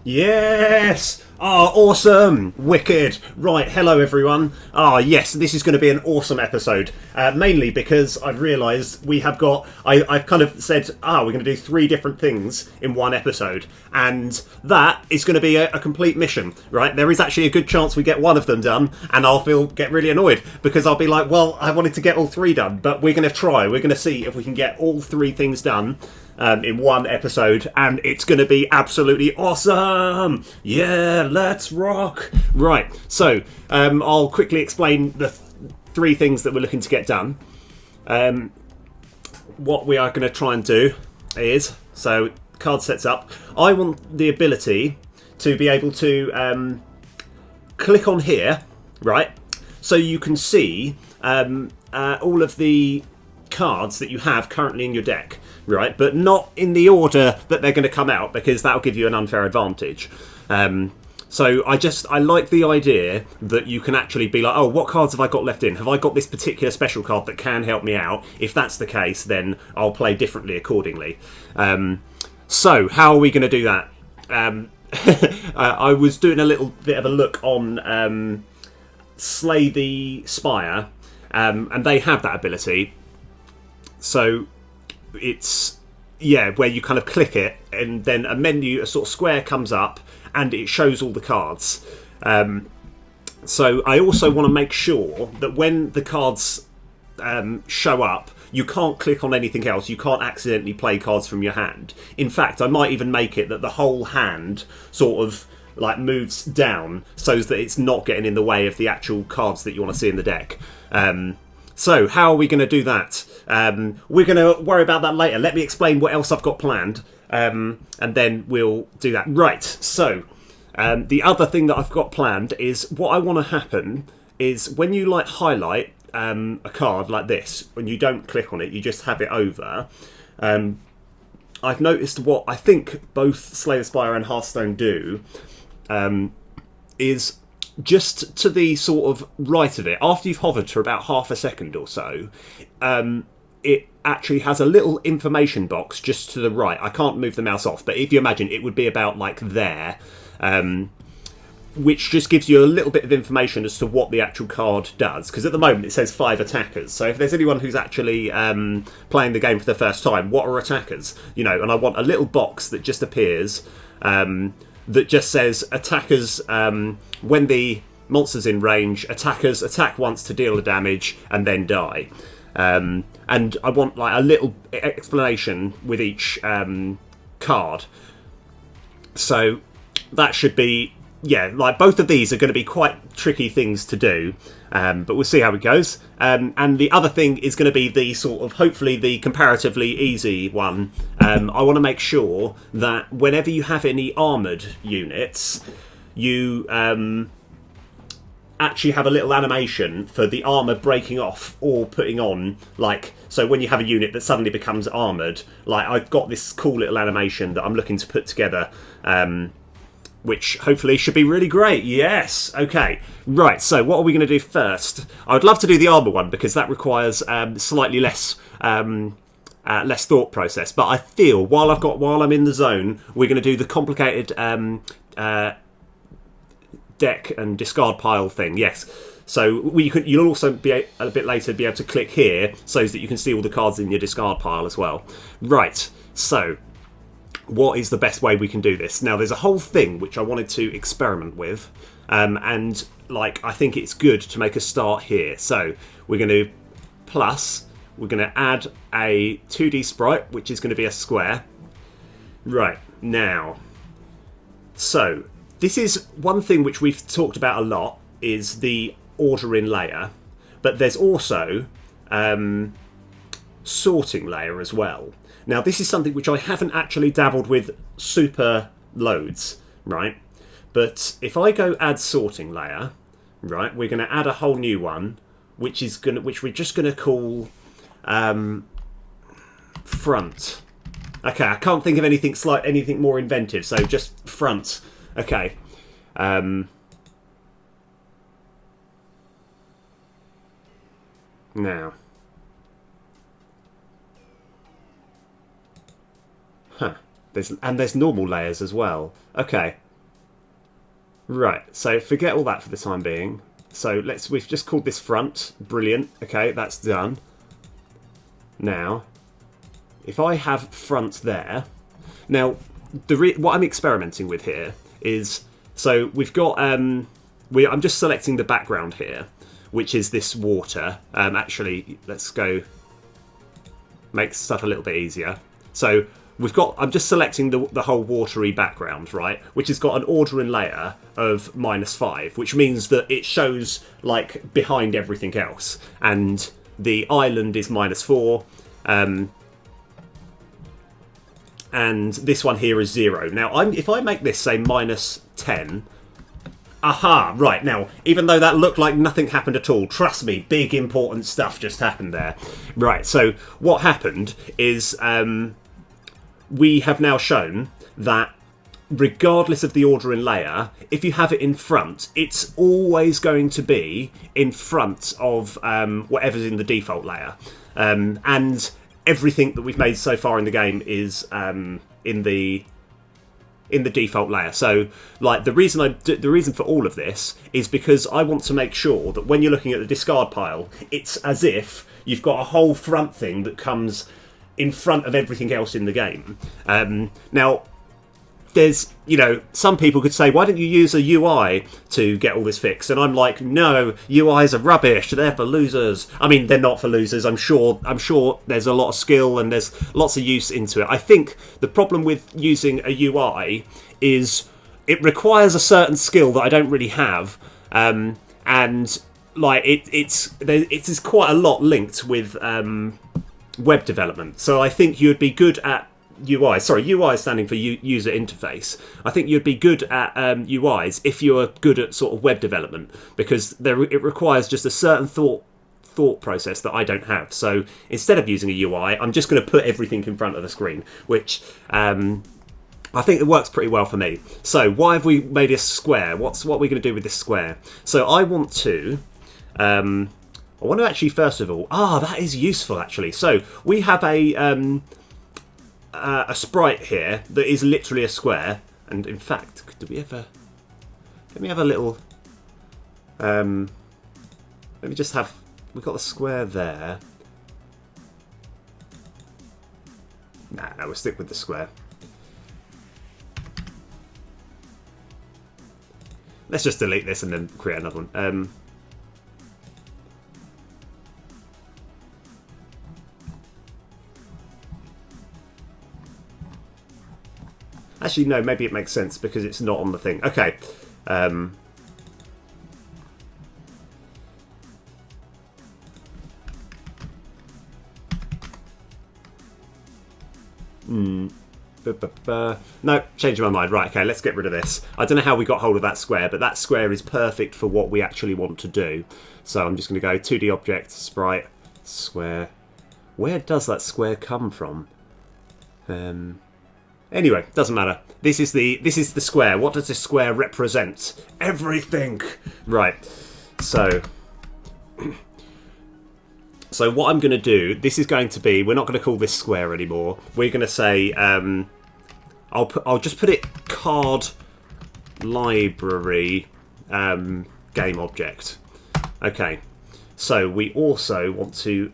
Yes! Oh, awesome! Wicked! Right, hello everyone. Ah, yes, this is going to be an awesome episode. Mainly because I've realised we have got. I've kind of said, we're going to do 3 different things in one episode. And that is going to be a complete mission, right? There is actually a good chance we get one of them done, and get really annoyed because I'll be like, well, I wanted to get all 3 done, but we're going to try. We're going to see if we can get all 3 things done. In one episode, and it's going to be absolutely awesome. Yeah, let's rock. Right, so I'll quickly explain the 3 things that we're looking to get done. What we are going to try and do is, so card sets up, I want the ability to be able to click on here, right, so you can see all of the cards that you have currently in your deck, right, but not in the order that they're going to come out, because that'll give you an unfair advantage. So I like the idea that you can actually be like, oh, what cards have I got left in? Have I got this particular special card that can help me out? If that's the case, then I'll play differently accordingly. So how are we going to do that? I was doing a little bit of a look on Slay the Spire, and they have that ability. So it's, where you kind of click it and then a sort of square comes up and it shows all the cards. So I also want to make sure that when the cards show up, you can't click on anything else. You can't accidentally play cards from your hand. In fact, I might even make it that the whole hand sort of like moves down so that it's not getting in the way of the actual cards that you want to see in the deck. So how are we going to do that? We're going to worry about that later. Let me explain what else I've got planned, and then we'll do that. Right, so the other thing that I've got planned is what I want to happen is when you like highlight a card like this, when you don't click on it, you just have it over. I've noticed what I think both Slay the Spire and Hearthstone do is just to the sort of right of it, after you've hovered for about half a second or so, it actually has a little information box just to the right. I can't move the mouse off, but if you imagine, it would be about like there, which just gives you a little bit of information as to what the actual card does. Because at the moment it says 5 attackers. So if there's anyone who's actually playing the game for the first time, what are attackers? You know, and I want a little box that just appears that just says attackers, when the monster's in range, attackers attack once to deal the damage and then die. And I want like a little explanation with each card. So that should be, like both of these are going to be quite tricky things to do, but we'll see how it goes. And the other thing is going to be the sort of, hopefully the comparatively easy one. I want to make sure that whenever you have any armoured units, you actually have a little animation for the armour breaking off or putting on, like, so when you have a unit that suddenly becomes armoured, like I've got this cool little animation that I'm looking to put together, which hopefully should be really great. Yes, okay. Right, so what are we going to do first? I would love to do the armour one because that requires slightly less thought process. But I feel while I'm in the zone, we're going to do the complicated deck and discard pile thing. Yes. So you'll also be a bit later be able to click here so that you can see all the cards in your discard pile as well. Right. So what is the best way we can do this? Now, there's a whole thing which I wanted to experiment with, and like I think it's good to make a start here. So we're going to we're going to add a 2D sprite, which is going to be a square. Right, now, so this is one thing which we've talked about a lot, is the order in layer, but there's also sorting layer as well. Now, this is something which I haven't actually dabbled with super loads, right? But if I go add sorting layer, right, we're going to add a whole new one, which we're just going to call front. Okay, I can't think of anything more inventive, so just front. Okay. Now. Huh. There's normal layers as well. Okay. Right, so forget all that for the time being. So we've just called this front. Brilliant. Okay, that's done. Now, if I have front there, now what I'm experimenting with here is, so we've got I'm just selecting the background here, which is this water. Actually, let's go make stuff a little bit easier. So I'm just selecting the whole watery background, right? Which has got an ordering layer of -5, which means that it shows like behind everything else. And the island is -4. And this one here is 0. Now, if I make this, say, -10... Aha! Right, now, even though that looked like nothing happened at all, trust me, big important stuff just happened there. Right, so what happened is we have now shown that regardless of the ordering layer, if you have it in front, it's always going to be in front of whatever's in the default layer. And everything that we've made so far in the game is in the default layer. So, like, the reason for all of this is because I want to make sure that when you're looking at the discard pile, it's as if you've got a whole front thing that comes in front of everything else in the game. Now, there's, some people could say, why don't you use a UI to get all this fixed? And I'm like, no, UIs are rubbish. They're for losers. I mean, they're not for losers. I'm sure there's a lot of skill and there's lots of use into it. I think the problem with using a UI is it requires a certain skill that I don't really have. And like it's quite a lot linked with web development. So I think you'd be good at UI. Sorry, UI is standing for user interface. I think you'd be good at UIs if you're good at sort of web development, because it requires just a certain thought process that I don't have. So instead of using a UI, I'm just going to put everything in front of the screen, which I think it works pretty well for me. So why have we made a square? What are we going to do with this square? So I want to actually, first of all, that is useful actually. So we have a sprite here that is literally a square, and in fact, let me have a little, we've got the square there. No, we'll stick with the square. Let's just delete this and then create another one. Actually, no, maybe it makes sense because it's not on the thing. Okay. No, changing my mind. Right, okay, let's get rid of this. I don't know how we got hold of that square, but that square is perfect for what we actually want to do. So I'm just going to go 2D object, sprite, square. Where does that square come from? Anyway, doesn't matter. This is the square. What does this square represent? Everything. Right. So what I'm going to do, this is going to be, we're not going to call this square anymore. We're going to say, I'll just put it card library game object. Okay. So we also want to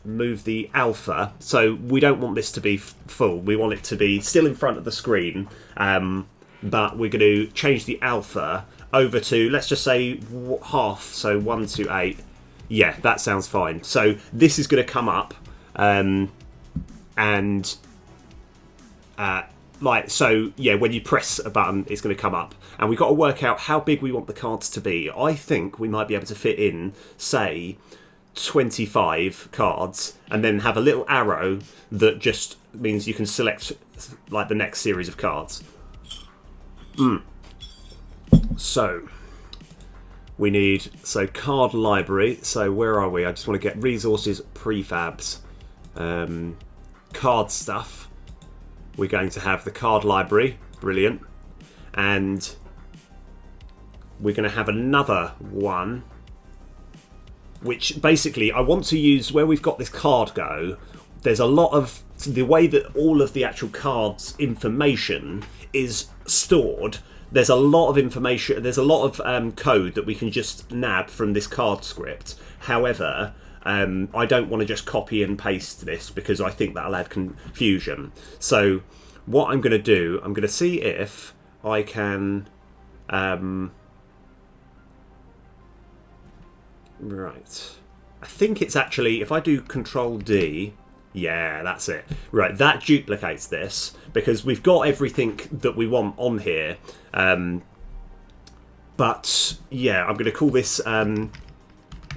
move the alpha, so we don't want this to be full, we want it to be still in front of the screen, but we're going to change the alpha over to, let's just say half, so 1 to 8. Yeah, that sounds fine. So this is going to come up, when you press a button, it's going to come up, and we've got to work out how big we want the cards to be. I think we might be able to fit in, say, 25 cards, and then have a little arrow that just means you can select like the next series of cards. So we need card library. So where are we? I just want to get resources, prefabs, card stuff. We're going to have the card library. Brilliant. And we're going to have another one, which basically I want to use where we've got this card go. There's a lot of the way that all of the actual cards information is stored. there's a lot of information, there's a lot of code that we can just nab from this card script. However, I don't want to just copy and paste this because I think that'll add confusion. So what I'm going to do, I'm going to see if I can... right. I think it's actually, if I do Control D... yeah, that's it. Right, that duplicates this because we've got everything that we want on here. But yeah, I'm going to call this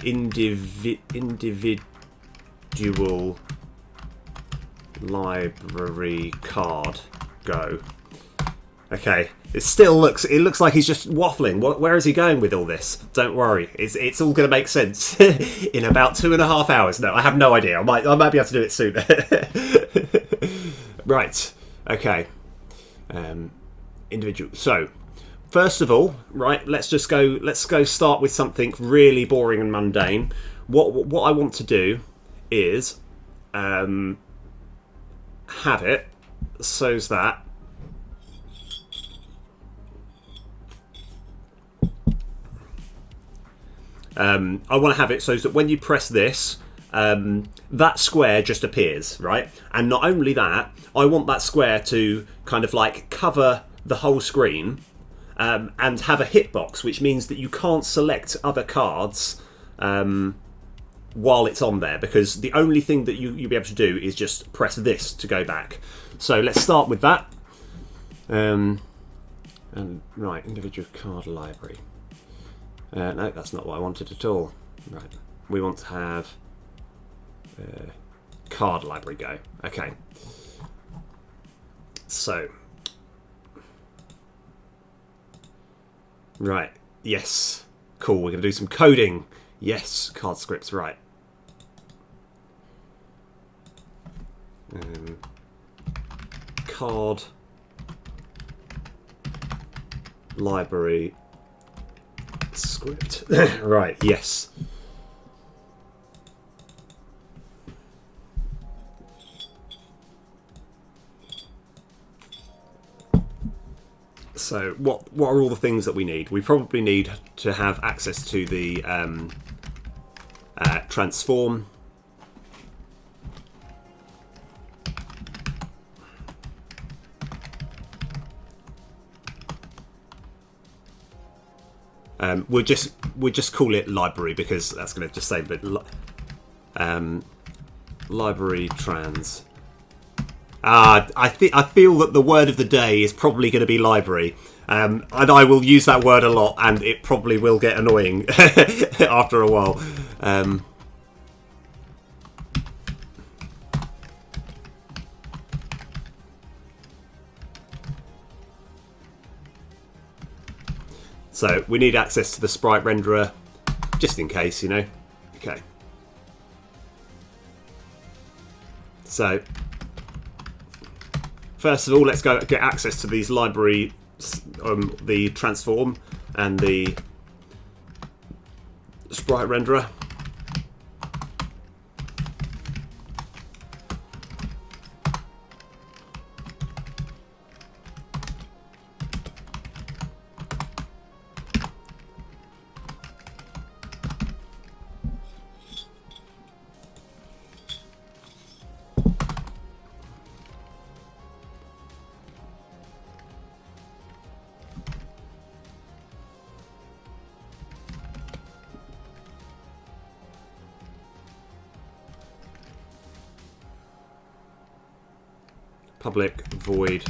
individual library card go. Okay, it looks like he's just waffling. Where is he going with all this? Don't worry, it's all going to make sense in about 2.5 hours. No, I have no idea. I might be able to do it sooner. Right. Okay. Individual. So, first of all, right, let's go start with something really boring and mundane. What I want to do is have it so that I want to have it so that when you press this, that square just appears, right? And not only that, I want that square to kind of like cover the whole screen and have a hitbox, which means that you can't select other cards while it's on there, because the only thing that you'll be able to do is just press this to go back. So let's start with that. And right, individual card library. No, that's not what I wanted at all. Right, we want to have card library go. Okay. So, right, yes, cool. We're going to do some coding. Yes, card scripts. Right. Card library script. Right, yes. So what are all the things that we need? We probably need to have access to the transform. We'll just call it library because that's going to just say, but library trans. I feel that the word of the day is probably going to be library, and I will use that word a lot, and it probably will get annoying after a while. So we need access to the sprite renderer, just in case, you know. Okay. So first of all, let's go get access to these library, the transform and the sprite renderer. Public void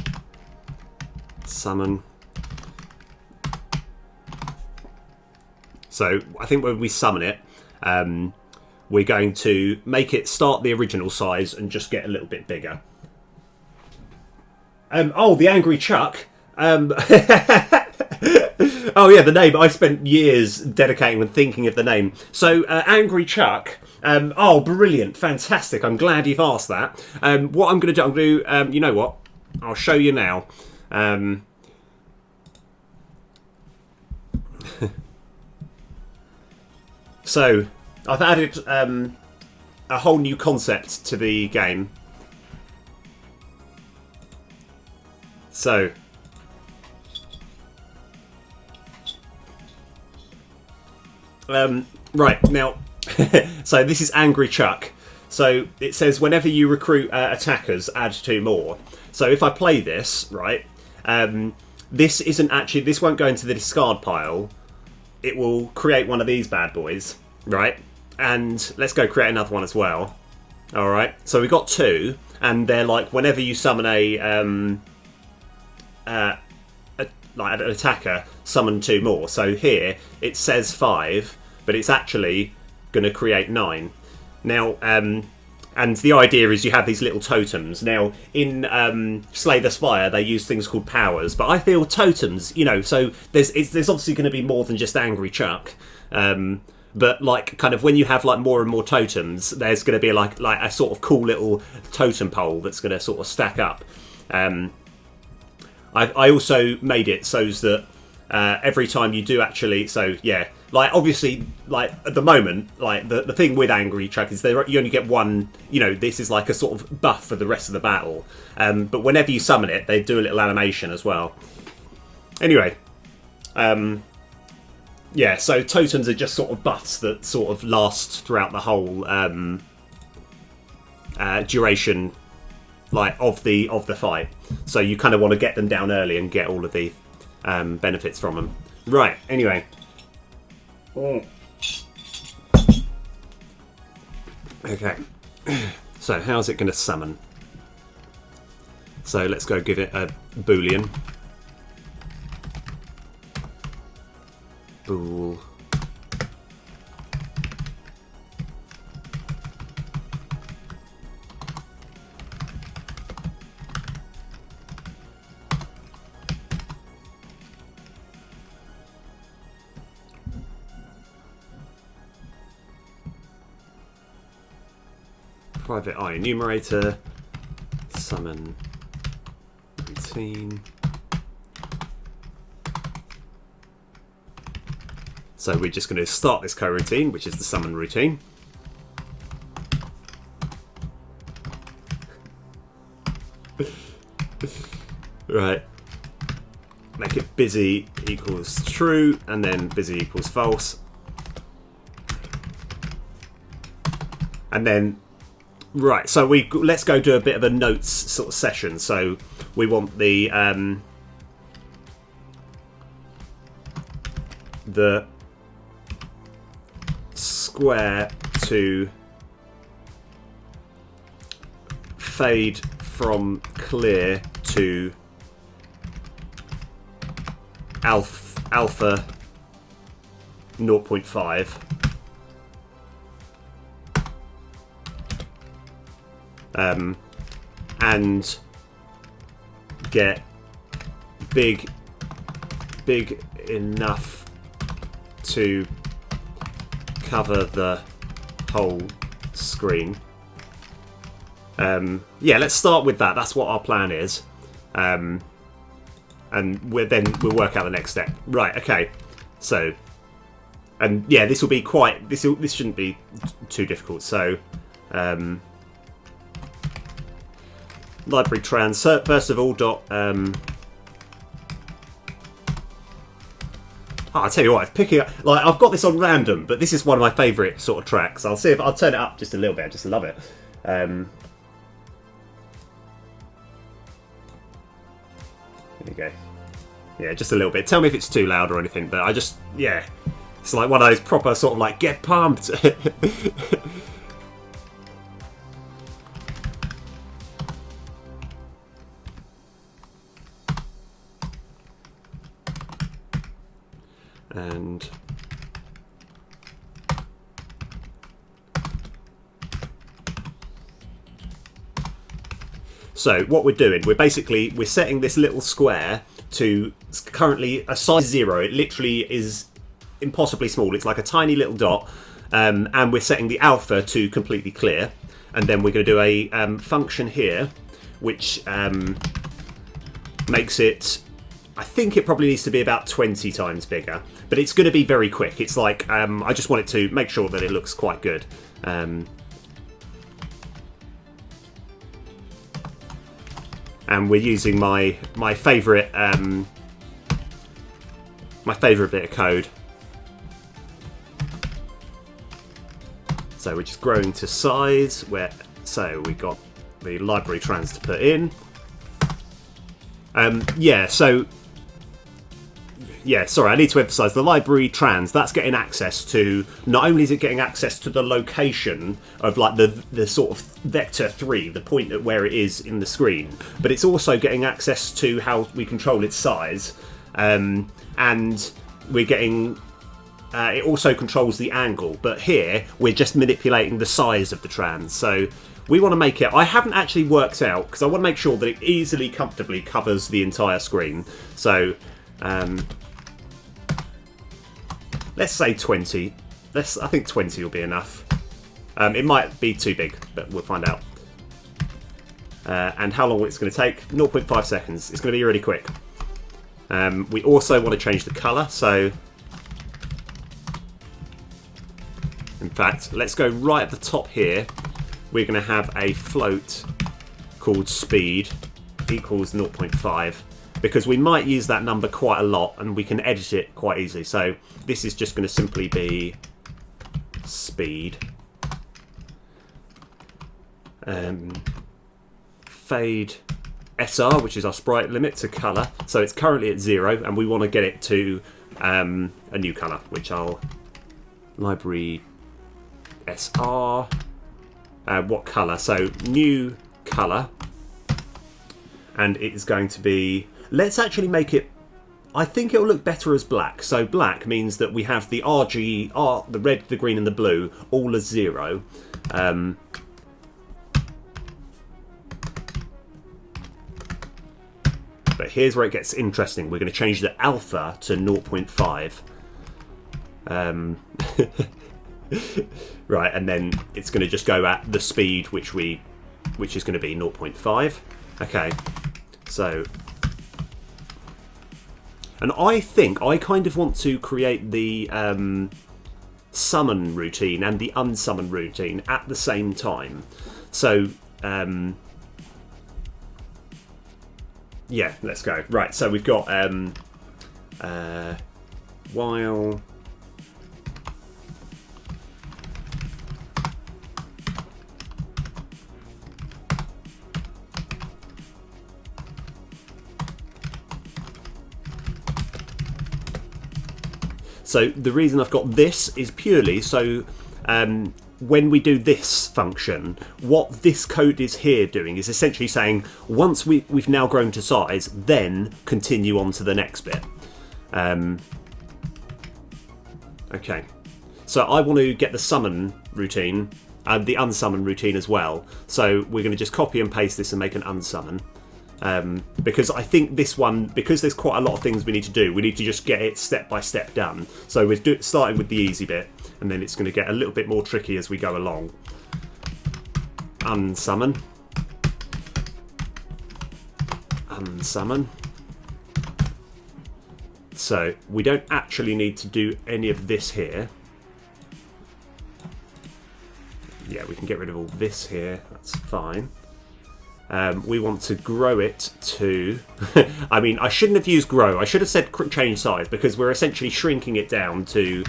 summon. So I think when we summon it, we're going to make it start the original size and just get a little bit bigger. Oh, the Angry Chuck. Oh yeah, the name. I spent years dedicating and thinking of the name. So Angry Chuck. Oh, brilliant, fantastic! I'm glad you've asked that. What I'm going to do, I'm going to, you know what? I'll show you now. So I've added a whole new concept to the game. So Right, now, so this is Angry Chuck. So it says whenever you recruit attackers, add 2 more. So if I play this, right, this isn't actually, this won't go into the discard pile. It will create one of these bad boys, right? And let's go create another one as well. All right, so we've got 2, and they're like whenever you summon like an attacker, summon 2 more. So here it says 5, but it's actually going to create 9. Now, and the idea is you have these little totems. Now, in Slay the Spire, they use things called powers, but I feel totems, you know, so there's obviously going to be more than just Angry Chuck. But like, kind of when you have like more and more totems, there's going to be like a sort of cool little totem pole that's going to sort of stack up. I also made it so that every time you do actually, so yeah, like obviously, like at the moment, like the thing with Angry Chuck is you only get one, you know, this is like a sort of buff for the rest of the battle. But whenever you summon it, they do a little animation as well. Anyway, yeah, so totems are just sort of buffs that sort of last throughout the whole duration, like of the fight. So you kind of want to get them down early and get all of the benefits from them. Right. Anyway. Okay. So how's it going to summon? So let's go give it a boolean. Bool. Private eye enumerator, summon routine. So we're just going to start this coroutine, which is the summon routine. Right. Make it busy equals true, and then busy equals false. And then right, so let's go do a bit of a notes sort of session. So we want the square to fade from clear to alpha 0.5. And get big enough to cover the whole screen. Yeah, let's start with that. That's what our plan is, and we'll work out the next step. Right. Okay. So, and yeah, this will be quite. This shouldn't be too difficult. So. Library trans. First of all, I'll tell you what. Picking up, like I've got this on random, but this is one of my favourite sort of tracks. I'll see if I'll turn it up just a little bit. I just love it. There you go. Yeah, just a little bit. Tell me if it's too loud or anything. But I just, yeah, it's like one of those proper sort of like get pumped. And so what we're doing, we're setting this little square to currently a size 0. It literally is impossibly small. It's like a tiny little dot, and we're setting the alpha to completely clear. And then we're going to do a function here, which makes it. I think it probably needs to be about 20 times bigger, but it's going to be very quick. It's like, I just want it to make sure that it looks quite good. And we're using my favourite bit of code. So we're just growing to size. So we got the library trans to put in. Sorry, I need to emphasise the library trans, that's getting access to, not only is it getting access to the location of like the sort of vector 3, the point at where it is in the screen, but it's also getting access to how we control its size, and we're getting, it also controls the angle, but here we're just manipulating the size of the trans. So we want to make it, I haven't actually worked out, because I want to make sure that it easily, comfortably covers the entire screen. So, let's say 20. I think 20 will be enough. It might be too big, but we'll find out. And how long it's going to take? 0.5 seconds. It's going to be really quick. We also want to change the colour, so... In fact, let's go right at the top here. We're going to have a float called speed equals 0.5. Because we might use that number quite a lot and we can edit it quite easily. So this is just going to simply be speed. Fade SR, which is our sprite limit, to colour. So it's currently at 0 and we want to get it to a new colour, which I'll library SR. What colour? So new colour. And it is going to be... Let's actually make it... I think it'll look better as black. So black means that we have the RG, the red, the green and the blue all as 0. But here's where it gets interesting. We're going to change the alpha to 0.5. Right, and then it's going to just go at the speed which is going to be 0.5. Okay, so... And I think I kind of want to create the summon routine and the unsummon routine at the same time. So, yeah, let's go. Right, so we've got while... So the reason I've got this is purely so when we do this function, what this code is here doing is essentially saying once we've now grown to size, then continue on to the next bit. Okay, so I want to get the summon routine and the unsummon routine as well. So we're going to just copy and paste this and make an unsummon. Because I think this one, because there's quite a lot of things we need to do, we need to just get it step by step done. So we're starting with the easy bit, and then it's going to get a little bit more tricky as we go along. Unsummon. Unsummon. So we don't actually need to do any of this here. Yeah, we can get rid of all this here, that's fine. We want to grow it to... I mean, I shouldn't have used grow. I should have said change size, because we're essentially shrinking it down to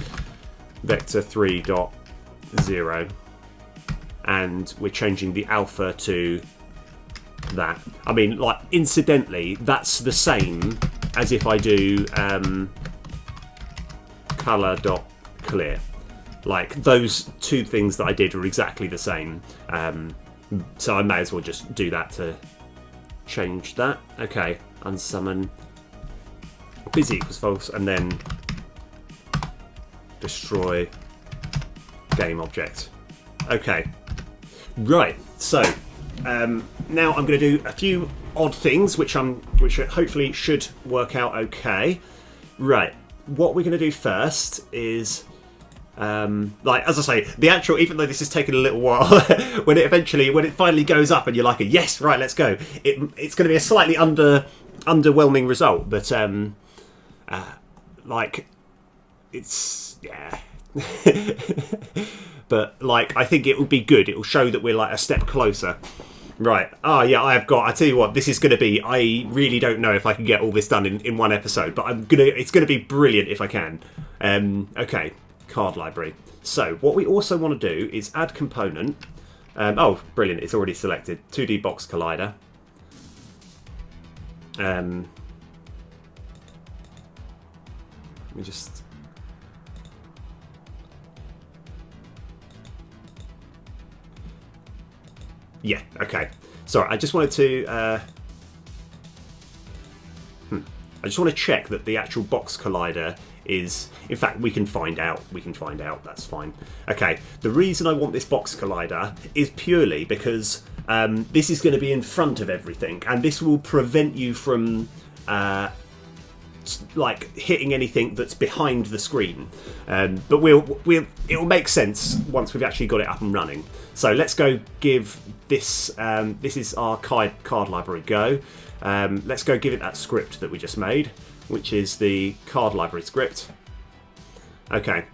vector 3.0. And we're changing the alpha to that. I mean, like, incidentally, that's the same as if I do color.clear. Like, those two things that I did are exactly the same. So I may as well just do that to change that. Okay, unsummon busy equals false, and then destroy game object. Okay, right. So now I'm going to do a few odd things, which hopefully should work out okay. Right. What we're going to do first is. Like, as I say, the actual, even though this has taken a little while, when it finally goes up and you're like, yes, right, let's go, it's going to be a slightly underwhelming result, but like, it's, yeah. But like, I think it will be good. It will show that we're like a step closer. Right. Oh yeah, I tell you what, this is going to be, I really don't know if I can get all this done in one episode, but it's going to be brilliant if I can. Okay. Card library. So what we also want to do is add component. Oh, brilliant! It's already selected. 2D box collider. Let me just. Yeah. Okay. Sorry, I just wanted to. I just want to check that the actual box collider is... In fact, we can find out. We can find out. That's fine. Okay, the reason I want this box collider is purely because this is going to be in front of everything, and this will prevent you from like hitting anything that's behind the screen. But it will make sense once we've actually got it up and running. So let's go give this... this is our card library go. Let's go give it that script that we just made, which is the card library script. Okay.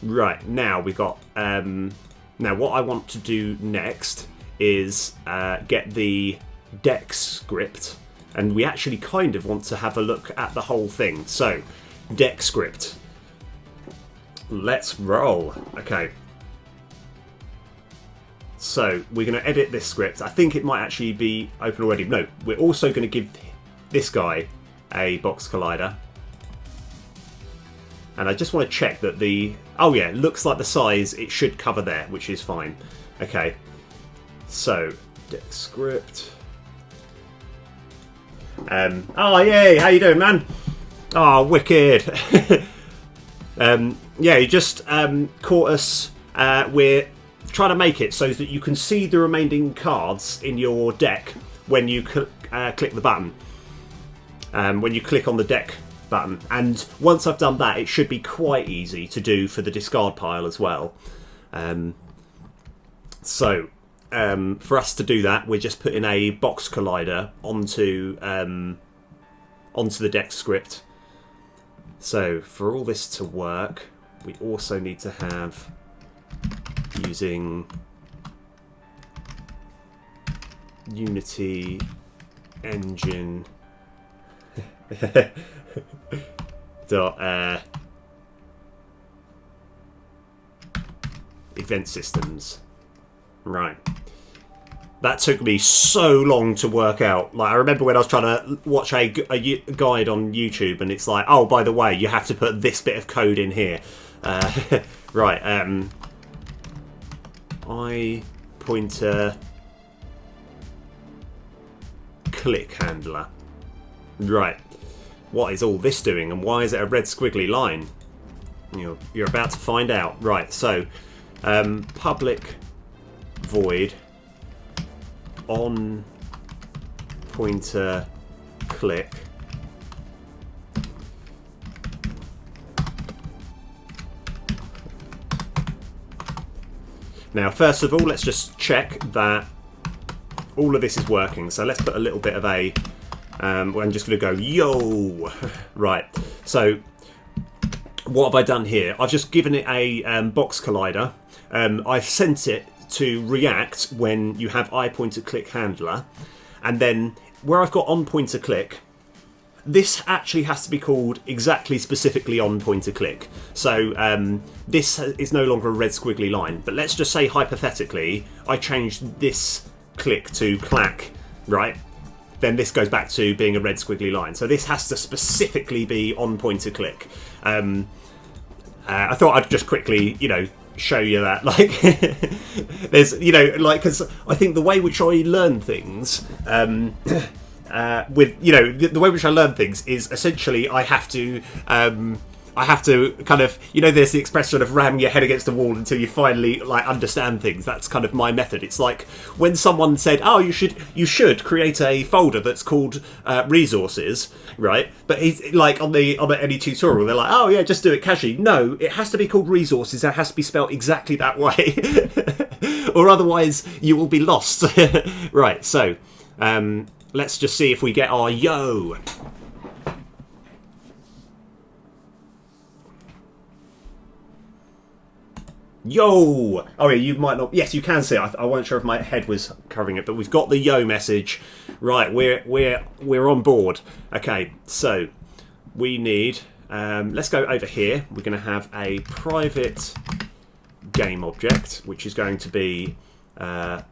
Right, now we've got... now what I want to do next is get the deck script, and we actually kind of want to have a look at the whole thing. So, deck script. Let's roll. Okay. So, we're going to edit this script. I think it might actually be open already. No, we're also going to give this guy a box collider. And I just want to check that the... Oh yeah, it looks like the size it should cover there, which is fine. Okay. So, deck script. Oh, yay! How you doing, man? Oh, wicked! Yeah, you just caught us. We're trying to make it so that you can see the remaining cards in your deck when you click the button. When you click on the deck button. And once I've done that, it should be quite easy to do for the discard pile as well. So, for us to do that, we're just putting a box collider onto the deck script. So, for all this to work, we also need to have using Unity engine dot event systems. Right. That took me so long to work out. Like, I remember when I was trying to watch a guide on YouTube, and it's like, oh, by the way, you have to put this bit of code in here. Right. I pointer click handler. Right. What is all this doing, and why is it a red squiggly line? You're about to find out. Right. So, public void on pointer click now. First of all, let's just check that all of this is working. So let's put a little bit of a I'm just going to go yo. Right, so what have I done here? I've just given it a box collider. I've sent it to react when you have I pointer click handler, and then where I've got on pointer click, this actually has to be called exactly specifically on pointer click. So this is no longer a red squiggly line, but let's just say hypothetically I changed this click to clack, right? Then this goes back to being a red squiggly line. So this has to specifically be on pointer click. I thought I'd just quickly, show you that, like there's because I think the way which I learn things with the way which I learn things is essentially I have to kind of, there's the expression of ram your head against the wall until you finally understand things. That's kind of my method. It's like when someone said, oh, you should create a folder that's called resources, right? But he's like on any tutorial, they're like, oh yeah, just do it casually. No, it has to be called resources. It has to be spelled exactly that way, or otherwise you will be lost. Right. So let's just see if we get our yo. Yo! Oh yeah, you might not... Yes, you can see it. I wasn't sure if my head was covering it, but we've got the yo message. Right, we're on board. Okay, so we need let's go over here. We're going to have a private game object, which is going to be card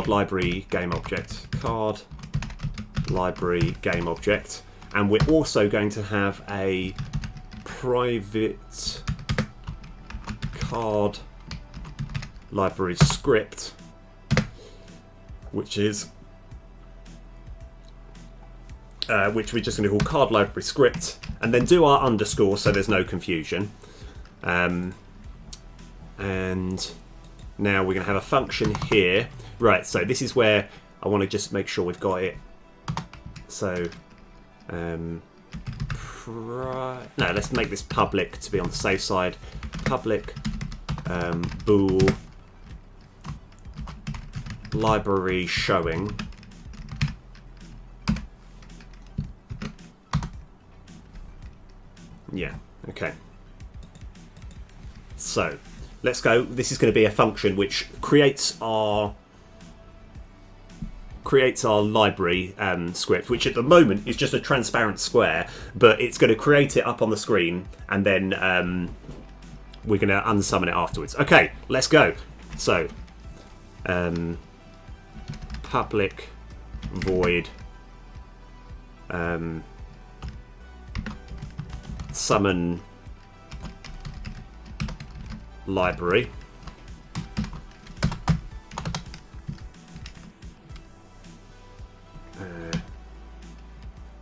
library game object. Card library game object. And we're also going to have a private card library script, which is which we're just going to call card library script, and then do our underscore so there's no confusion. And now we're going to have a function here. Right, so this is where I want to just make sure we've got it. So, no, let's make this public to be on the safe side. Public bool library showing. Yeah, okay. So, let's go. This is going to be a function which creates our library script, which at the moment is just a transparent square, but it's going to create it up on the screen, and then we're going to unsummon it afterwards. Okay, let's go. So, public void summon library.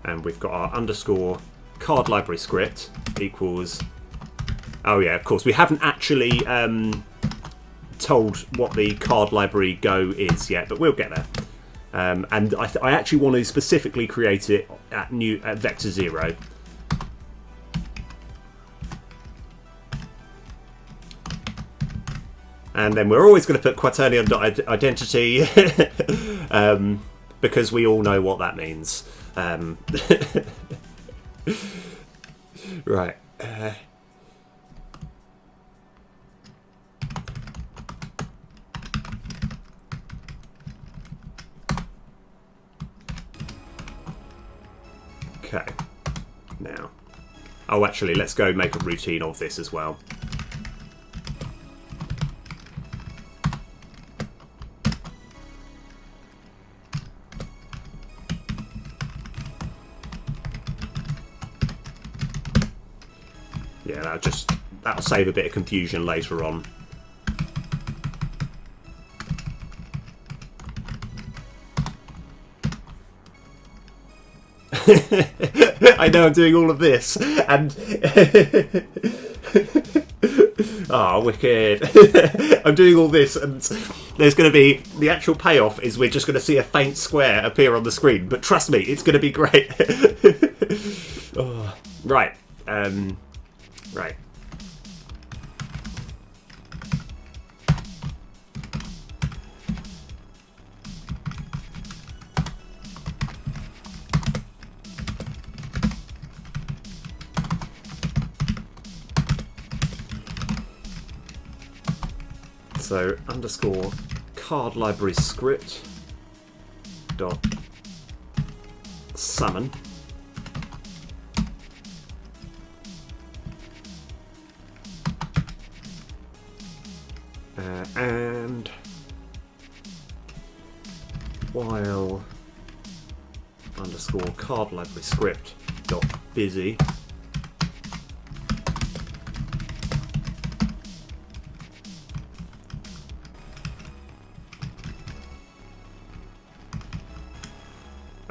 And we've got our underscore card library script equals. Oh yeah, of course we haven't actually told what the card library go is yet, but we'll get there. And I actually want to specifically create it at vector 0. And then we're always going to put quaternion.identity because we all know what that means. Right. Okay. Now. Oh, actually, let's go make a routine of this as well. Yeah, that'll save a bit of confusion later on. I know I'm doing all of this, and oh, wicked! I'm doing all this, and there's going to be the actual payoff is we're just going to see a faint square appear on the screen. But trust me, it's going to be great. Oh, right. Right. So underscore card library script dot summon. And while underscore card library script dot busy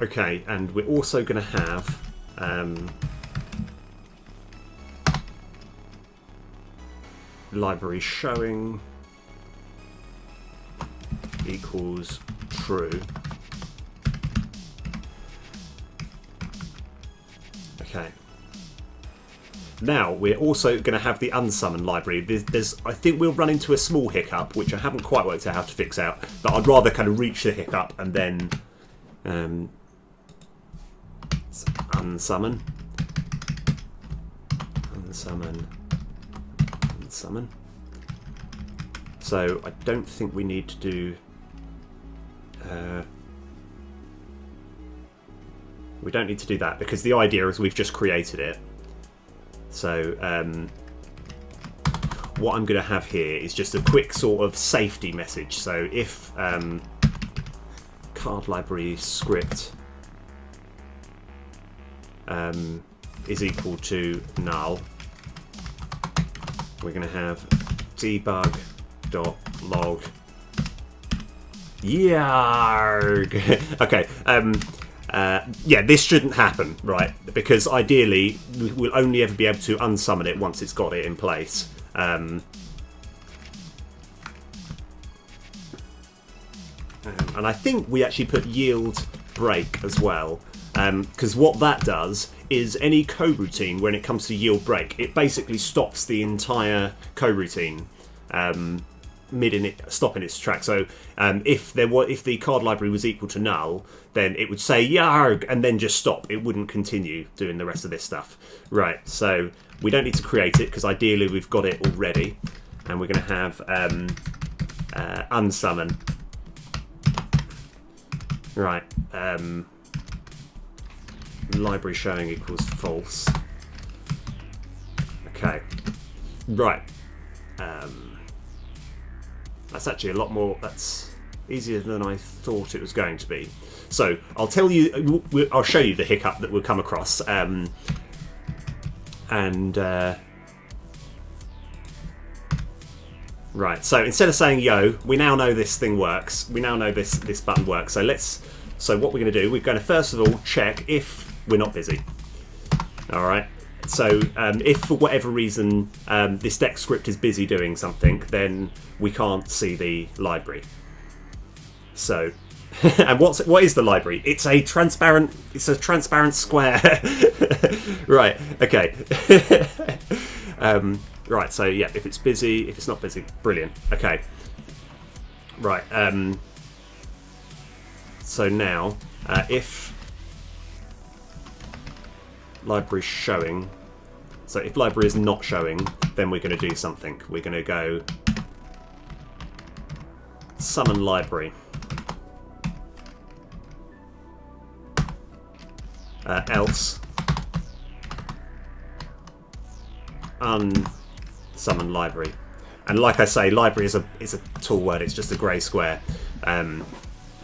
okay, and we're also going to have library showing equals true. Okay. Now we're also going to have the unsummon library. I think we'll run into a small hiccup, which I haven't quite worked out how to fix out, but I'd rather kind of reach the hiccup and then unsummon. So I don't think we need to do We don't need to do that because the idea is we've just created it. So what I'm going to have here is just a quick sort of safety message. So if card library script is equal to null, we're going to have debug.log yarg. Okay. Yeah, this shouldn't happen, right? Because ideally, we'll only ever be able to unsummon it once it's got it in place. And I think we actually put yield break as well, because what that does is any coroutine, when it comes to yield break, it basically stops the entire coroutine stopping its track. So if the card library was equal to null, then it would say yarg and then just stop. It wouldn't continue doing the rest of this stuff. Right, so we don't need to create it because ideally we've got it already, and we're going to have unsummon. Right, library showing equals false. Okay, right. That's actually a lot more. That's easier than I thought it was going to be. So I'll tell you. I'll show you the hiccup that we'll come across. Right. So instead of saying yo, we now know this thing works. We now know this button works. So what we're going to do? We're going to first of all check if we're not busy. All right. So if for whatever reason this deck script is busy doing something, then we can't see the library. So, and what is the library? It's a transparent square. Right. Okay. Right. So yeah, if it's busy, if it's not busy, brilliant. Okay. Right. So now, if library showing. So if library is not showing, then we're going to do something. We're going to go summon library. Else unsummon library. And like I say, library is a tool word. It's just a grey square.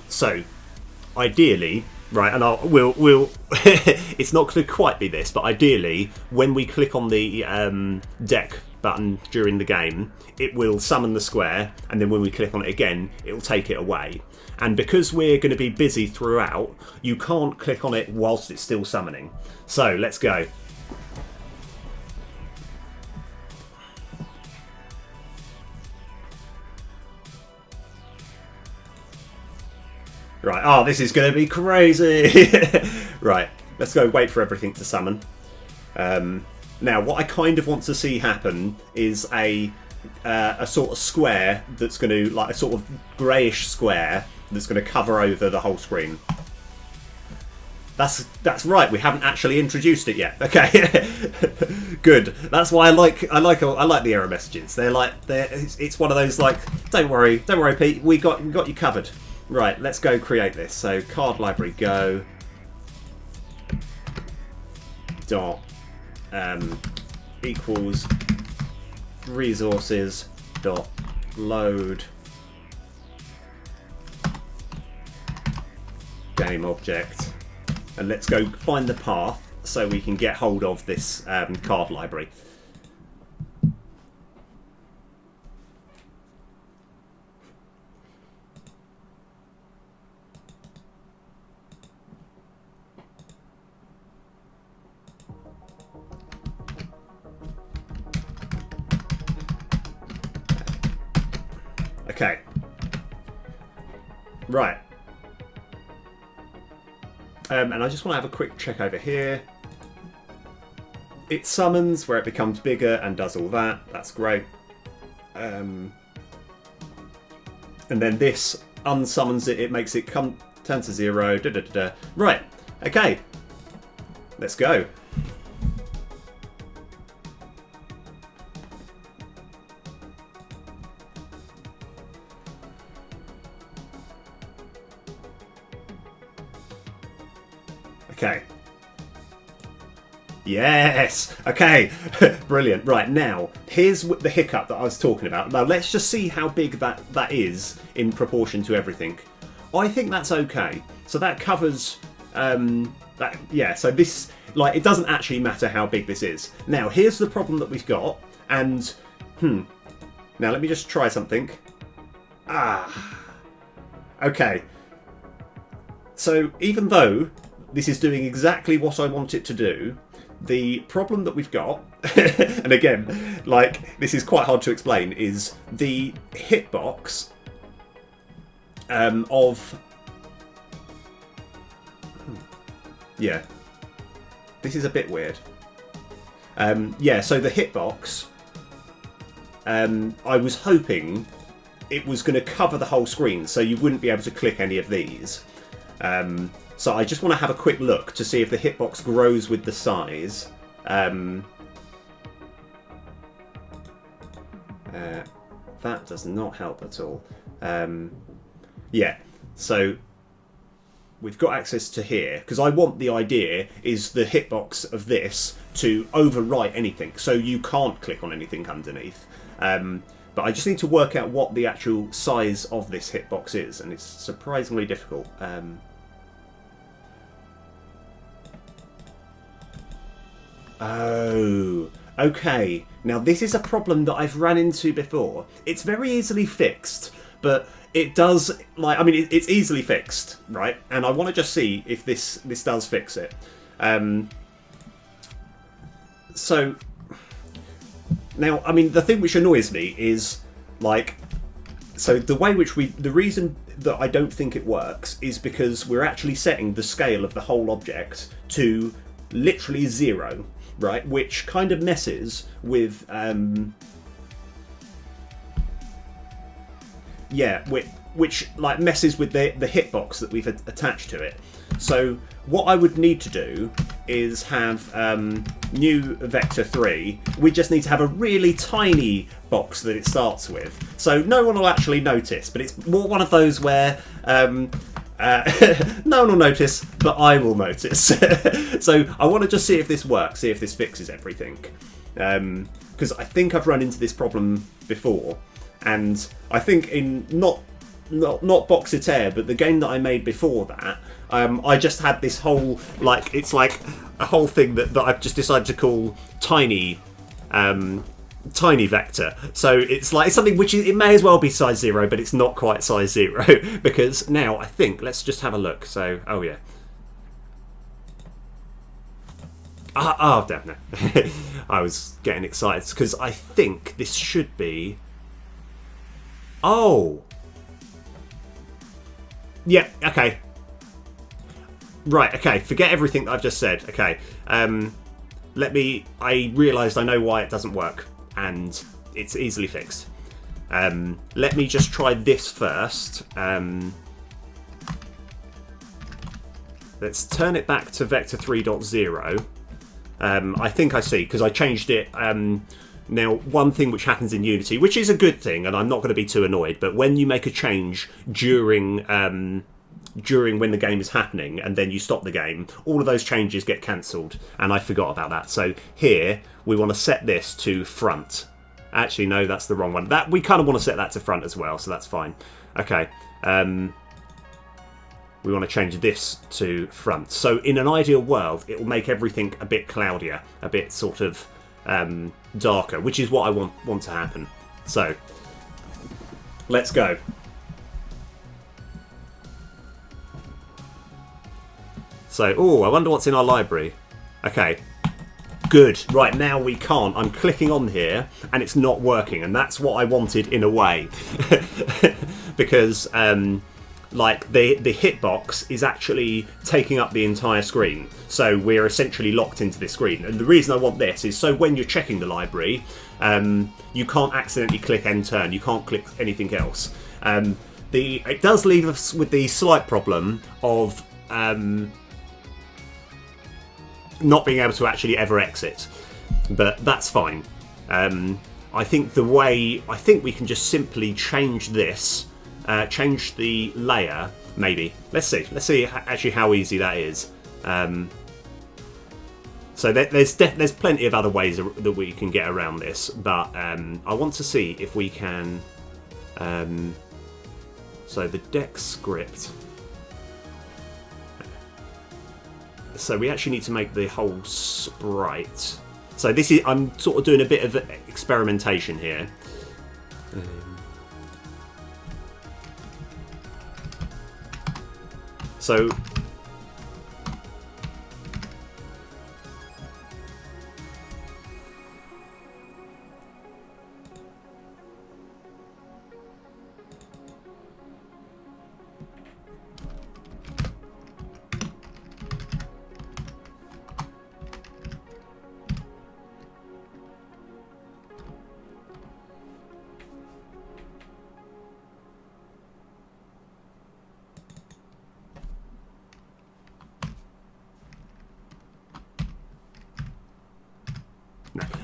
So ideally. Right, and we'll it's not going to quite be this, but ideally, when we click on the deck button during the game, it will summon the square, and then when we click on it again, it'll take it away. And because we're going to be busy throughout, you can't click on it whilst it's still summoning. So let's go. Right, oh, this is going to be crazy. Right, let's go wait for everything to summon. Now, what I kind of want to see happen is a sort of square that's going to, like a sort of greyish square that's going to cover over the whole screen. That's right. We haven't actually introduced it yet. Okay, good. That's why I like the error messages. It's one of those like, don't worry, Pete. We got you covered. Right, let's go create this. So card library go dot equals resources dot load game object, and let's go find the path so we can get hold of this card library. Okay. Right. And I just want to have a quick check over here. It summons where it becomes bigger and does all that. That's great. And then this unsummons it. It makes it turn to 0. Da, da, da, da. Right. Okay. Let's go. Okay. Yes! Okay, brilliant. Right, now, here's the hiccup that I was talking about. Now, let's just see how big that is in proportion to everything. I think that's okay. So that covers... that, yeah, so this... Like, it doesn't actually matter how big this is. Now, here's the problem that we've got, and... Now, let me just try something. Okay. So, even though this is doing exactly what I want it to do... The problem that we've got, and again, like, this is quite hard to explain, is the hitbox of... Yeah. This is a bit weird. Yeah, so the hitbox, I was hoping it was going to cover the whole screen, so you wouldn't be able to click any of these. So I just want to have a quick look to see if the hitbox grows with the size. That does not help at all. Yeah, so we've got access to here, because I want the idea is the hitbox of this to overwrite anything, so you can't click on anything underneath. But I just need to work out what the actual size of this hitbox is, and it's surprisingly difficult. Oh, okay. Now this is a problem that I've run into before. It's very easily fixed, but it does, like, I mean, it's easily fixed, right? And I want to just see if this does fix it. So, now, I mean, the thing which annoys me is, like, so the way which the reason that I don't think it works is because we're actually setting the scale of the whole object to literally 0. Right, which kind of messes with, yeah, which like messes with the hitbox that we've attached to it. So what I would need to do is have new vector 3. We just need to have a really tiny box that it starts with, so no one will actually notice. But it's more one of those where. No one will notice, but I will notice. So I want to just see if this works, see if this fixes everything. Because I think I've run into this problem before, and I think in not Boxitaire, but the game that I made before that, I just had this whole, like, it's like a whole thing that I've just decided to call tiny vector. So it's like something which it may as well be size 0, but it's not quite size 0 because now I think, let's just have a look. So, oh yeah. Oh damn, no. I was getting excited because I think this should be... Oh! Yeah, okay. Right, okay, forget everything that I've just said. Okay, I realised I know why it doesn't work, and it's easily fixed. Let me just try this first. Let's turn it back to vector 3.0. I think I see, because I changed it. Now, one thing which happens in Unity, which is a good thing, and I'm not going to be too annoyed, but when you make a change during when the game is happening, and then you stop the game, all of those changes get cancelled, and I forgot about that. So here, we want to set this to front. Actually, no, that's the wrong one. That we kind of want to set that to front as well, so that's fine. Okay, we want to change this to front. So in an ideal world, it will make everything a bit cloudier, a bit sort of darker, which is what I want to happen. So let's go. So, oh, I wonder what's in our library. Okay, good. Right, now we can't. I'm clicking on here and it's not working, and that's what I wanted in a way. Because like the hitbox is actually taking up the entire screen, so we're essentially locked into this screen. And the reason I want this is so when you're checking the library, you can't accidentally click end turn, you can't click anything else. It does leave us with the slight problem of not being able to actually ever exit, but that's fine. I think we can just simply change this. Change the layer, maybe. Let's see actually how easy that is. So there's plenty of other ways that we can get around this, but I want to see if we can. So the deck script. So we actually need to make the whole sprite. So this is, I'm sort of doing a bit of experimentation here. So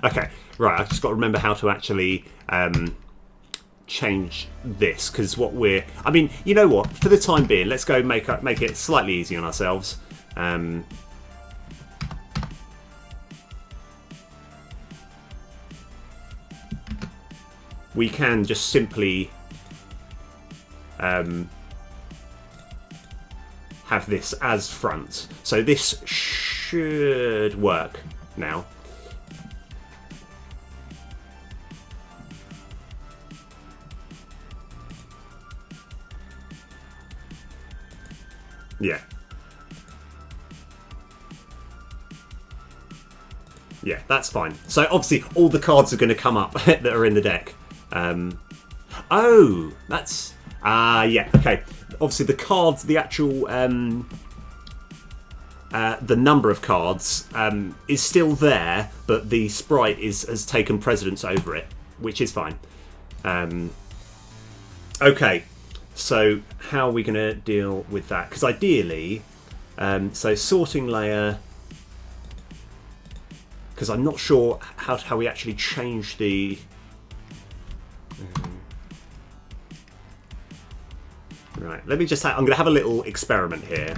okay, right, I've just got to remember how to actually change this, because what we're... I mean, you know what? For the time being, let's go make it slightly easy on ourselves. We can just simply have this as front. So this should work now. Yeah. Yeah, that's fine. So obviously all the cards are going to come up that are in the deck. Oh, that's... yeah, okay. Obviously the cards, the actual... the number of cards is still there, but the sprite has taken precedence over it, which is fine. Okay. So how are we going to deal with that? Because ideally, so sorting layer, because I'm not sure how we actually change the... Right, let me just... I'm going to have a little experiment here.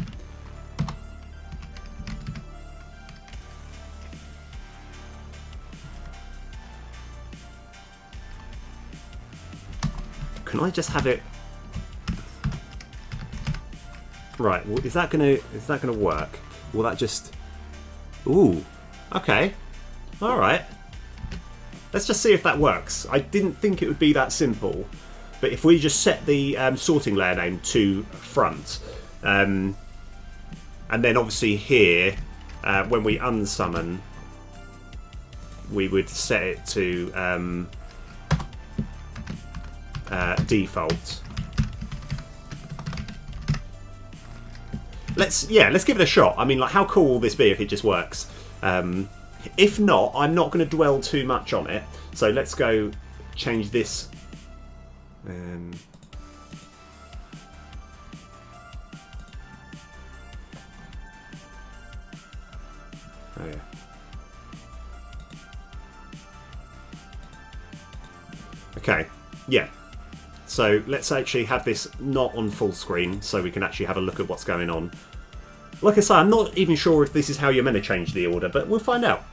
Can I just have it... Right, well, is that gonna work? Will that just... Ooh, okay. Alright. Let's just see if that works. I didn't think it would be that simple, but if we just set the sorting layer name to front, and then obviously here, when we unsummon, we would set it to default. Let's give it a shot. I mean, like, how cool will this be if it just works? If not, I'm not going to dwell too much on it. So let's go change this. Oh yeah. Okay. Yeah. So let's actually have this not on full screen so we can actually have a look at what's going on. Like I say, I'm not even sure if this is how you're meant to change the order, but we'll find out.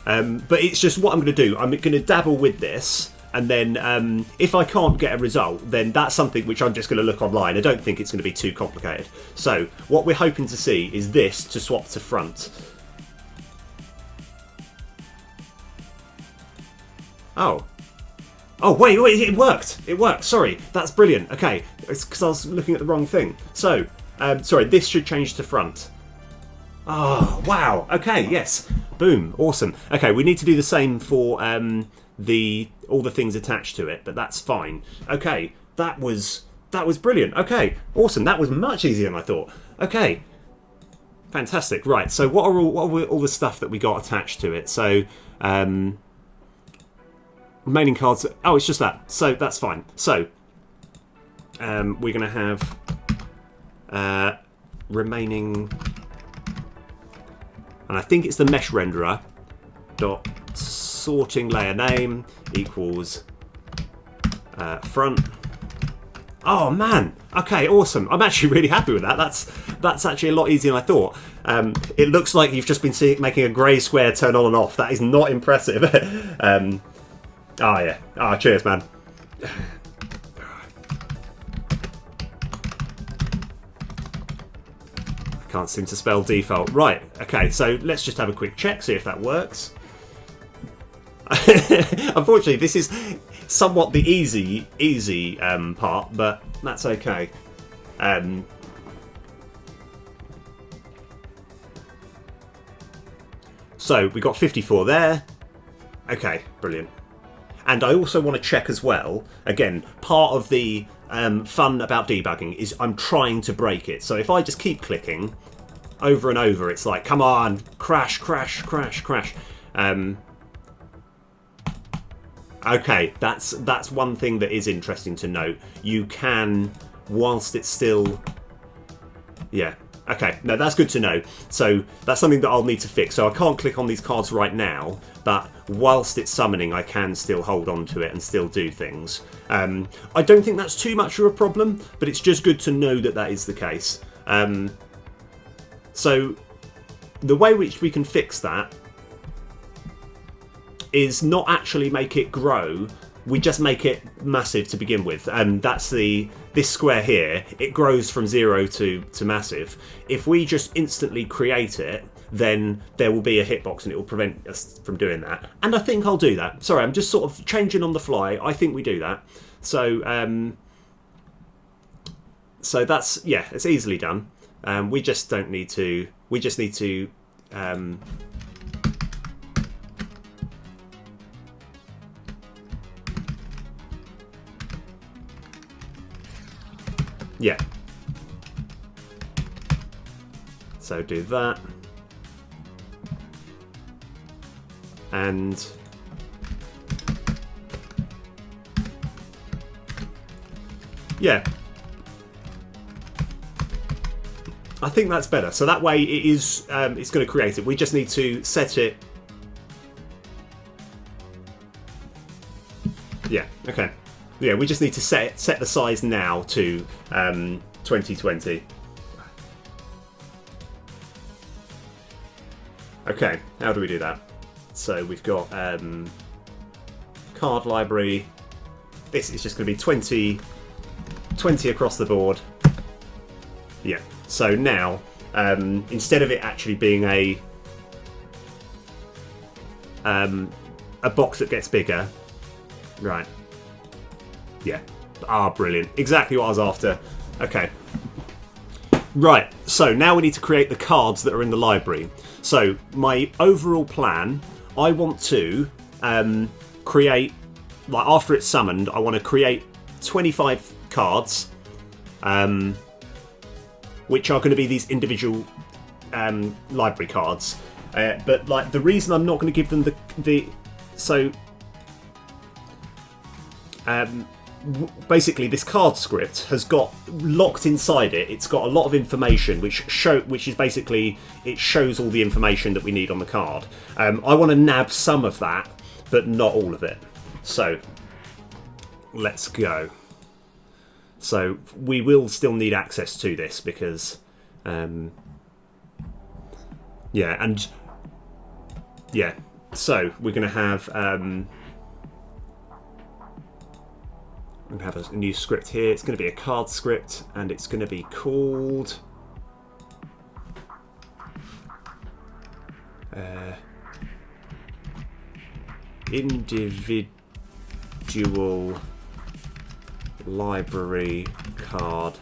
But it's just what I'm going to do. I'm going to dabble with this, and then if I can't get a result, then that's something which I'm just going to look online. I don't think it's going to be too complicated. So what we're hoping to see is this to swap to front. Oh. Oh, wait, it worked. It worked. Sorry, that's brilliant. Okay, it's because I was looking at the wrong thing. So, sorry, this should change to front. Oh, wow. Okay, yes. Boom. Awesome. Okay, we need to do the same for all the things attached to it, but that's fine. Okay, that was brilliant. Okay, awesome. That was much easier than I thought. Okay. Fantastic. Right, so what are all the stuff that we got attached to it? So, remaining cards. Oh, it's just that. So that's fine. So we're going to have remaining, and I think it's the mesh renderer dot sorting layer name equals front Oh man, okay, awesome. I'm actually really happy with that. That's actually a lot easier than I thought. It looks like you've just been making a grey square turn on and off. That is not impressive. Oh yeah. Oh, cheers, man. I can't seem to spell default. Right, okay, so let's just have a quick check, see if that works. Unfortunately, this is somewhat the easy part, but that's okay. So we got 54 there. Okay, brilliant. And I also want to check as well, again, part of the fun about debugging is I'm trying to break it. So if I just keep clicking over and over, it's like, come on, crash, crash, crash, crash. Okay, that's one thing that is interesting to note. You can, whilst it's still... Yeah, okay, no, that's good to know. So that's something that I'll need to fix. So I can't click on these cards right now, but whilst it's summoning, I can still hold on to it and still do things. I don't think that's too much of a problem, but it's just good to know that that is the case. So the way which we can fix that is not actually make it grow, we just make it massive to begin with. That's this square here, it grows from 0 to massive. If we just instantly create it, then there will be a hitbox and it will prevent us from doing that. And I think I'll do that. Sorry, I'm just sort of changing on the fly. I think we do that. So so that's, yeah, it's easily done. We just don't need to, we just need to yeah. So do that. And yeah. I think that's better. So that way it is it's going to create it. We just need to set it. Yeah, okay. Yeah, we just need to set the size now to 2020. Okay, how do we do that? So we've got card library. This is just going to be 20 across the board. Yeah. So now, instead of it actually being a box that gets bigger, right? Yeah. Ah, brilliant. Exactly what I was after. Okay. Right, so now we need to create the cards that are in the library. So my overall plan, I want to create, like after it's summoned, I want to create 25 cards, which are going to be these individual library cards. But like the reason I'm not going to give them basically this card script has got locked inside it. It's got a lot of information which is basically, it shows all the information that we need on the card. I want to nab some of that, but not all of it. So let's go. So we will still need access to this because yeah, and yeah, so we're going to have we have a new script here. It's going to be a card script, and it's going to be called individual library card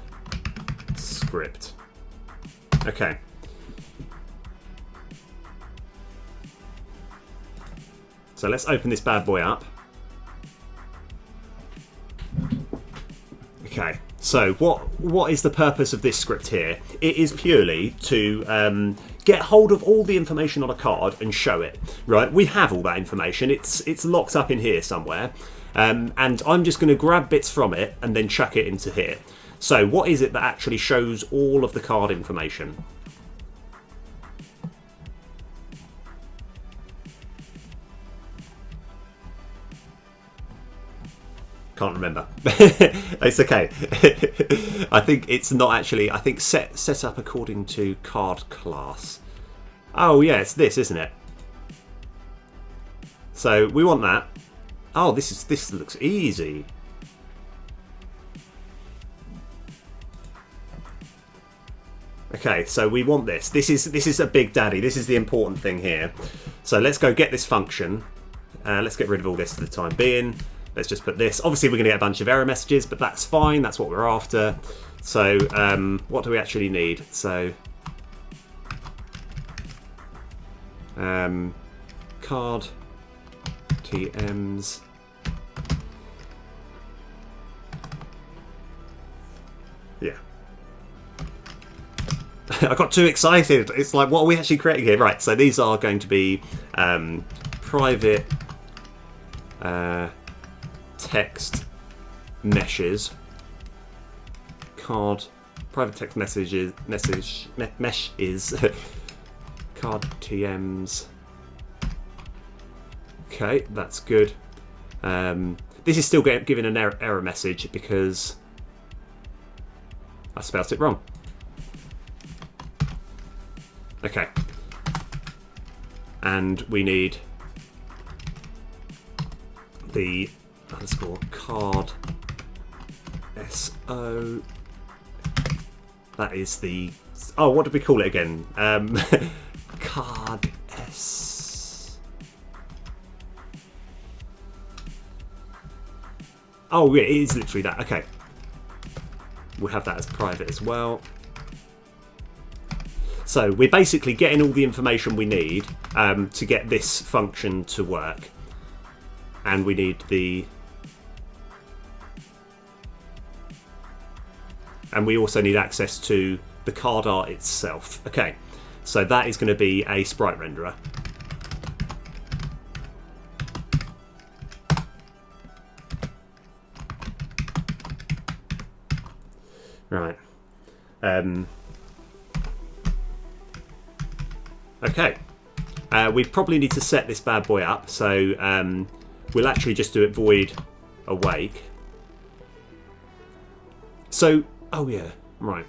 script. Okay. So let's open this bad boy up. Okay, so what is the purpose of this script here? It is purely to get hold of all the information on a card and show it. Right, we have all that information. It's locked up in here somewhere, and I'm just going to grab bits from it and then chuck it into here. So what is it that actually shows all of the card information? Can't remember. It's okay. I think it's not actually. I think set up according to card class. Oh yeah, it's this, isn't it? So we want that. Oh, this looks easy. Okay, so we want this. This is a big daddy. This is the important thing here. So let's go get this function. Let's get rid of all this for the time being. Let's just put this. Obviously, we're going to get a bunch of error messages, but that's fine. That's what we're after. So what do we actually need? So card TMs. Yeah. I got too excited. It's like, what are we actually creating here? Right, so these are going to be private text meshes. Private text mesh is card TMs. Okay, that's good. This is still giving an error message because I spelled it wrong. Okay. And we need the underscore card SO. That is the... Oh, what did we call it again? Card S... Oh, yeah, it is literally that. Okay. We'll have that as private as well. So we're basically getting all the information we need to get this function to work. And we need the... And we also need access to the card art itself. Okay, so that is going to be a sprite renderer. Right. Okay. We probably need to set this bad boy up, so we'll actually just do it void awake. So, oh yeah, right.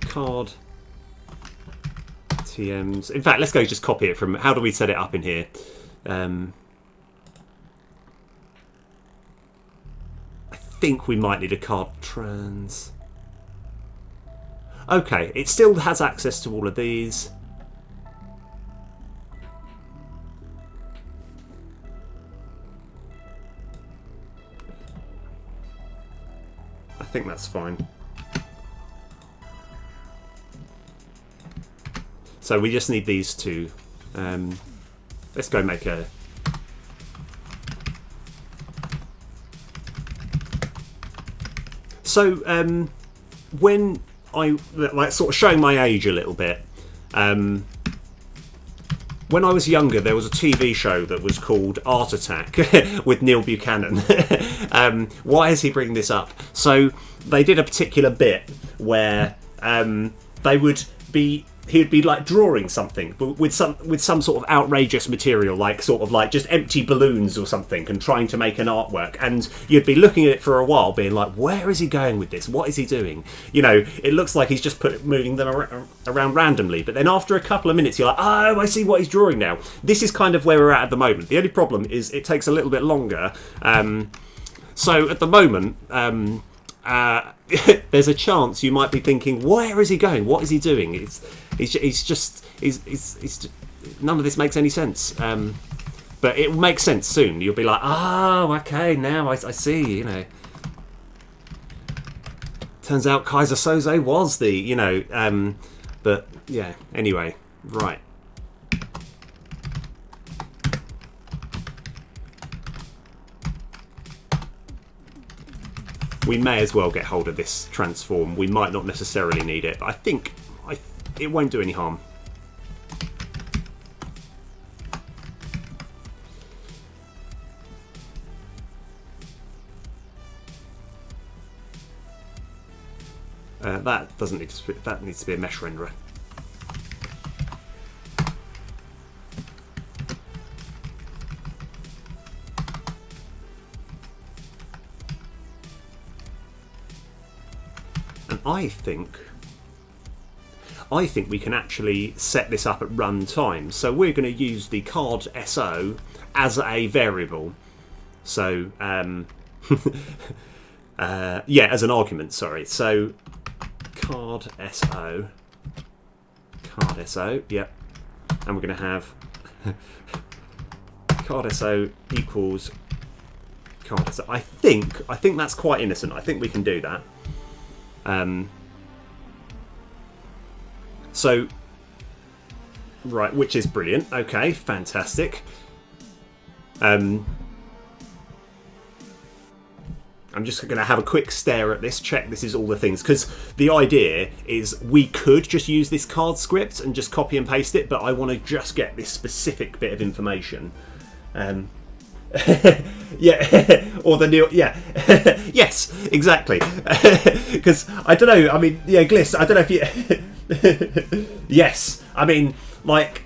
Card TMs. In fact, let's go just copy it from... How do we set it up in here? I think we might need a card trans. Okay, it still has access to all of these. I think that's fine. So we just need these two. Let's go make a... So when I, like, sort of showing my age a little bit, when I was younger, there was a TV show that was called Art Attack with Neil Buchanan. Why is he bringing this up? So they did a particular bit where he'd be like drawing something with some sort of outrageous material, like sort of like just empty balloons or something, and trying to make an artwork, and you'd be looking at it for a while being like, where is he going with this? What is he doing? You know, it looks like he's just moving them around randomly, but then after a couple of minutes you're like, oh, I see what he's drawing now. This is kind of where we're at the moment. The only problem is it takes a little bit longer. So at the moment, there's a chance you might be thinking, where is he going? What is he doing? He's just none of this makes any sense. But it will make sense soon. You'll be like, oh, okay, now I see. You know, turns out Kaiser Soze was the, you know. But yeah. Anyway, right. We may as well get hold of this transform. We might not necessarily need it, but I think it won't do any harm. That doesn't need to. That needs to be a mesh renderer. I think we can actually set this up at runtime. So we're going to use the card SO as a variable. So yeah, as an argument. Sorry. So card SO, yep, and we're going to have card SO equals card SO. I think that's quite innocent. I think we can do that. So, right, which is brilliant. Okay, fantastic. I'm just going to have a quick stare at this, check this is all the things, because the idea is we could just use this card script and just copy and paste it, but I want to just get this specific bit of information. Yeah, or the new, yeah, yes, exactly. Because I don't know. I mean, yeah, Gliss. I don't know if you. Yes, I mean, like,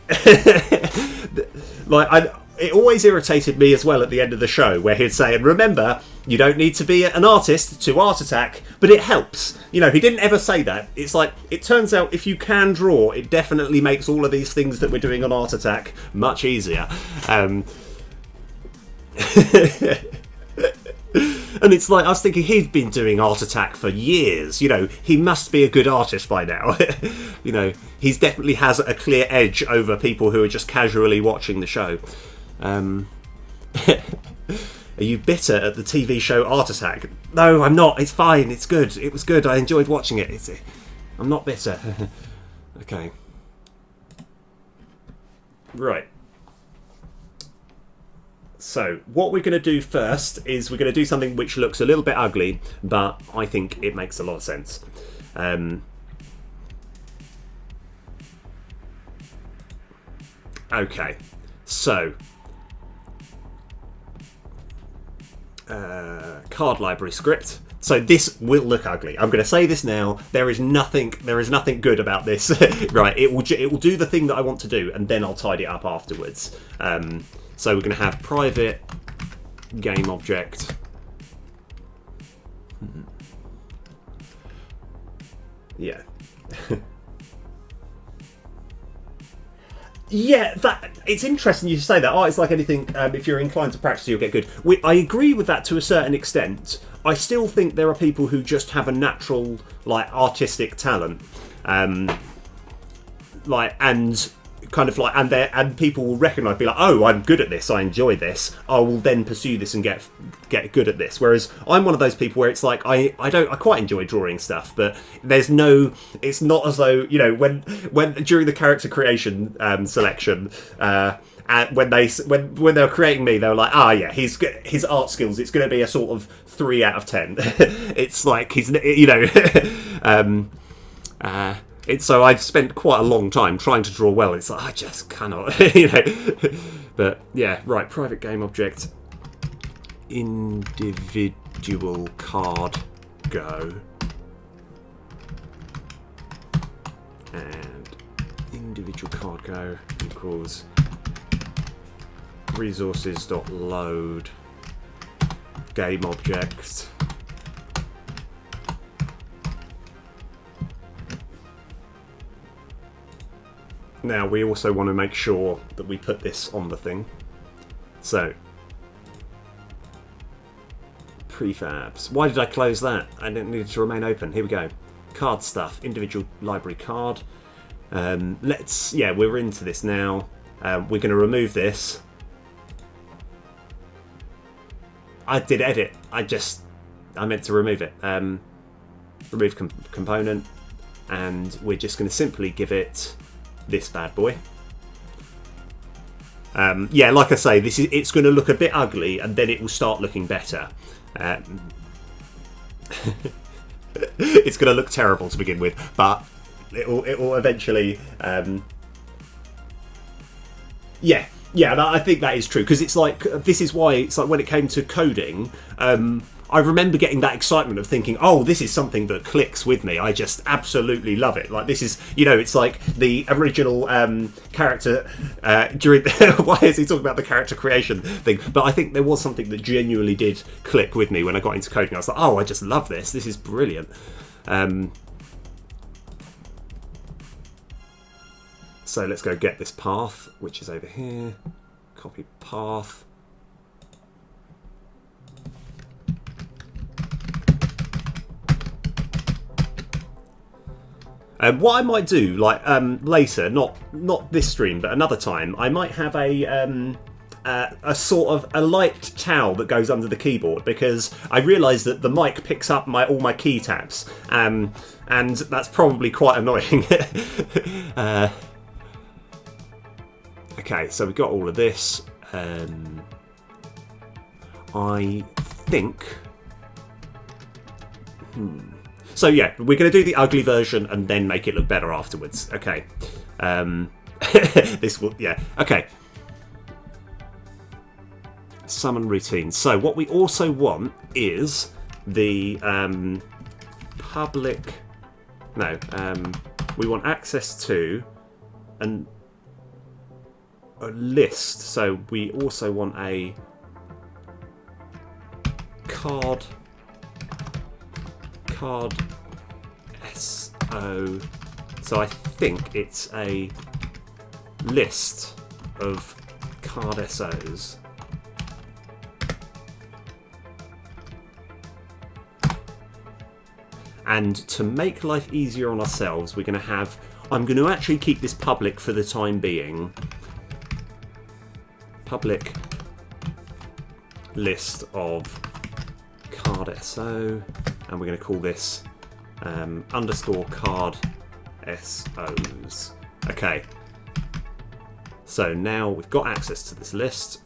it always irritated me as well at the end of the show where he'd say, and remember, you don't need to be an artist to art attack, but it helps. You know, he didn't ever say that. It's like, it turns out if you can draw, it definitely makes all of these things that we're doing on art attack much easier. And it's like, I was thinking, he's been doing art attack for years, you know, he must be a good artist by now. You know, he definitely has a clear edge over people who are just casually watching the show. Are you bitter at the TV show Art Attack? No, I'm not. It's fine. It's good. It was good. I enjoyed watching it. I'm not bitter. Okay. Right. So, what we're going to do first is we're going to do something which looks a little bit ugly, but I think it makes a lot of sense. Okay. So, card library script. So this will look ugly. I'm going to say this now. There is nothing good about this. Right? It will do the thing that I want to do, and then I'll tidy it up afterwards. So we're going to have private game object. Yeah. Yeah, it's interesting you say that. Oh, it's like anything. If you're inclined to practice, you'll get good. I agree with that to a certain extent. I still think there are people who just have a natural, like, artistic talent, and people will recognise, be like, oh, I'm good at this, I enjoy this, I will then pursue this and get good at this. Whereas I'm one of those people where it's like, I quite enjoy drawing stuff, but it's not as though, you know, when during the character creation selection, when they were creating me, they were like, yeah, his art skills, it's going to be a sort of 3 out of 10. It's like he's, you know, so I've spent quite a long time trying to draw well. It's like, I just cannot, you know. But yeah, right. Private game object, individual card go, and individual card go equals resources.load game object. Now we also want to make sure that we put this on the thing. So, prefabs. Why did I close that? I didn't need it to remain open. Here we go. Card stuff. Individual library card. We're into this now. We're going to remove this. I did edit. I meant to remove it. Remove component. And we're just going to simply give it this bad boy. Yeah, like I say, it's going to look a bit ugly, and then it will start looking better. It's going to look terrible to begin with, but it will eventually. Yeah, I think that is true, because it's like, this is why it's like when it came to coding. I remember getting that excitement of thinking, oh, this is something that clicks with me. I just absolutely love it. Like, this is, you know, it's like the original character during... Why is he talking about the character creation thing? But I think there was something that genuinely did click with me when I got into coding. I was like, oh, I just love this. This is brilliant. So let's go get this path, which is over here. Copy path. What I might do, like later, not this stream, but another time, I might have a sort of a light towel that goes under the keyboard, because I realise that the mic picks up all my key taps, and that's probably quite annoying. Okay, so we've got all of this. I think. So yeah, we're going to do the ugly version and then make it look better afterwards. Okay. This will, yeah. Okay. Summon routine. So what we also want is the public. No, we want access to a list. So we also want a card SO. So I think it's a list of card SOs. And to make life easier on ourselves, we're going to have... I'm going to actually keep this public for the time being. Public list of card SO. And we're going to call this underscore card SOs. Okay. So now we've got access to this list.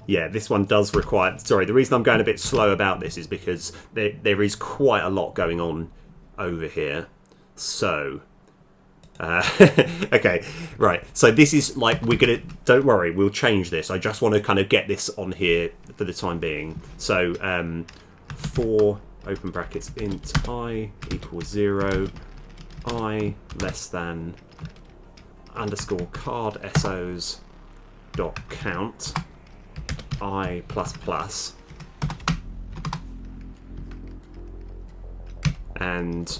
Yeah, this one does require... Sorry, the reason I'm going a bit slow about this is because there is quite a lot going on over here. So... okay, right. So this is like, we're going to... Don't worry, we'll change this. I just want to kind of get this on here for the time being. So, for, open brackets, int I equals 0, I less than underscore card SOs dot count I plus plus, and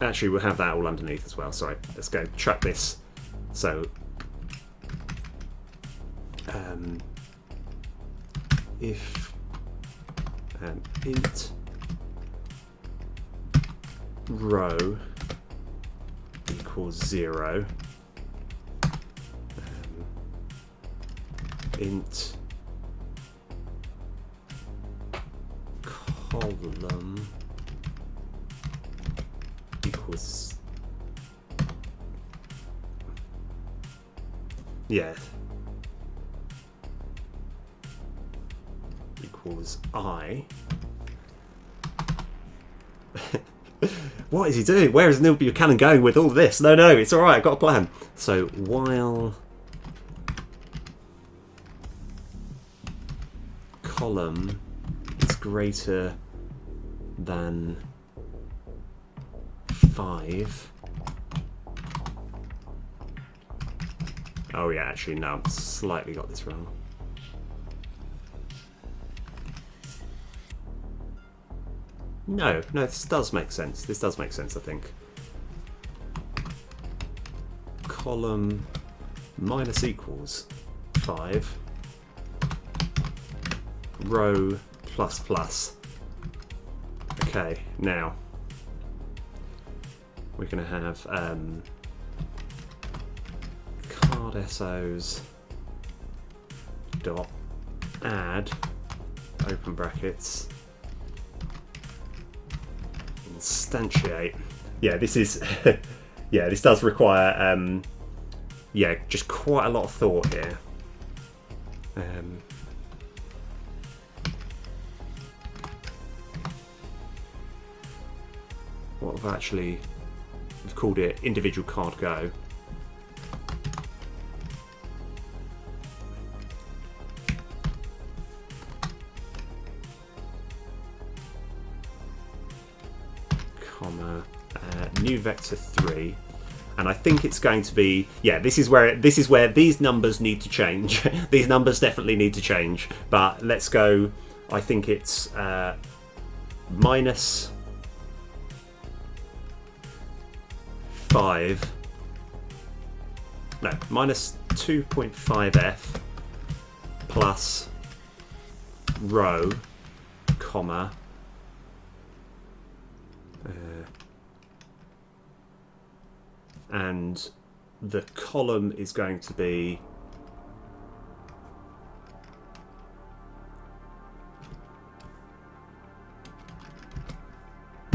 actually we'll have that all underneath as well. Sorry, let's go track this. So if int row equals 0, int column equals, yeah, equals I. What is he doing? Where is Neil Buchanan going with all this? No, it's alright, I've got a plan. So while column is greater than 5. Oh yeah, actually no, I've slightly got this wrong. No, this does make sense. This does make sense, I think. Column minus equals 5. Row plus plus. Okay, now we're going to have card SOs dot add open brackets instantiate. Yeah, this is yeah, this does require yeah, just quite a lot of thought here. What have actually, we've called it individual card go. Comma, new vector 3, and I think it's going to be, yeah, this is where these numbers need to change. These numbers definitely need to change, but let's go. I think it's minus 5, no, minus 2.5f plus row, comma, and the column is going to be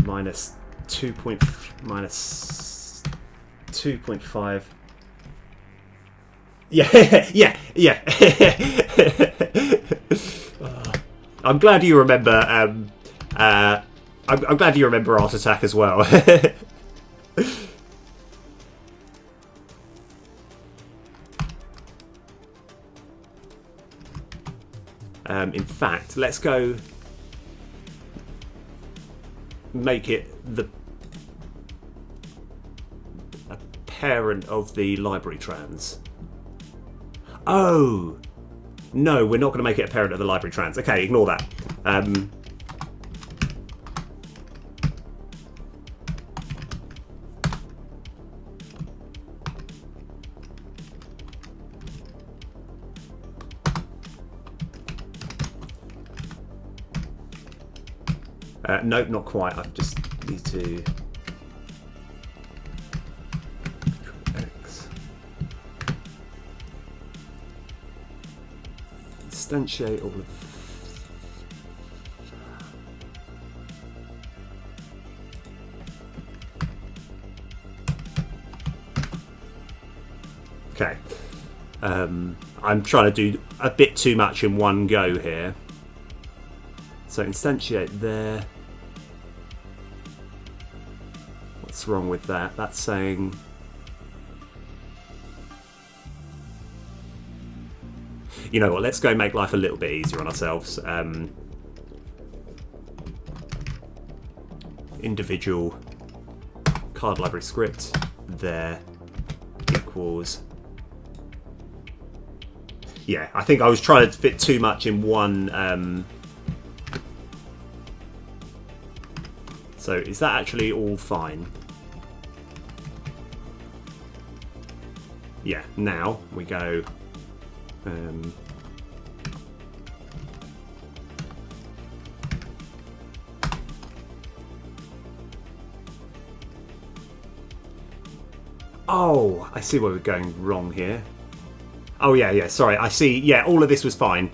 minus 2.5. Yeah. I'm glad you remember. I'm glad you remember Art Attack as well. In fact, let's go make it a parent of the library trans. Oh no, we're not going to make it a parent of the library trans. Okay, ignore that. Nope, not quite. I just need to X. Instantiate all of. Okay. I'm trying to do a bit too much in one go here. So instantiate there. What's wrong with that? That's saying you know what, let's go make life a little bit easier on ourselves. Individual card library script there equals, yeah, I think I was trying to fit too much in one. So is that actually all fine? Yeah, now we go oh, I see where we're going wrong here. Oh yeah, sorry, I see. Yeah, all of this was fine.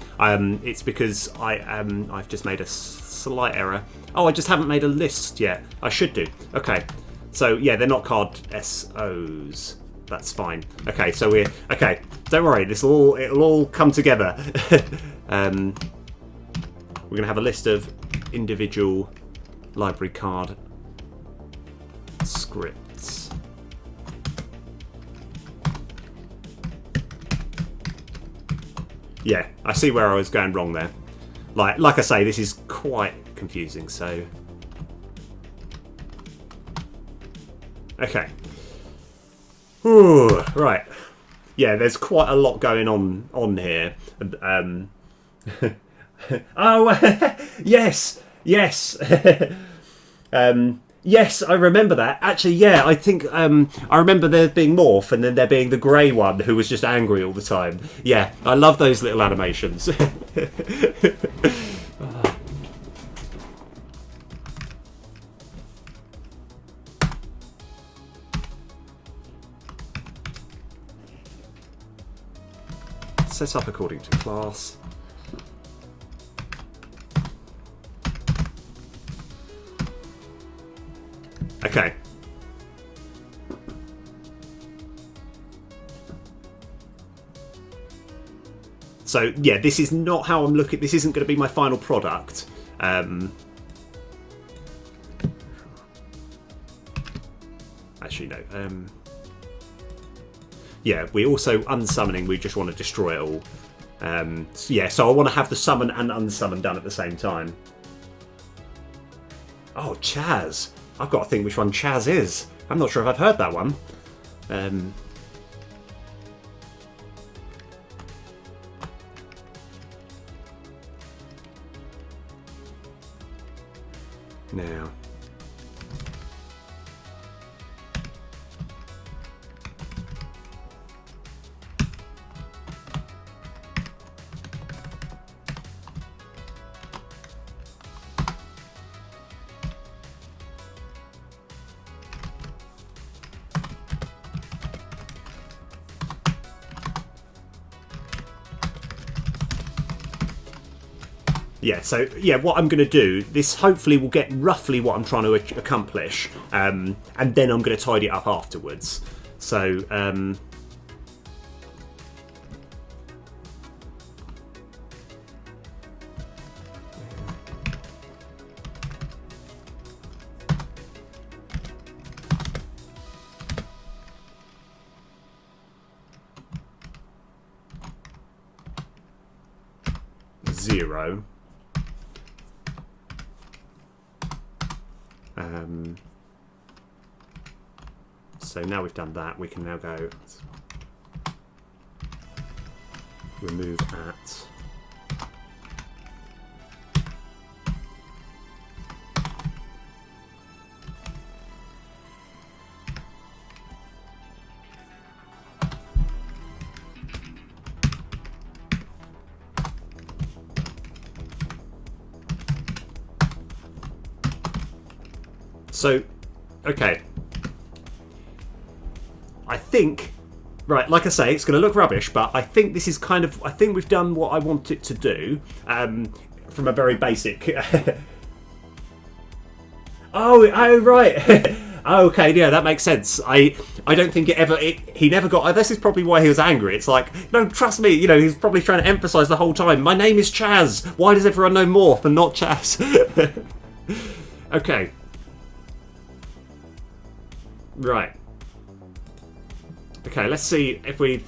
It's because I've just made a slight error. Oh, I just haven't made a list yet. I should do. Okay, so yeah, they're not card SOs. That's fine. Okay, so we're okay. Don't worry, it'll all come together. We're gonna have a list of individual library card scripts. Yeah, I see where I was going wrong there. Like I say, this is quite confusing. So okay. Ooh, right. Yeah, there's quite a lot going on here. Oh, yes. Yes, I remember that. Actually, yeah, I think I remember there being Morph and then there being the grey one who was just angry all the time. Yeah, I love those little animations. Set up according to class. Okay. So yeah, this is not how I'm looking. This isn't going to be my final product. Actually, no. Yeah, we also unsummoning. We just want to destroy it all. Yeah, so I want to have the summon and unsummon done at the same time. Oh, Chaz. I've got to think which one Chaz is. I'm not sure if I've heard that one. Now, yeah, so yeah, what I'm going to do, this hopefully will get roughly what I'm trying to accomplish, and then I'm going to tidy it up afterwards. So, zero. So now we've done that, we can now go remove at. So, okay. I think, right, like I say, it's going to look rubbish, but I think this is kind of, I think we've done what I want it to do, from a very basic... oh, right. Okay, yeah, that makes sense. I don't think he never got... This is probably why he was angry. It's like, no, trust me, you know, he's probably trying to emphasise the whole time, my name is Chaz. Why does everyone know Morph and not Chaz? Okay. Right. Okay, let's see if we...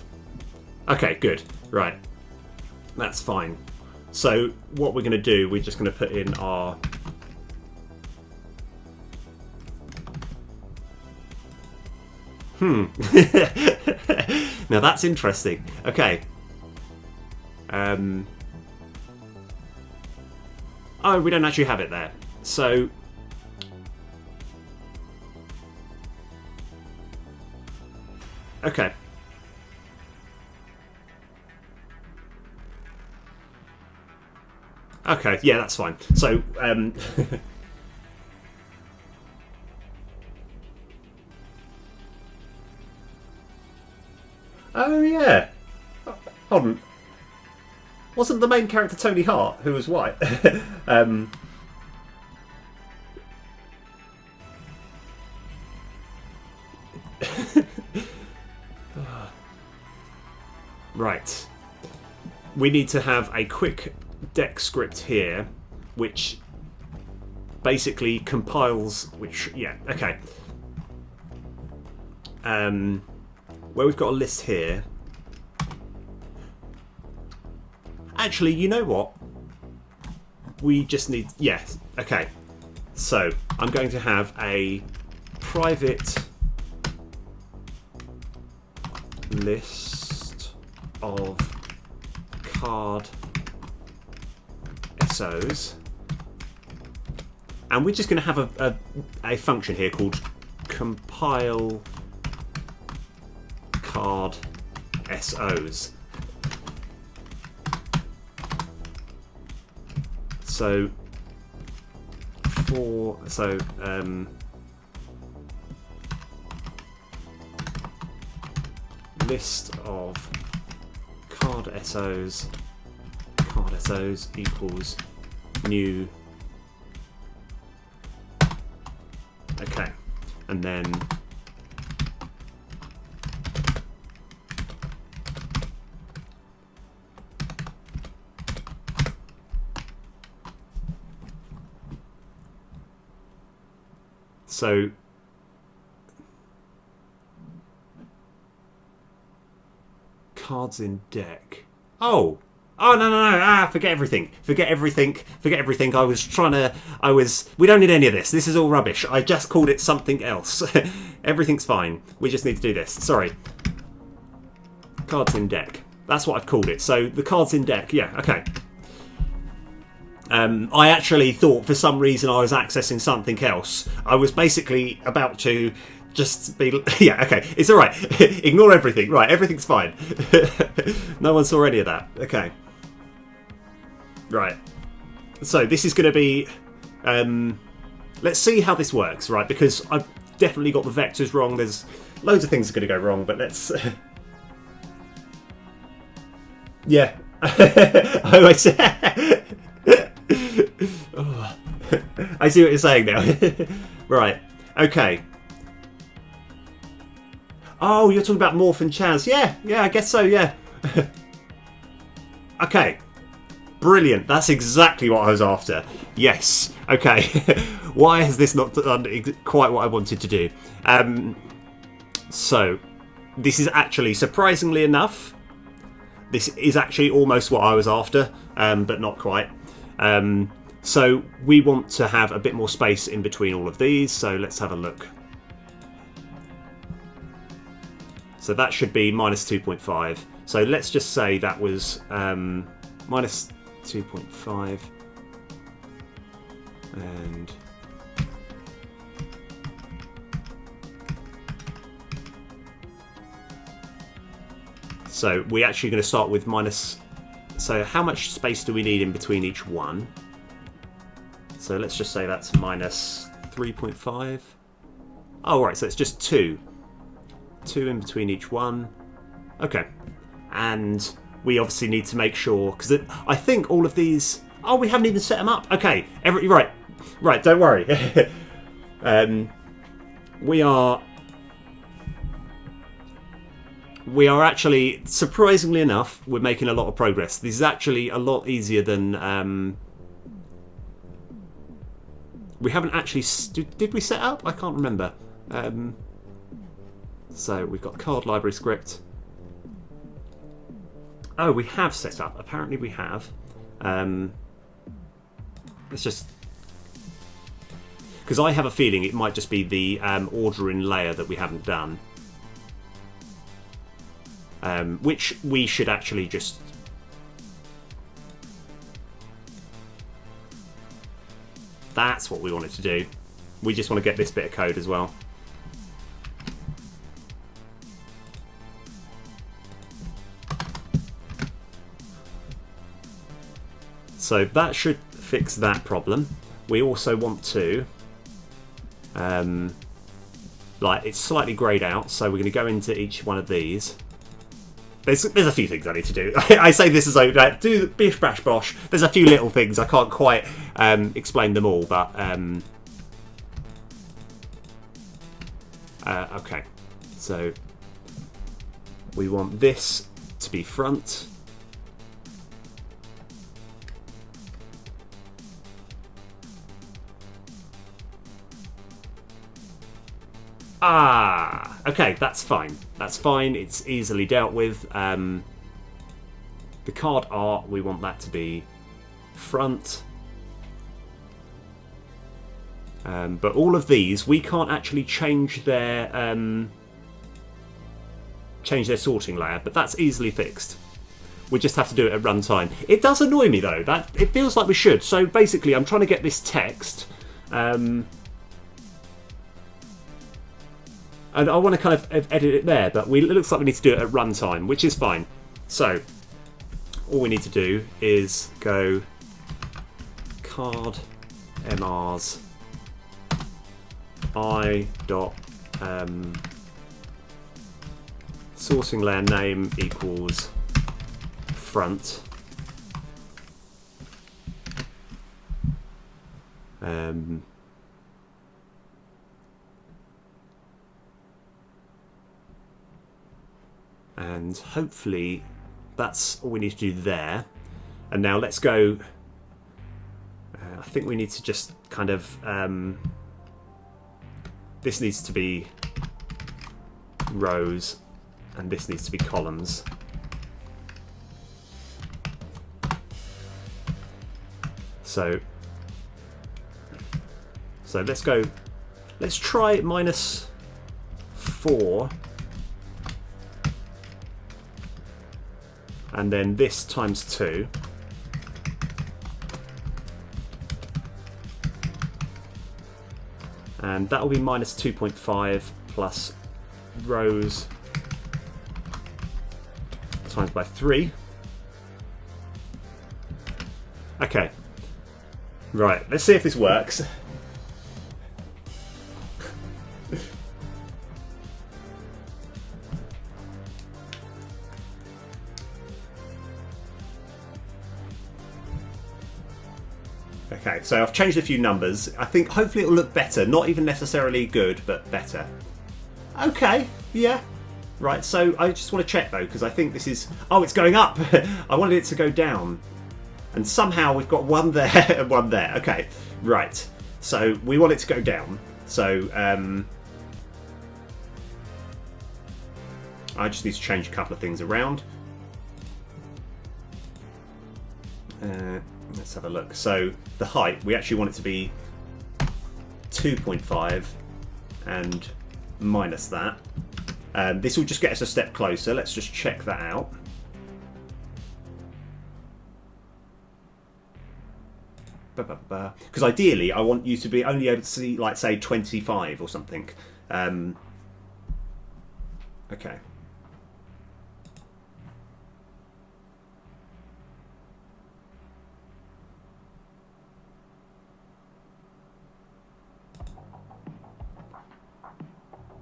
Okay, good. Right. That's fine. So, what we're going to do, we're just going to put in our... Now that's interesting. Okay. Oh, we don't actually have it there. So... Okay. Okay, yeah, that's fine. So, oh, yeah. Hold on. Wasn't the main character Tony Hart, who was white? Right. We need to have a quick deck script here, which basically compiles, yeah, okay. Where we've got a list here. Actually, you know what? We just need, yes, okay. So, I'm going to have a private list of card SOs, and we're just going to have a function here called compile card SOs. So list of card SOs equals new. Okay, and then so cards in deck. Oh, Oh, no. Forget everything. Forget everything. We don't need any of this. This is all rubbish. I just called it something else. Everything's fine. We just need to do this. Sorry. Cards in deck. That's what I've called it. So the cards in deck. Yeah, okay. I actually thought for some reason I was accessing something else. I was basically about to just be... Yeah, okay. It's all right. Ignore everything. Right, everything's fine. No one saw any of that. Okay. Right. So this is going to be... let's see how this works, right? Because I've definitely got the vectors wrong. There's loads of things that are going to go wrong, but let's... Yeah. Oh, I see. Oh. I see what you're saying now. Right. Okay. Oh, you're talking about Morph and Chaz. Yeah, I guess so, yeah. Okay. Brilliant. That's exactly what I was after. Yes. Okay. Why has this not done quite what I wanted to do? So, this is actually, surprisingly enough, this is actually almost what I was after, but not quite. So, we want to have a bit more space in between all of these, so let's have a look. So that should be minus 2.5. So let's just say that was minus 2.5. And so we're actually going to start with minus... So how much space do we need in between each one? So let's just say that's minus 3.5. Oh, right, so it's just 2. 2 in between each one. Okay. And we obviously need to make sure, because I think all of these... Oh, we haven't even set them up. Okay. Right, don't worry. We are actually, surprisingly enough, we're making a lot of progress. This is actually a lot easier than... we haven't actually... Did we set up? I can't remember. So we've got card library script. Oh, we have set up. Apparently we have. Let's just... Because I have a feeling it might just be the ordering layer that we haven't done. Which we should actually just... That's what we wanted to do. We just want to get this bit of code as well. So that should fix that problem. We also want to, like, it's slightly greyed out, so we're going to go into each one of these. There's a few things I need to do. I say this as I do the bish bash bosh. There's a few little things I can't quite explain them all, but okay. So we want this to be front. Ah, okay, that's fine. That's fine. It's easily dealt with. The card art, we want that to be front. But all of these, we can't actually change their sorting layer, but that's easily fixed. We just have to do it at runtime. It does annoy me though. That it feels like we should. So basically, I'm trying to get this text. And I want to kind of edit it there, but it looks like we need to do it at runtime, which is fine. So, all we need to do is go card mrs I dot sourcing layer name equals front. And hopefully that's all we need to do there. And now let's go... I think we need to just kind of... this needs to be rows and this needs to be columns. So let's try -4, and then this times 2. And that will be -2.5 plus rows times by 3. Okay. Right, let's see if this works. Okay, so I've changed a few numbers. I think hopefully it'll look better. Not even necessarily good, but better. Okay, yeah. Right, so I just want to check though, because I think this is... Oh, it's going up! I wanted it to go down. And somehow we've got one there and one there. Okay, right. So we want it to go down. So I just need to change a couple of things around. Let's have a look. So the height, we actually want it to be 2.5 and minus that. This will just get us a step closer. Let's just check that out. Because ideally I want you to be only able to see, like, say 25 or something. Okay.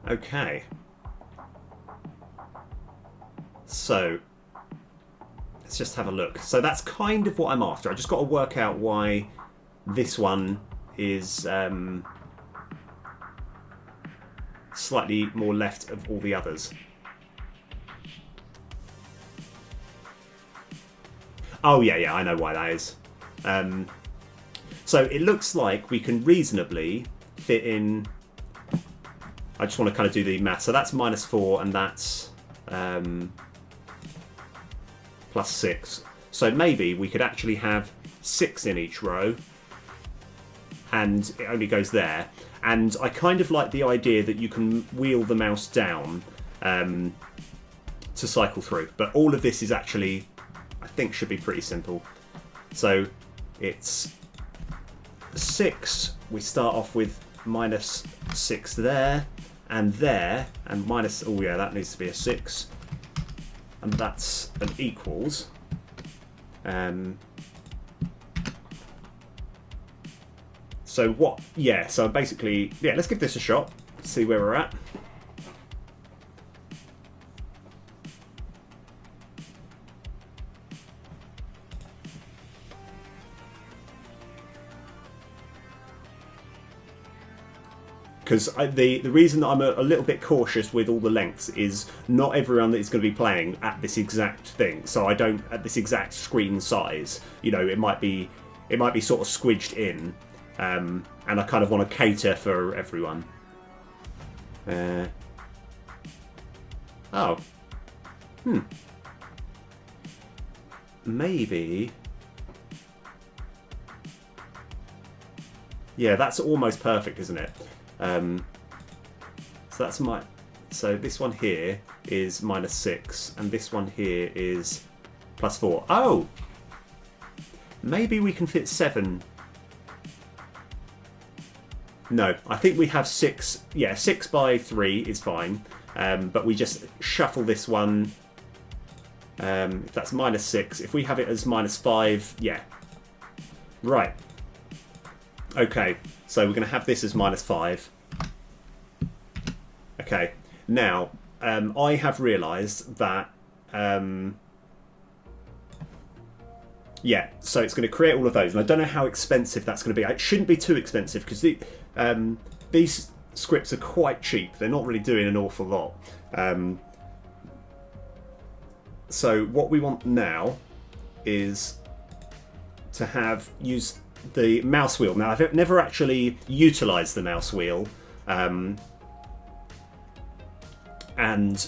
Okay. So let's just have a look. So that's kind of what I'm after. I just got to work out why this one is slightly more left of all the others. Oh yeah, I know why that is. So it looks like we can reasonably fit in... I just want to kind of do the math. So that's -4 and that's +6. So maybe we could actually have 6 in each row and it only goes there. And I kind of like the idea that you can wheel the mouse down to cycle through. But all of this is actually, I think, should be pretty simple. So it's 6. We start off with -6 there. And there, and minus, oh yeah, that needs to be a 6. And that's an equals. So what, yeah, so basically, yeah, let's give this a shot, see where we're at. Because the reason that I'm a little bit cautious with all the lengths is not everyone that is going to be playing at this exact thing. So I don't at this exact screen size. You know, it might be sort of squidged in, and I kind of want to cater for everyone. Oh, maybe. Yeah, that's almost perfect, isn't it? So that's so this one here is -6 and this one here is +4. Oh, maybe we can fit 7. No, I think we have 6. Yeah, 6 by 3 is fine, but we just shuffle this one. If that's -6, if we have it as -5, yeah, right. Okay, so we're going to have this as -5. Okay, now I have realised that yeah, so it's going to create all of those, and I don't know how expensive that's going to be. It shouldn't be too expensive because these scripts are quite cheap. They're not really doing an awful lot. So what we want now is to use the mouse wheel. Now, I've never actually utilised the mouse wheel, and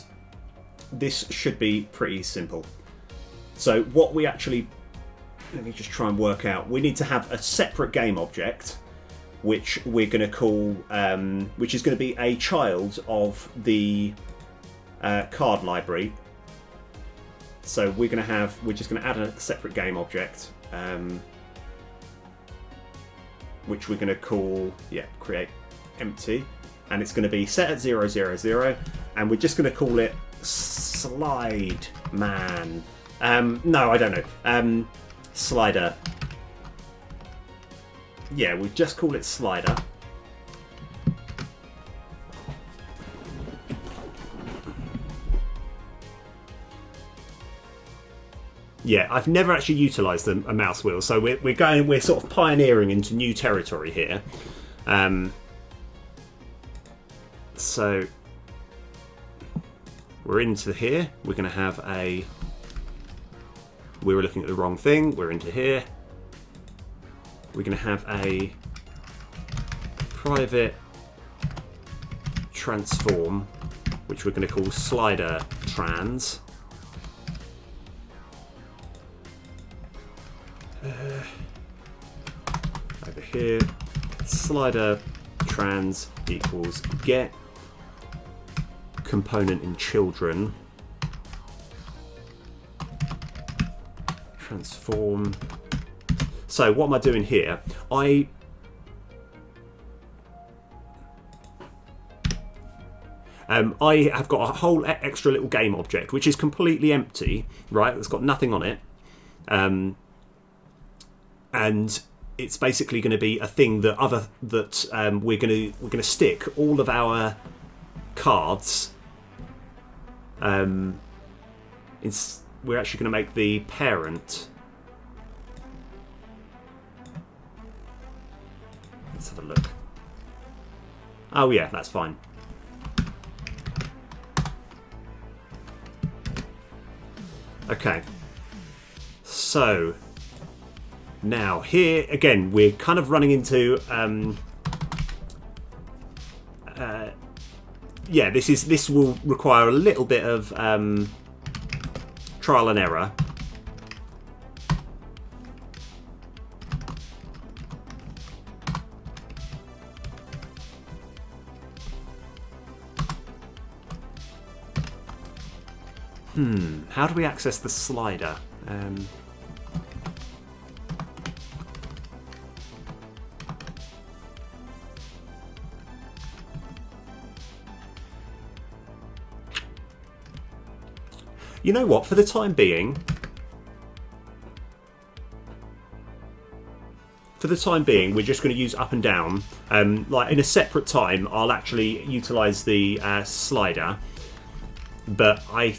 this should be pretty simple. So what we actually let me just try and work out. We need to have a separate game object, which we're going to call, which is going to be a child of the card library. So we're just going to add a separate game object, which we're going to call, create empty, and it's going to be set at 0, 0, 0, and we're just going to call it slide man. No, I don't know. Slider. Yeah, we'll just call it slider. Yeah, I've never actually utilised a mouse wheel, so we're sort of pioneering into new territory here. So we're into here. We're going to have a. We were looking at the wrong thing. We're into here. We're going to have a private transform, which we're going to call slider trans. Over here, slider trans equals get component in children transform. So what am I doing here? I have got a whole extra little game object which is completely empty, right? It's got nothing on it. And it's basically going to be a thing that we're going to stick all of our cards. We're actually going to make the parent. Let's have a look. Oh yeah, that's fine. Okay. So. Now here again, we're kind of running into this will require a little bit of trial and error. How do we access the slider? You know what? For the time being, we're just going to use up and down. Like in a separate time, I'll actually utilise the slider, but I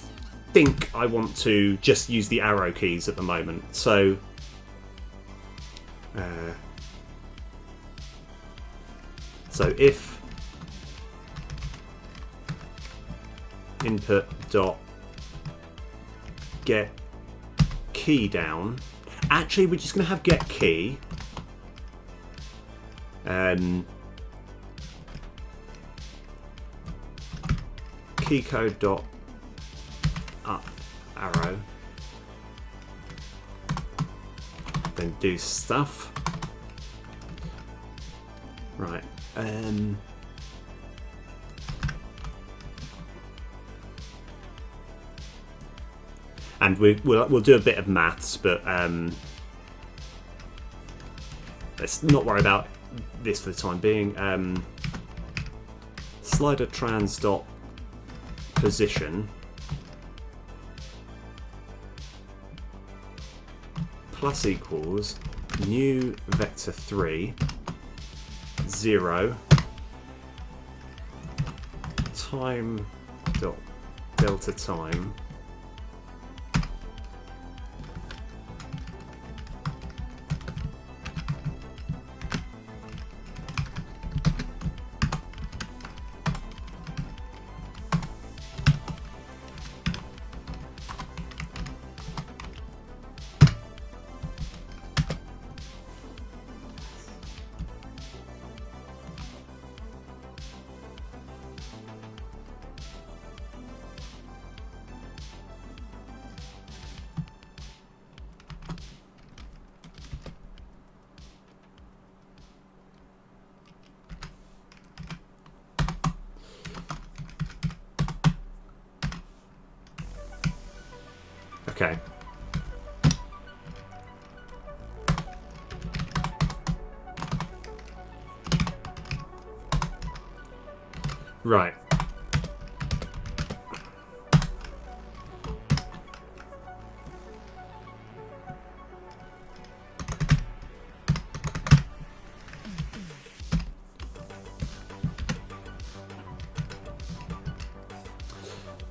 think I want to just use the arrow keys at the moment. So, if input dot get key down. Actually, we're just going to have get key. Key code dot up arrow. Then do stuff. Right. And we'll do a bit of maths, but let's not worry about this for the time being. Slider trans dot position plus equals new vector 3 0 time dot delta time Okay. Right.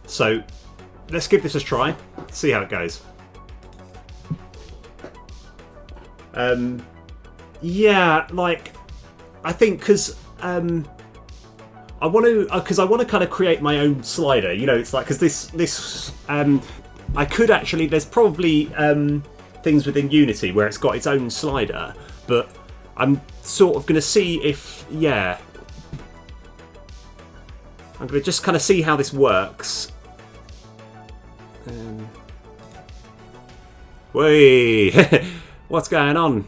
So let's give this a try, see how it goes. Yeah, like, I think because I want to kind of create my own slider. You know, it's like because this I could actually. There's probably things within Unity where it's got its own slider, but I'm sort of going to see if I'm going to just kind of see how this works. Wait, what's going on?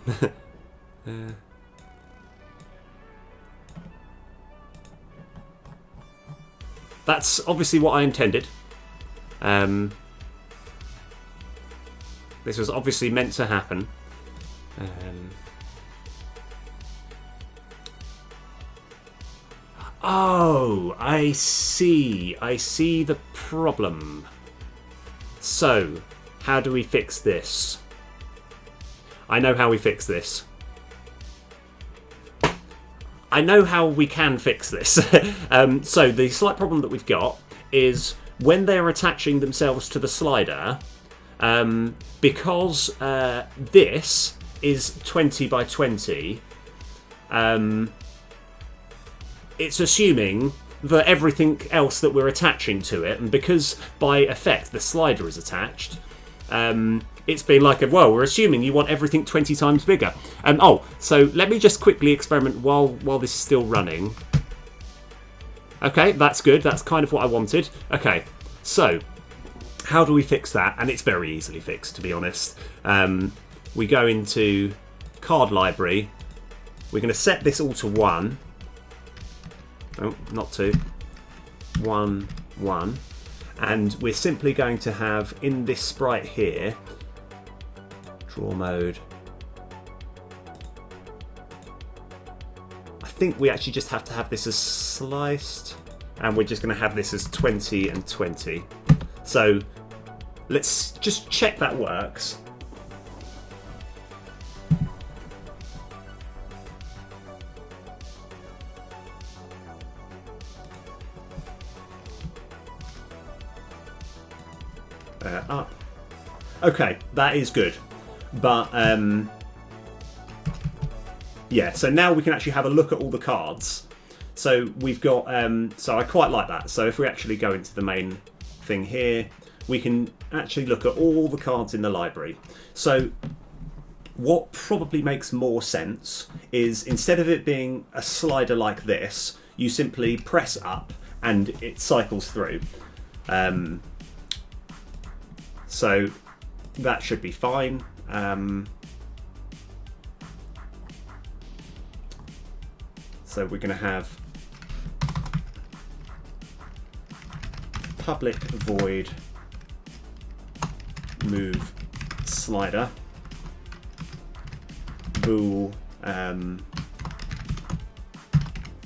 That's obviously what I intended. This was obviously meant to happen. Oh, I see. I see the problem. So, how do we fix this? I know how we fix this. I know how we can fix this. So the slight problem that we've got is when they're attaching themselves to the slider, because this is 20 by 20, it's assuming that everything else that we're attaching to it, and because by effect the slider is attached, it's been like, well, we're assuming you want everything 20 times bigger. So let me just quickly experiment while this is still running. Okay, that's good. That's kind of what I wanted. Okay, so how do we fix that? And it's very easily fixed, to be honest. We go into card library. We're going to set this all to 1. Oh, not 2. 1, 1. And we're simply going to have, in this sprite here, draw mode. I think we actually just have to have this as sliced, and we're just going to have this as 20 and 20. So let's just check that works. Up. Okay, that is good. But yeah, so now we can actually have a look at all the cards. So we've got so I quite like that. So if we actually go into the main thing here, we can actually look at all the cards in the library. So what probably makes more sense is, instead of it being a slider like this, you simply press up and it cycles through. So that should be fine. So we're going to have public void move slider bool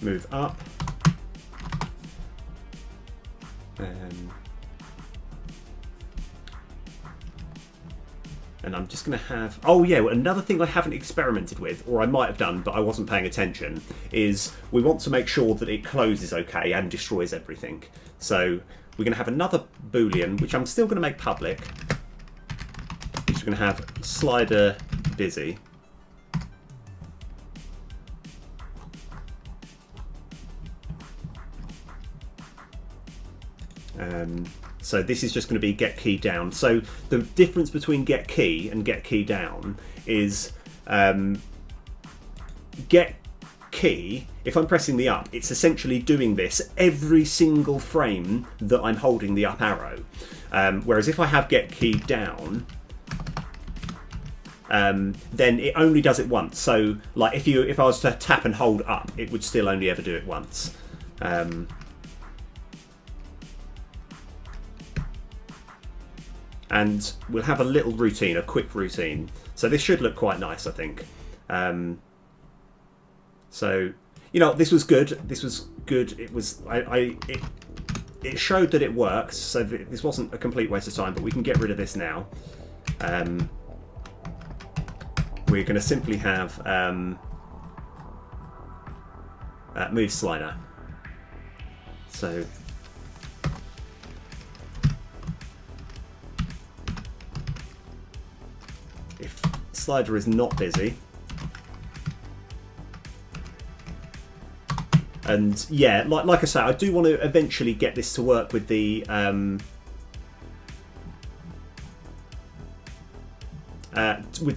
move up, and I'm just going to have... Oh yeah, another thing I haven't experimented with, or I might have done but I wasn't paying attention, is we want to make sure that it closes okay and destroys everything. So we're going to have another boolean, which I'm still going to make public, which is going to have slider busy. So this is just going to be get key down. So the difference between get key and get key down is get key, if I'm pressing the up, it's essentially doing this every single frame that I'm holding the up arrow. Whereas if I have get key down, then it only does it once. So like if I was to tap and hold up, it would still only ever do it once. and we'll have a little routine, a quick routine. So this should look quite nice, I think. So, you know, this was good. This was good. It was it showed that it works. So this wasn't a complete waste of time. But we can get rid of this now. We're going to simply have move slider. So if slider is not busy, and yeah, like I say, I do want to eventually get this to work with the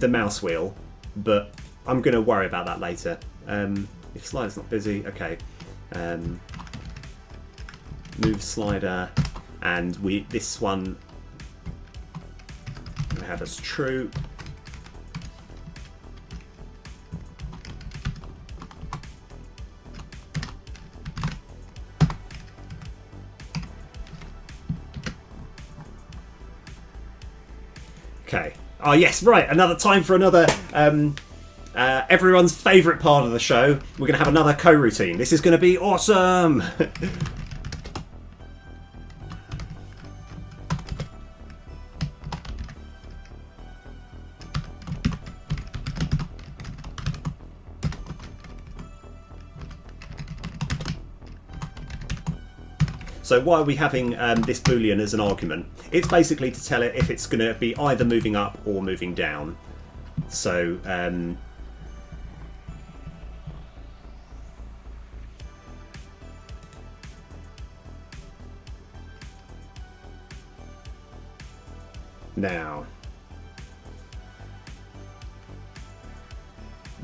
mouse wheel, but I'm going to worry about that later. If slider's not busy, okay. Move slider, and this one we have as true. Okay. Oh yes, right. Another time for another everyone's favourite part of the show. We're going to have another co-routine. This is going to be awesome. So why are we having this boolean as an argument? It's basically to tell it if it's going to be either moving up or moving down. So now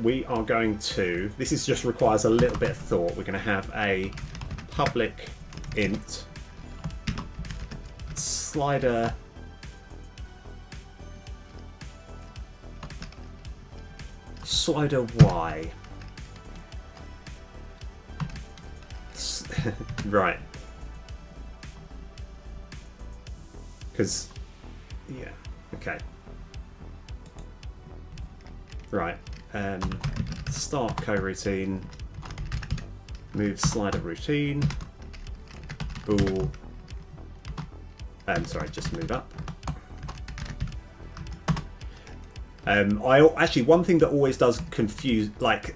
we are going to, this is just requires a little bit of thought. We're going to have a public int slider y. Right, because yeah, okay, right. Start coroutine, move slider routine, bool. Sorry, just move up. Actually, one thing that always does confuse, like,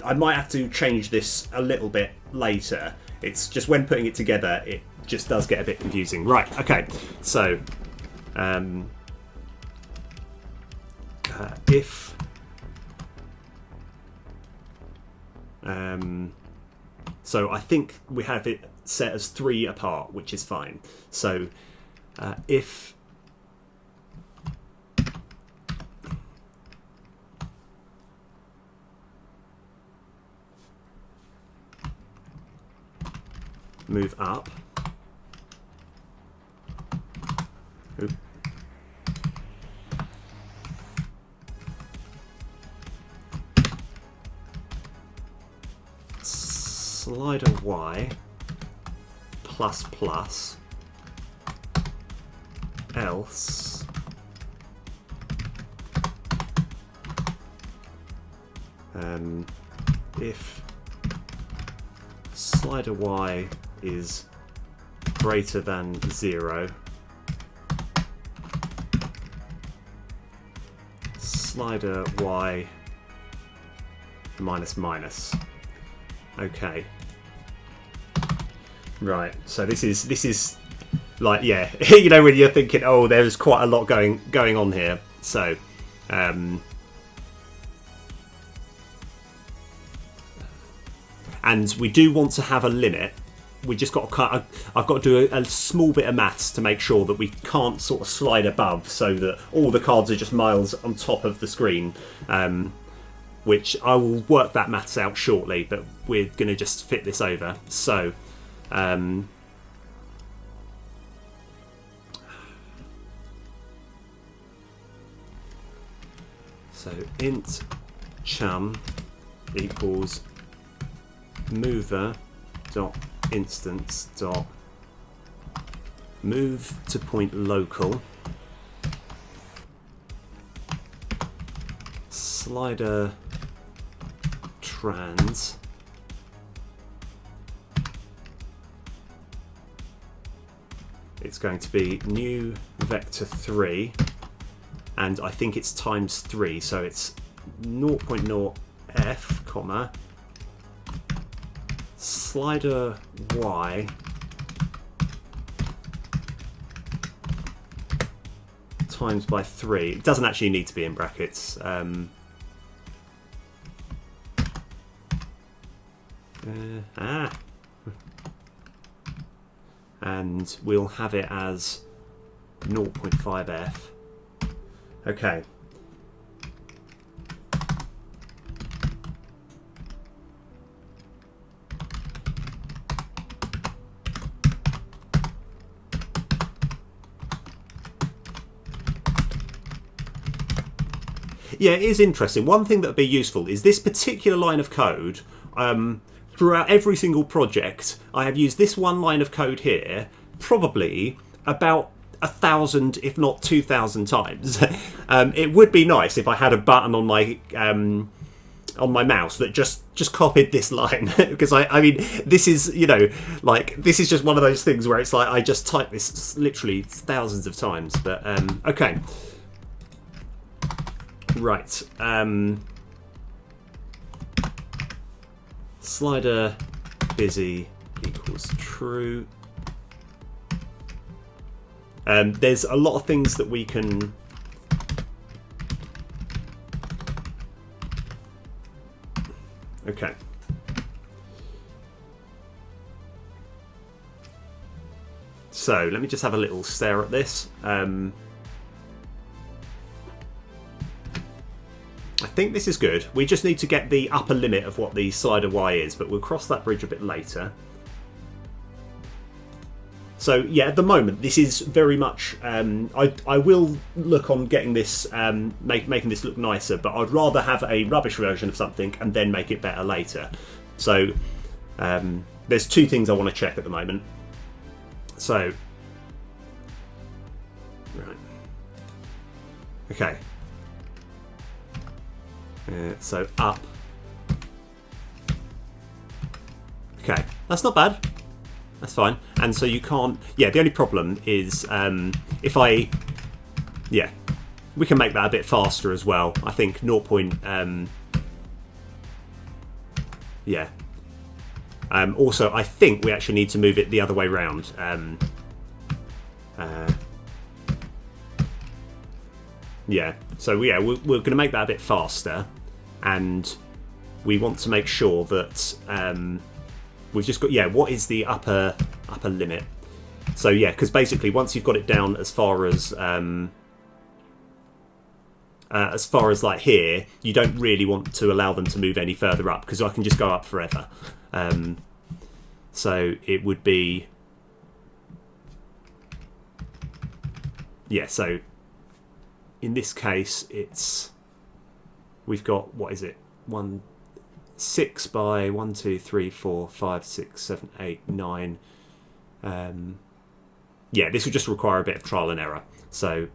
I might have to change this a little bit later. It's just when putting it together, it just does get a bit confusing. Right, okay, so if so I think we have it set as 3 apart, which is fine. So if move up, oop, slider y plus plus else if slider y is greater than 0, slider y minus minus. Okay. Right. So this is like, yeah, you know, when you're thinking, oh, there's quite a lot going on here. So and we do want to have a limit. We just got to I've got to do a small bit of maths to make sure that we can't sort of slide above, so that all the cards are just miles on top of the screen. Which I will work that maths out shortly, but we're going to just fit this over. So int chum equals mover dot instance dot move to point local slider trans. It's going to be new vector 3, and I think it's times 3, so it's 0.0f, comma, slider y times by 3. It doesn't actually need to be in brackets. And we'll have it as 0.5f. Okay. Yeah, it is interesting. One thing that would be useful is this particular line of code. Throughout every single project, I have used this one line of code here probably about 1,000, if not 2,000 times. It would be nice if I had a button on my mouse that just copied this line, because I mean, this is, you know, like, this is just one of those things where it's like I just type this literally thousands of times. But okay, right. Slider busy equals true. There's a lot of things that we can okay. So let me just have a little stare at this. I think this is good. We just need to get the upper limit of what the slider y is, but we'll cross that bridge a bit later. So yeah, at the moment this is very much. I will look on getting this, making this look nicer, but I'd rather have a rubbish version of something and then make it better later. So there's two things I want to check at the moment. So right, okay. So up. Okay, that's not bad. That's fine. And so you can't. Yeah, the only problem is if I. Yeah, we can make that a bit faster as well. I think 0. Yeah. Also, I think we actually need to move it the other way around. Yeah. So yeah, we're going to make that a bit faster, and we want to make sure that we've just got, yeah, what is the upper limit? So yeah, because basically once you've got it down as far as like here, you don't really want to allow them to move any further up, because I can just go up forever. So it would be, yeah, so in this case we've got, what is it, 6 by 1, 2, 3, 4, 5, 6, 7, 8, 9. Yeah, this would just require a bit of trial and error. So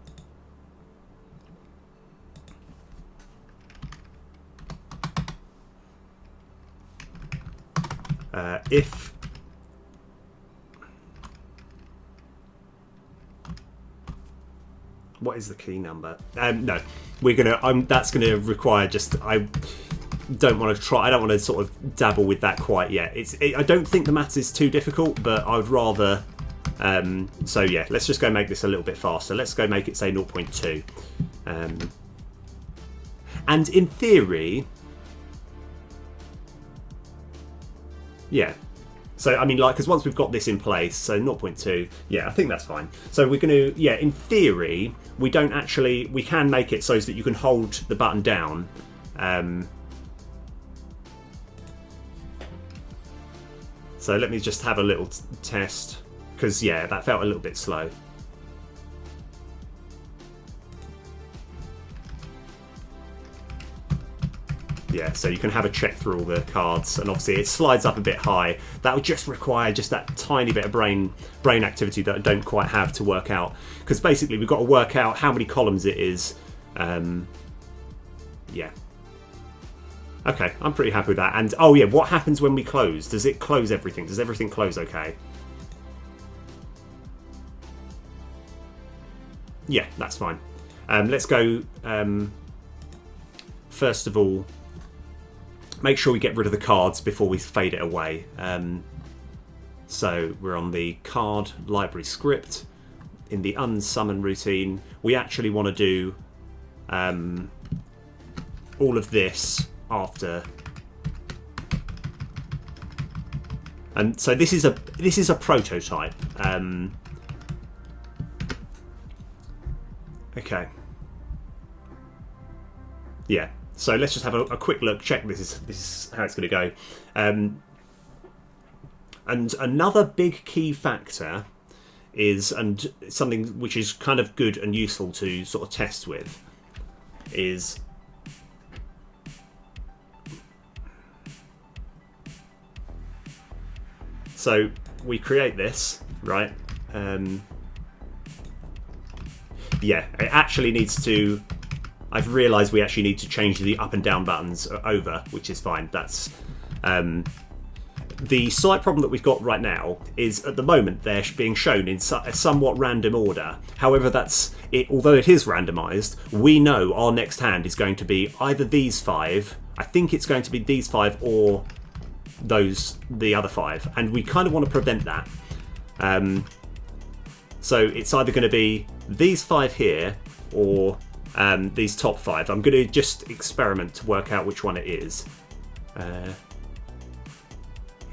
if what is the key number? No, we're gonna. That's gonna require just. I don't want to try. I don't want to sort of dabble with that quite yet. I don't think the maths is too difficult, but I'd rather. So yeah, let's just go make this a little bit faster. Let's go make it say 0.2. And in theory, yeah. So, I mean, like, because once we've got this in place, so 0.2, yeah, I think that's fine. So we're going to, yeah, in theory, we don't actually, we can make it so that you can hold the button down. So let me just have a little test, because, yeah, that felt a little bit slow. Yeah, so you can have a check through all the cards, and obviously it slides up a bit high. That would just require just that tiny bit of brain activity that I don't quite have to work out, because basically we've got to work out how many columns it is. Yeah, Okay, I'm pretty happy with that. And oh yeah, what happens when we close? Does it close everything? Does everything close okay? Yeah, that's fine. Let's go, first of all, make sure we get rid of the cards before we fade it away. So we're on the card library script. In the unsummon routine, we actually want to do all of this after. And so this is a prototype. Okay. Yeah. So let's just have a quick look. Check this is how it's going to go. And another big key factor is, and something which is kind of good and useful to sort of test with, is so we create this, right? Yeah, it actually needs to. I've realised we actually need to change the up and down buttons over, which is fine. That's the slight problem that we've got right now is at the moment they're being shown in a somewhat random order. However, that's it. Although it is randomised, we know our next hand is going to be either these 5. I think it's going to be these 5 or the other 5, and we kind of want to prevent that. So it's either going to be these 5 here or these top 5. I'm going to just experiment to work out which one it is.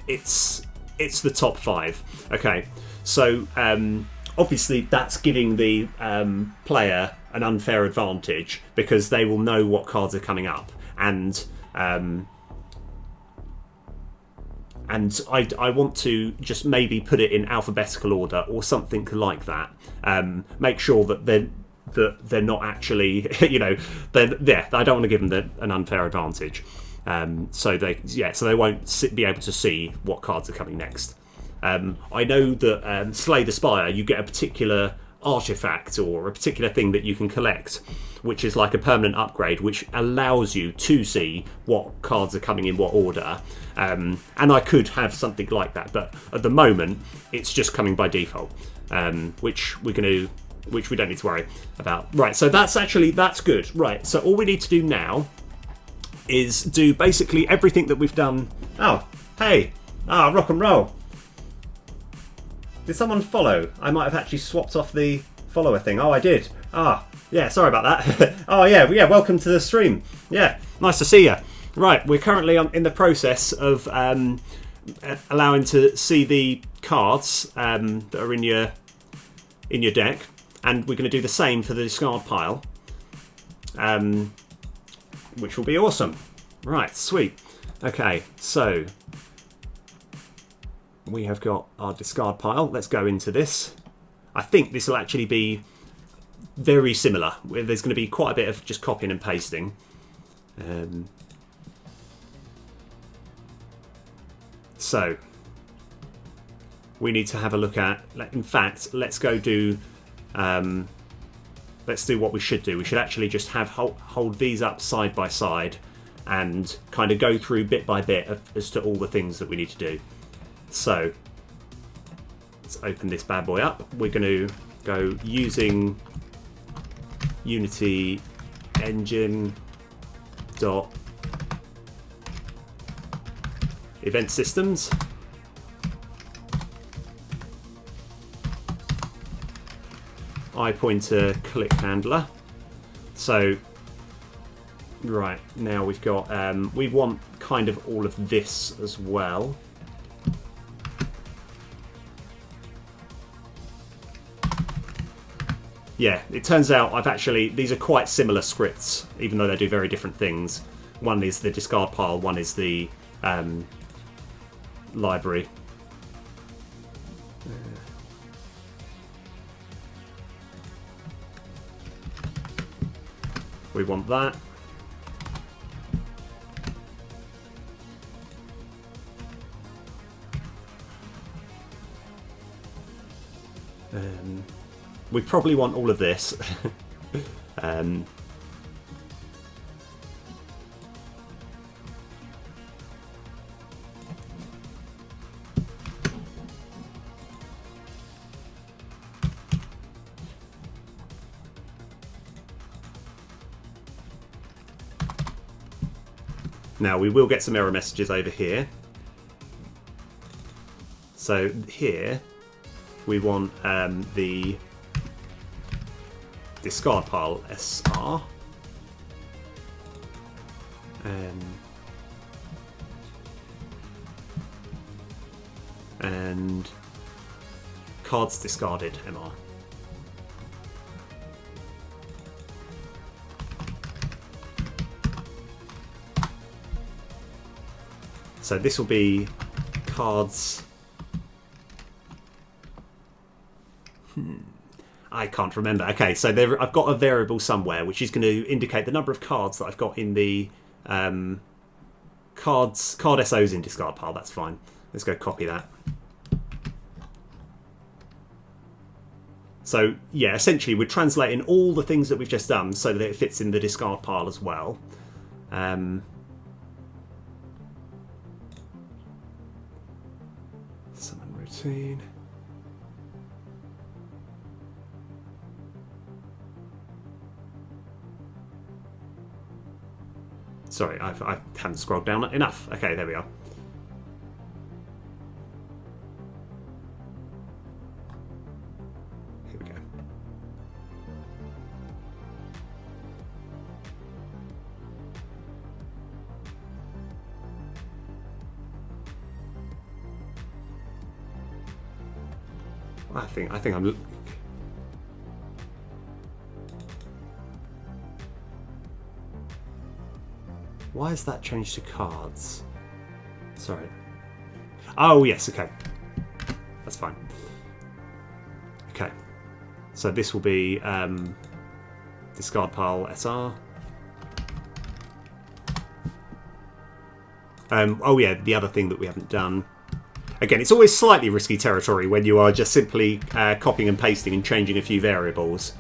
It's the top 5. Okay, so obviously that's giving the player an unfair advantage because they will know what cards are coming up, and I want to just maybe put it in alphabetical order or something like that. Make sure that they're not actually, you know, I don't want to give them an unfair advantage. So they won't be able to see what cards are coming next. I know that Slay the Spire, you get a particular artifact or a particular thing that you can collect, which is like a permanent upgrade, which allows you to see what cards are coming in what order. And I could have something like that, but at the moment it's just coming by default, which we don't need to worry about. Right, so that's good. Right, so all we need to do now is do basically everything that we've done. Oh, hey, rock and roll. Did someone follow? I might have actually swapped off the follower thing. Oh, I did. Yeah, sorry about that. Oh, yeah, welcome to the stream. Yeah, nice to see you. Right, we're currently in the process of allowing to see the cards that are in your deck, and we're going to do the same for the discard pile, which will be awesome. Right, sweet. Okay, so we have got our discard pile. Let's go into this. I think this will actually be very similar. There's going to be quite a bit of just copying and pasting. So we need to have a look at. In fact, let's go do. Let's do what we should do. We should actually just have hold these up side by side and kind of go through bit by bit as to all the things that we need to do. So let's open this bad boy up. We're going to go using Unity engine dot event systems. iPointer click handler. So right now we've got we want kind of all of this as well. Yeah, it turns out these are quite similar scripts, even though they do very different things. One is the discard pile, one is the library. We want that. We probably want all of this. Now we will get some error messages over here. So here we want the discard pile SR. And cards discarded MR. So this will be cards. I can't remember. Okay, so I've got a variable somewhere which is going to indicate the number of cards that I've got in the card SOs in discard pile. That's fine. Let's go copy that. So yeah, essentially we're translating all the things that we've just done so that it fits in the discard pile as well. Summon routine. Sorry, I haven't scrolled down enough. Okay, there we are. Here we go. I think I'm. Why has that changed to cards? Sorry. Oh, yes, okay. That's fine. Okay. So this will be discard pile SR. Oh, yeah, the other thing that we haven't done. Again, it's always slightly risky territory when you are just simply copying and pasting and changing a few variables.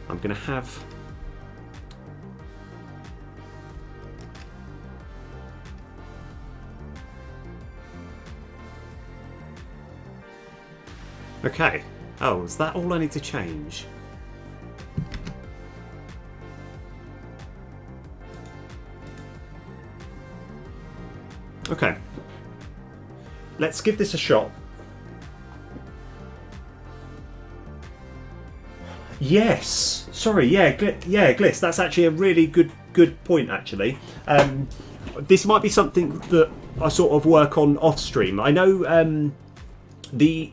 I'm going to have... Okay. Oh, is that all I need to change? Okay. Let's give this a shot. Yes. Sorry. Yeah. Gliss. That's actually a really good point. Actually, this might be something that I sort of work on off stream. I know the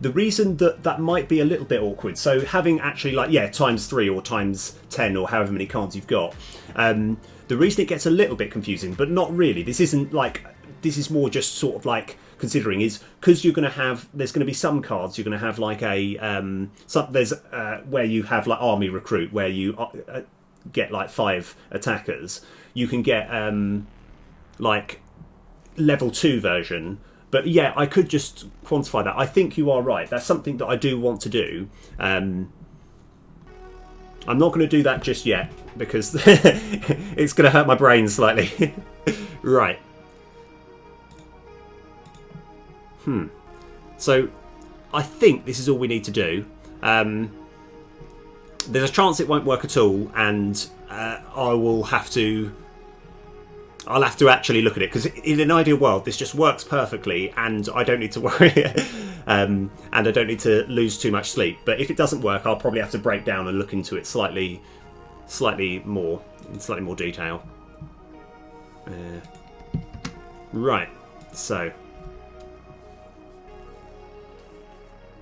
reason that might be a little bit awkward. So having actually ×3 or ×10 or however many cards you've got. The reason it gets a little bit confusing, but not really. This isn't like. This is more just sort of like considering is because you're going to have. There's going to be some cards you're going to have like a there's where you have like army recruit where you get like 5 attackers. You can get like level 2 version. But yeah, I could just quantify that. I think you are right. That's something that I do want to do. I'm not going to do that just yet because it's going to hurt my brain slightly. Right. So I think this is all we need to do. There's a chance it won't work at all, and I'll have to actually look at it because in an ideal world this just works perfectly and I don't need to worry and I don't need to lose too much sleep. But if it doesn't work, I'll probably have to break down and look into it slightly more detail. Right, so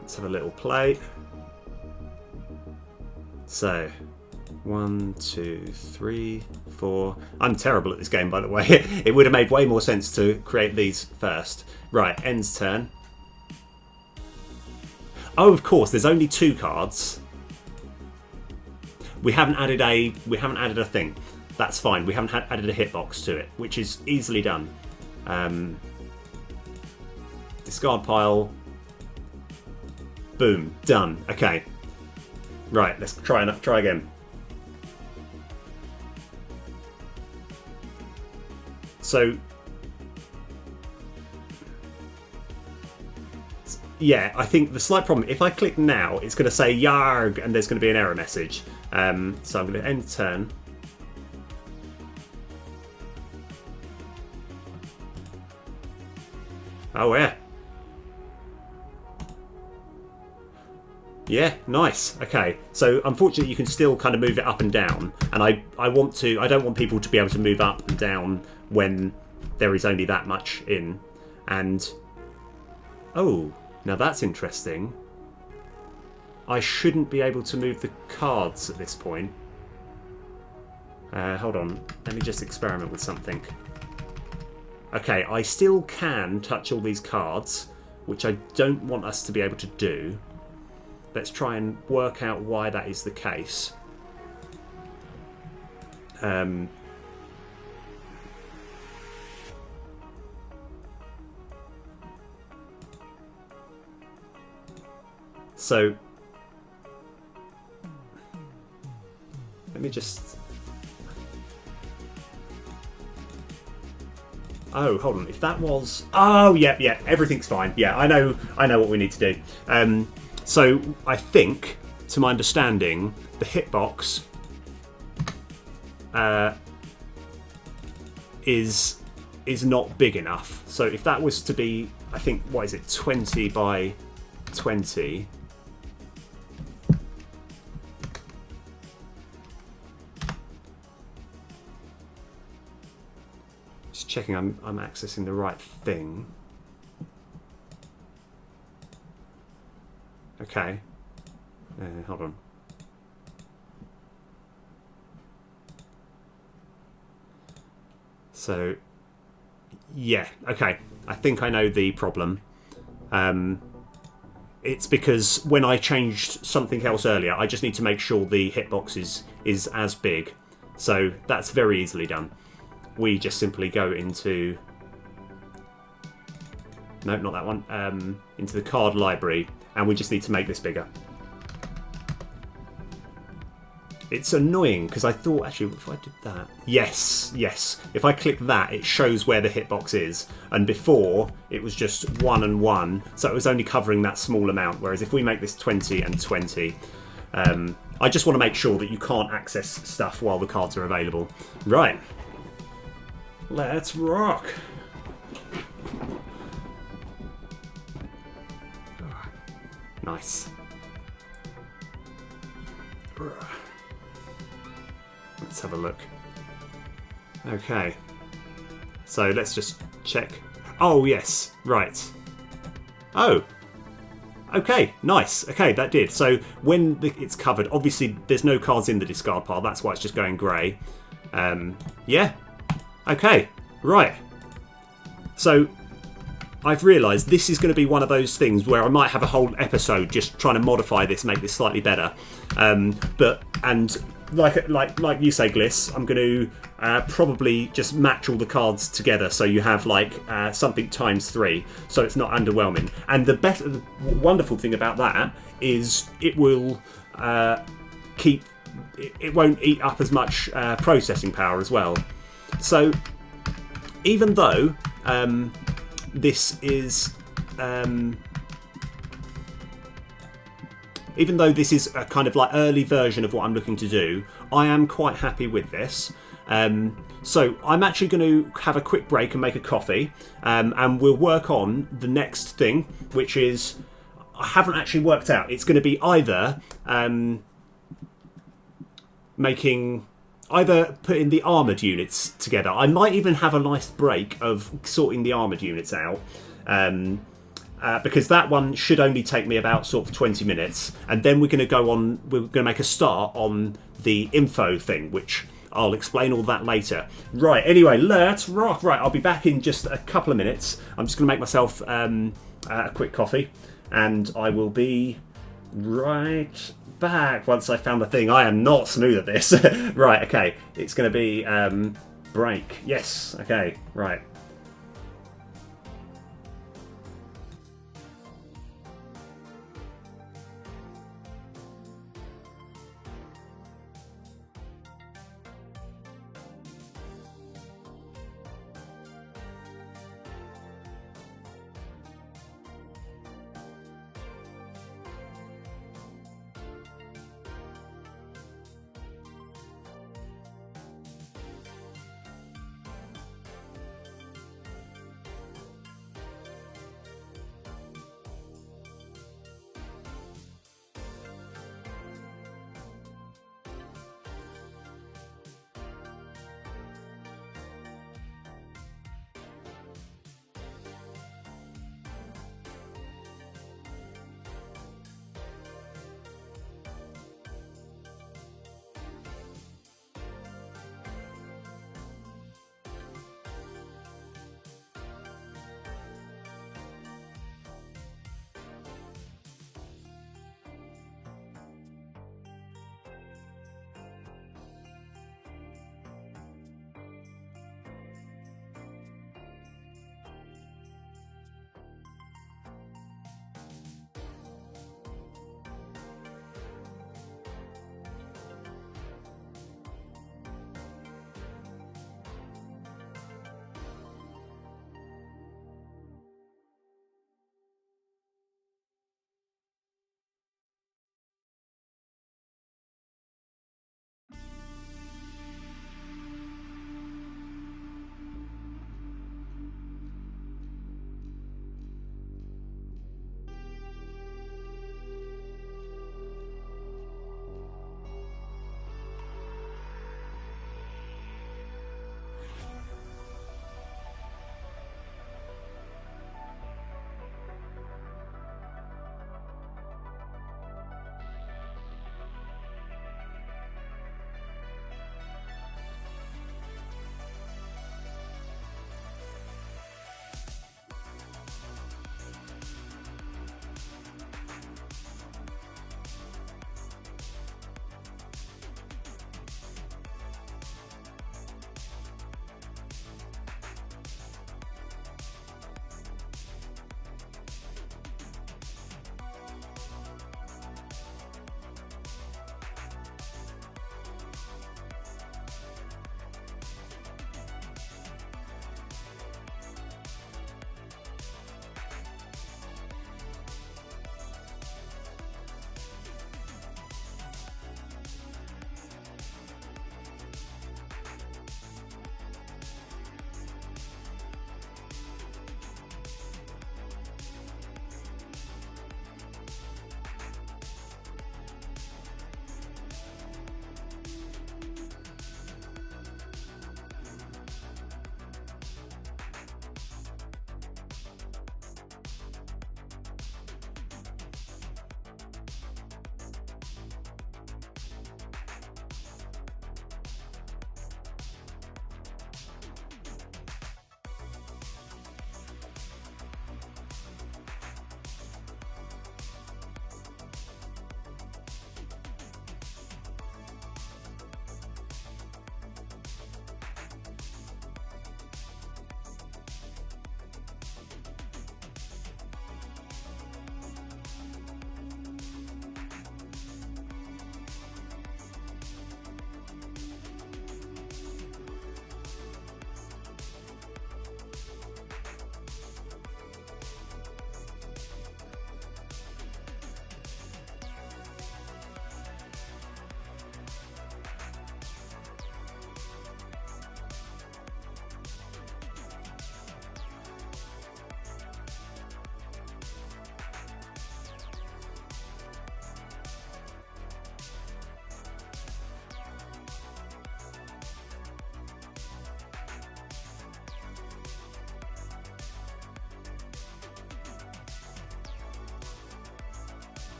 let's have a little play. So 1, 2, 3, 4. I'm terrible at this game, by the way. It would have made way more sense to create these first. Right, end's turn. Oh, of course, there's only 2 cards. We haven't added a thing. That's fine. We haven't added a hitbox to it, which is easily done. Discard pile. Boom, done. Okay. Right, let's try again. So yeah, I think the slight problem, if I click now, it's going to say YARG and there's going to be an error message. So I'm going to end turn. Oh, yeah. Yeah, nice. Okay, so unfortunately you can still kind of move it up and down, and I don't want people to be able to move up and down when there is only that much in. And oh, now that's interesting. I shouldn't be able to move the cards at this point. Hold on, let me just experiment with something. Okay, I still can touch all these cards, which I don't want us to be able to do. Let's try and work out why that is the case. So let me just... Oh, hold on. If that was... Oh, yeah, everything's fine. Yeah, I know what we need to do. So I think, to my understanding, the hitbox is not big enough. So if that was to be, I think, what is it, 20 by 20? Just checking I'm accessing the right thing. Okay. Hold on. So, yeah, okay. I think I know the problem. It's because when I changed something else earlier, I just need to make sure the hitbox is as big. So that's very easily done. We just simply go into... No, not that one. Into the card library. And we just need to make this bigger. It's annoying because I thought, actually, if I did that... Yes. If I click that, it shows where the hitbox is. And before, it was just 1 and 1. So it was only covering that small amount. Whereas if we make this 20 and 20... I just want to make sure that you can't access stuff while the cards are available. Right. Let's rock. Nice. Let's have a look. Okay. So let's just check. Oh, yes. Right. Oh. Okay, nice. Okay, that did. So when it's covered, obviously there's no cards in the discard pile. That's why it's just going grey. Yeah. Okay, right. So I've realised this is going to be one of those things where I might have a whole episode just trying to modify this, make this slightly better. And like you say, Gliss, I'm going to probably just match all the cards together so you have like something times 3, so it's not underwhelming. And the wonderful thing about that is it will it won't eat up as much processing power as well. So even though this is even though this is a kind of like early version of what I'm looking to do, I am quite happy with this. So I'm actually going to have a quick break and make a coffee, and we'll work on the next thing, which is, I haven't actually worked out. It's going to be either putting the armoured units together. I might even have a nice break of sorting the armoured units out. Because that one should only take me about sort of 20 minutes, and then we're going to make a start on the info thing, which I'll explain all that later. Right, anyway, let's rock. Right, I'll be back in just a couple of minutes. I'm just going to make myself a quick coffee, and I will be right back once I found the thing. I am not smooth at this. Right, okay, it's going to be break. Yes, okay, right.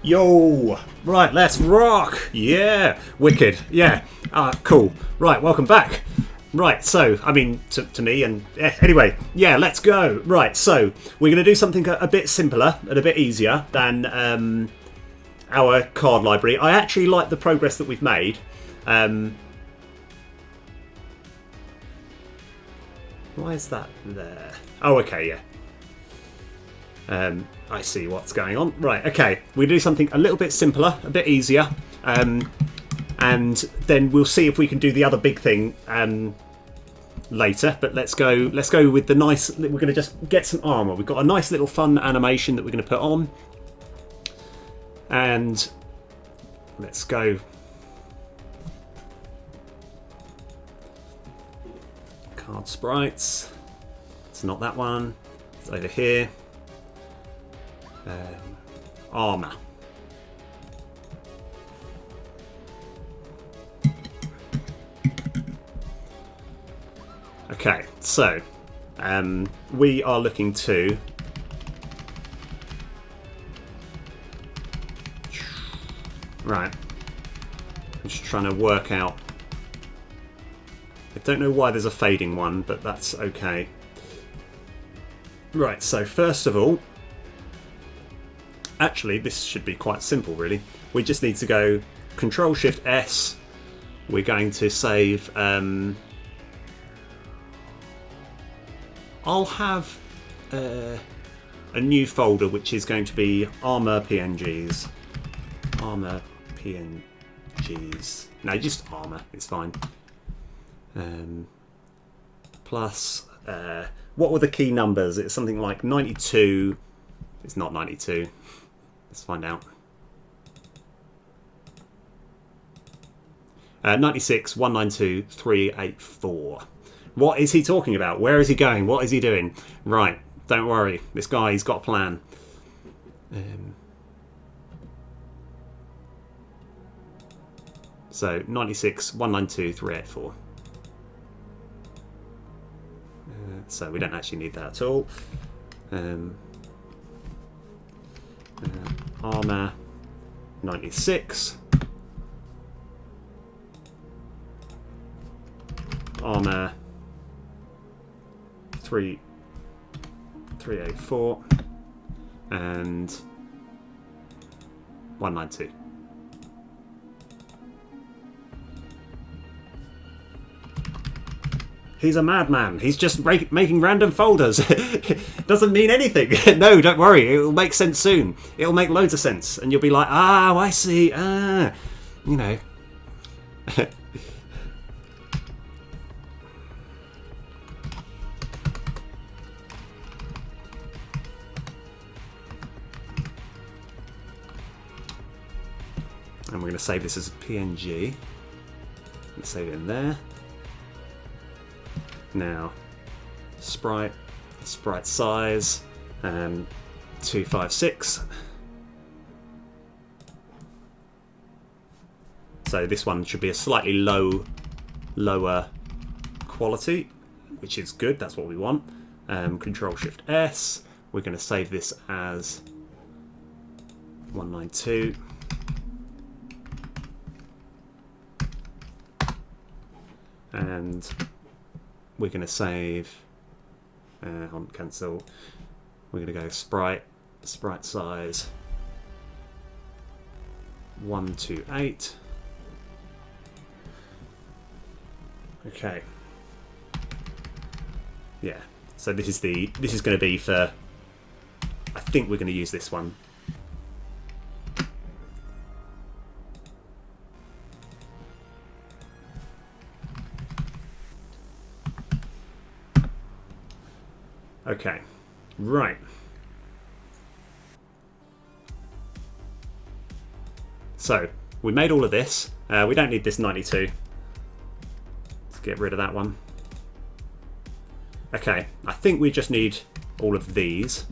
Yo! Right, let's rock! Yeah! Wicked. Yeah. Cool. Right, welcome back. Right, so, I mean, to me, and anyway, yeah, let's go. Right, so, we're going to do something a bit simpler and a bit easier than our card library. I actually like the progress that we've made. Why is that there? Oh, okay, yeah. I see what's going on. Right, okay. We do something a little bit simpler, a bit easier, and then we'll see if we can do the other big thing later. But let's go with the nice. We're going to just get some armor. We've got a nice little fun animation that we're going to put on, and let's go. Card sprites. It's not that one. It's over here. Armour. Okay, so we are looking to right. I'm just trying to work out. I don't know why there's a fading one, but that's okay. Right, so first of all, actually, this should be quite simple, really. We just need to go Control-Shift-S. We're going to save... I'll have a new folder, which is going to be Armour PNGs. Armour PNGs. No, just Armour. It's fine. Plus, what were the key numbers? It's something like 92. It's not 92. Let's find out. 96, 192, 384. What is he talking about? Where is he going? What is he doing? Right, don't worry. This guy, he's got a plan. So, 96, 192, 384. So we don't actually need that at all. Armour 96. Armour 384 and 192. He's a madman. He's just making random folders. Doesn't mean anything. No, don't worry. It will make sense soon. It'll make loads of sense. And you'll be like, oh, I see. You know. And we're going to save this as a PNG. Let's save it in there. Now, sprite size, 256. So this one should be a slightly lower quality, which is good. That's what we want. Control-Shift-S. We're going to save this as 192. And we're going to save on cancel. We're going to go sprite size 128. Okay. Yeah. So this is going to be for. I think we're going to use this one. Okay, right. So, we made all of this. We don't need this 92. Let's get rid of that one. Okay, I think we just need all of these,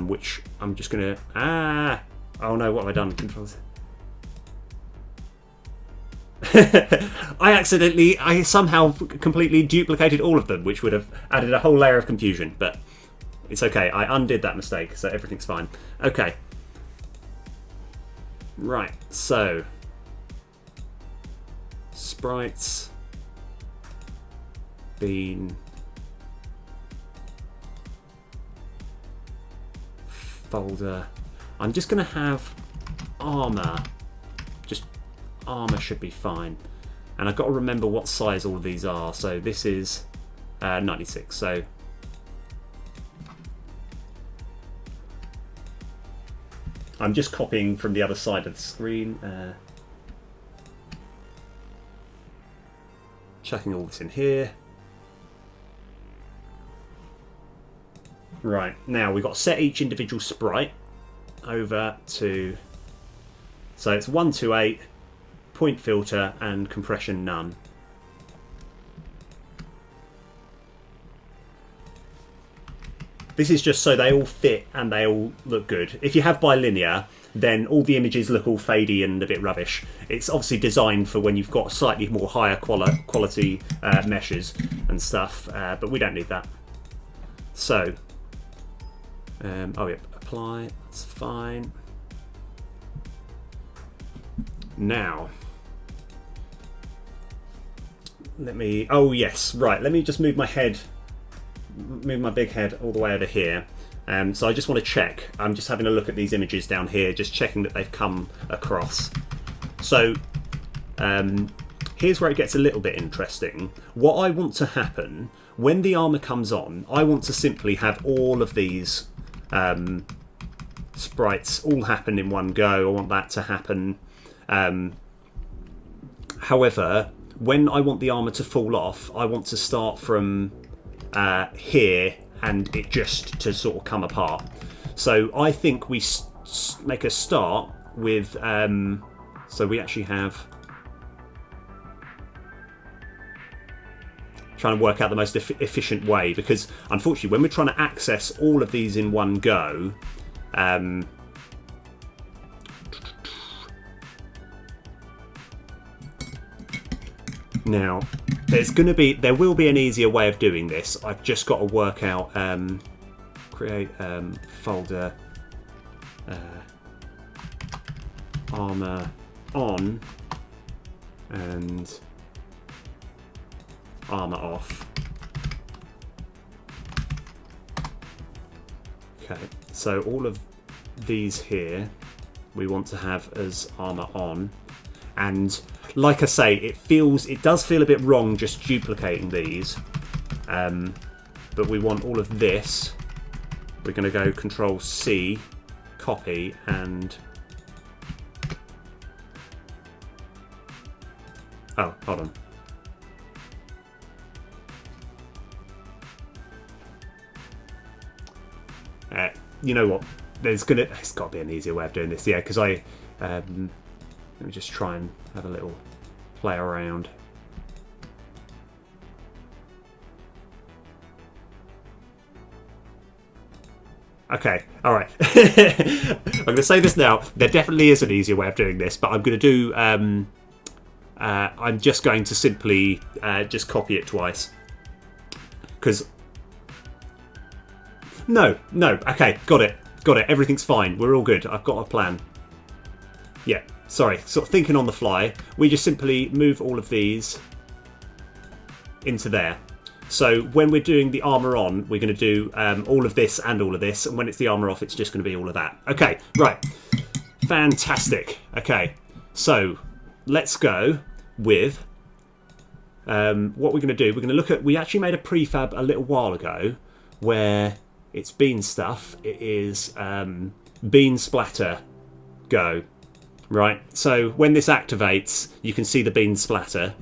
which I'm just going to... Oh no, what have I done? Controls. I somehow completely duplicated all of them, which would have added a whole layer of confusion, but it's okay. I undid that mistake, so everything's fine. Okay. Right, so sprites, bean, folder. I'm just going to have armor. Just armor should be fine. And I've got to remember what size all of these are. So this is 96. So I'm just copying from the other side of the screen. Chucking all this in here. Right, now we've got to set each individual sprite over to, so it's 128, point filter and compression none. This is just so they all fit and they all look good. If you have bilinear, then all the images look all fadey and a bit rubbish. It's obviously designed for when you've got slightly more higher quality meshes and stuff, but we don't need that. So, oh yeah, apply, that's fine. Now, let me, oh yes, right, let me just move my head, move my big head all the way over here. So I just want to check, I'm just having a look at these images down here, just checking that they've come across. So, here's where it gets a little bit interesting. What I want to happen, when the armor comes on, I want to simply have all of these sprites all happen in one go. I want that to happen. However, when I want the armor to fall off, I want to start from here and it just to sort of come apart. So I think we make a start with, so we actually have, trying to work out the most efficient way, because unfortunately when we're trying to access all of these in one go, now there will be an easier way of doing this. I've just got to work out, create folder, armor on and armor off. Okay, so all of these here we want to have as armor on, and like I say, it does feel a bit wrong just duplicating these, but we want all of this. We're going to go Control C, copy, and oh, hold on. You know what? There's got to be an easier way of doing this, yeah. Because let me just try and have a little play around. Okay, all right. I'm going to say this now. There definitely is an easier way of doing this, but I'm going to do. I'm just going to simply just copy it twice, because. No, okay, got it. Everything's fine. We're all good. I've got a plan. Yeah, sorry, sort of thinking on the fly. We just simply move all of these into there. So when we're doing the armor on, we're going to do all of this and all of this, and when it's the armor off, it's just going to be all of that. Okay, right. Fantastic. Okay, so let's go with what we're going to do. We're going to look at, we actually made a prefab a little while ago where it's bean stuff. It is bean splatter go. Right, so when this activates, you can see the bean splatter.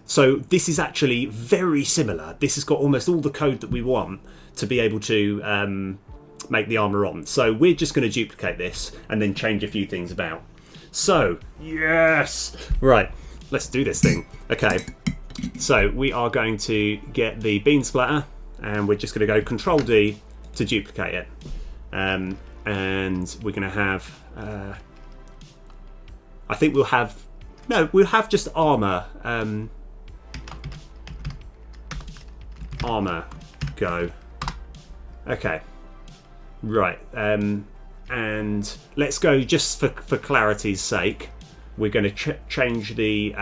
So this is actually very similar. This has got almost all the code that we want to be able to make the armor on. So we're just going to duplicate this and then change a few things about. So, yes! Right, let's do this thing. Okay, so we are going to get the bean splatter, and we're just going to go Control D to duplicate it. And we're going to have, I think we'll have just armor. Armor go. Okay. Right. And And let's go, just for clarity's sake, we're going to change the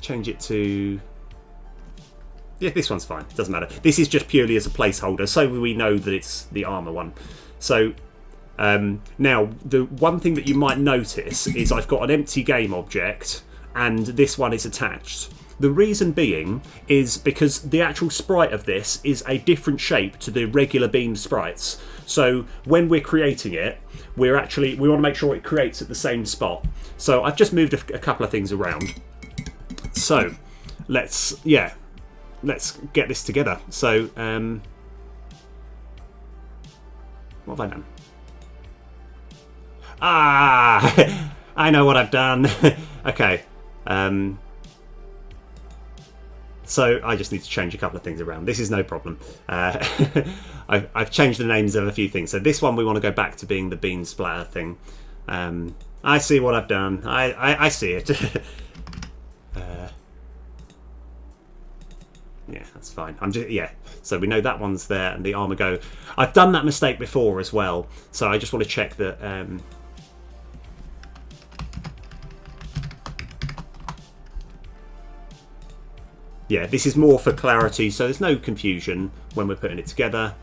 change it to, yeah, this one's fine, doesn't matter. This is just purely as a placeholder, so we know that it's the Armour one. So now the one thing that you might notice is I've got an empty game object and this one is attached. The reason being is because the actual sprite of this is a different shape to the regular beam sprites. So when we're creating it, we want to make sure it creates at the same spot. So I've just moved a couple of things around. So let's get this together. So what have I done? Ah, I know what I've done. Okay. So I just need to change a couple of things around. This is no problem. I've changed the names of a few things. So this one we want to go back to being the bean splatter thing. I see what I've done. I see it. Yeah, that's fine. So we know that one's there, and the Armour go. I've done that mistake before as well. So I just want to check that. Yeah, this is more for clarity, so there's no confusion when we're putting it together.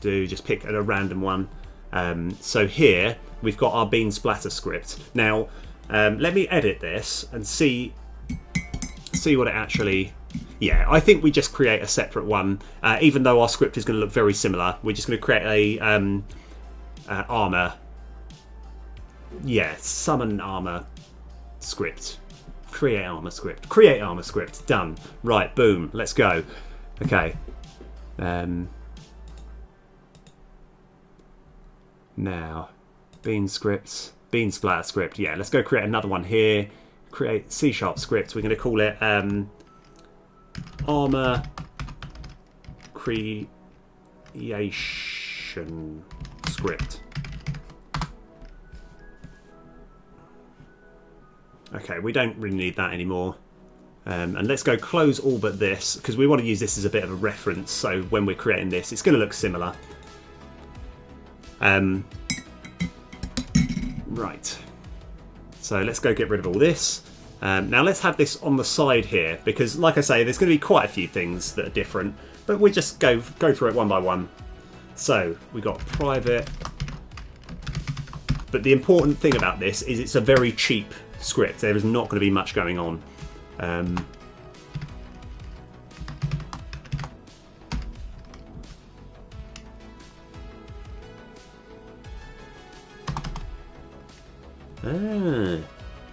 Just pick a random one. So here we've got our bean splatter script. Now let me edit this and see what it actually. Yeah, I think we just create a separate one, even though our script is going to look very similar. We're just going to create a Armour. Yeah, summon Armour script. Create Armour script. Create Armour script. Done. Right, boom. Let's go. Okay. Now, bean scripts. Bean splatter script. Yeah, let's go create another one here. Create C# script. We're going to call it Armour creation script. Okay, we don't really need that anymore. And let's go close all but this, because we want to use this as a bit of a reference, so when we're creating this, it's going to look similar. Right. So let's go get rid of all this. Now let's have this on the side here, because like I say, there's going to be quite a few things that are different, but we'll just go through it one by one. So we got private, but the important thing about this is it's a very cheap script. There is not going to be much going on.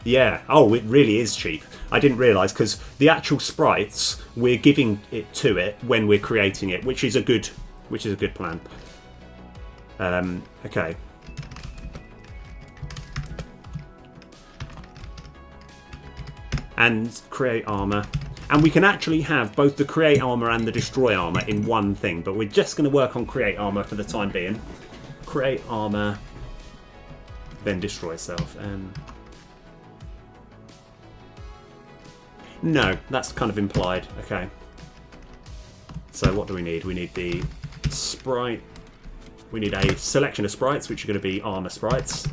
Yeah. Oh, it really is cheap. I didn't realise, because the actual sprites we're giving it to it when we're creating it, which is a good plan. Okay. And create Armour, and we can actually have both the create Armour and the destroy Armour in one thing, but we're just going to work on create Armour for the time being. Create Armour, then destroy self. No, that's kind of implied. Okay. So what do we need? We need the sprite. We need a selection of sprites, which are going to be Armour sprites.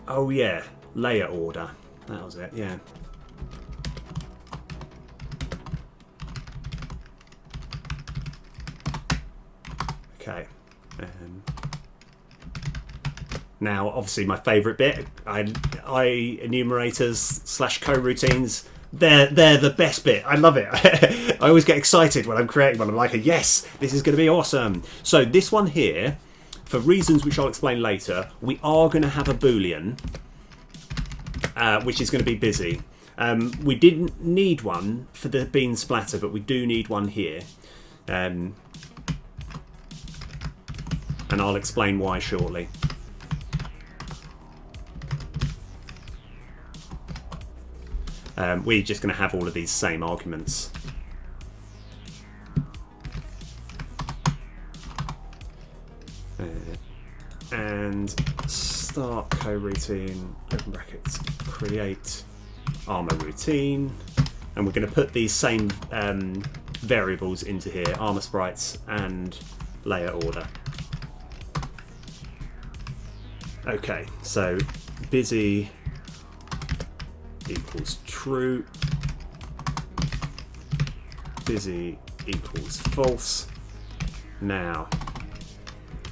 Oh yeah, layer order. That was it, yeah. Okay. Now, obviously, my favourite bit, I enumerators / coroutines. They're the best bit. I love it. I always get excited when I'm creating one. I'm like, yes, this is going to be awesome. So this one here, for reasons which I'll explain later, we are going to have a Boolean, which is going to be busy. We didn't need one for the bean splatter, but we do need one here. And I'll explain why shortly. We're just going to have all of these same arguments. And start coroutine, open brackets, create Armour routine, and we're going to put these same variables into here, Armour sprites and layer order. Okay, so busy equals true, busy equals false. Now,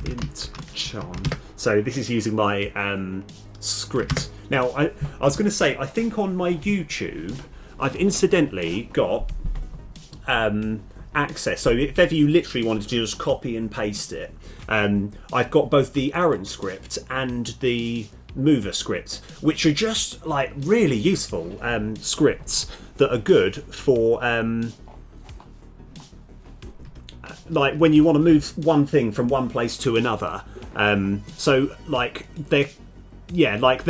int chon. So this is using my script. Now, I was going to say, I think on my YouTube, I've incidentally got access. So if ever you literally wanted to just copy and paste it, I've got both the Arran script and the mover script, which are just like really useful scripts that are good for like when you want to move one thing from one place to another. So like they're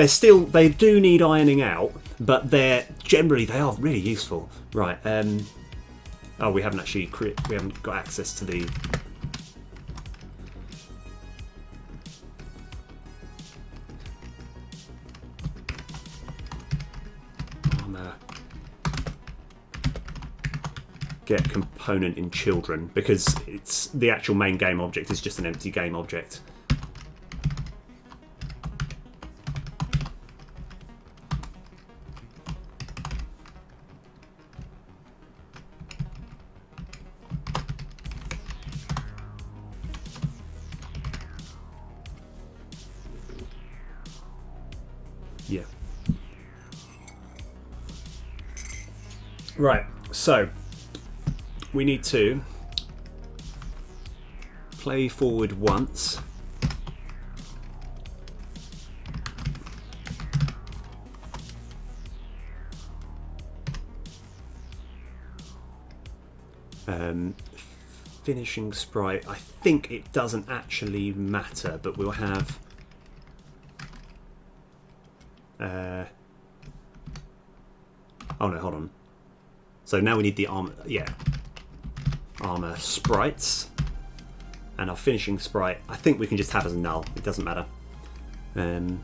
still, they do need ironing out, but they are really useful. Right. Oh, we haven't actually we haven't got access to the. Get component in children, because it's the actual main game object is just an empty game object. Yeah. Right, so we need to play forward once. Finishing sprite, I think it doesn't actually matter, but we'll have oh no, hold on. So now we need the armor, yeah. Armour sprites, and our finishing sprite I think we can just have as null, it doesn't matter. And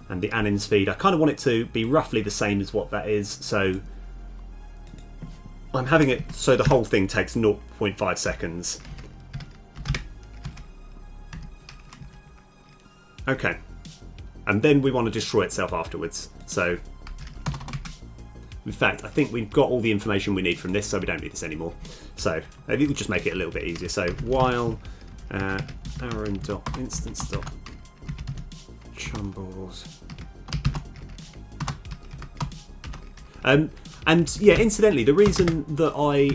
the anin speed, I kind of want it to be roughly the same as what that is, so I'm having it so the whole thing takes 0.5 seconds. Okay, and then we want to destroy itself afterwards, so in fact, I think we've got all the information we need from this, so we don't need this anymore. So maybe we'll just make it a little bit easier. So while Arran.instance.chumbles. And yeah, incidentally, the reason that I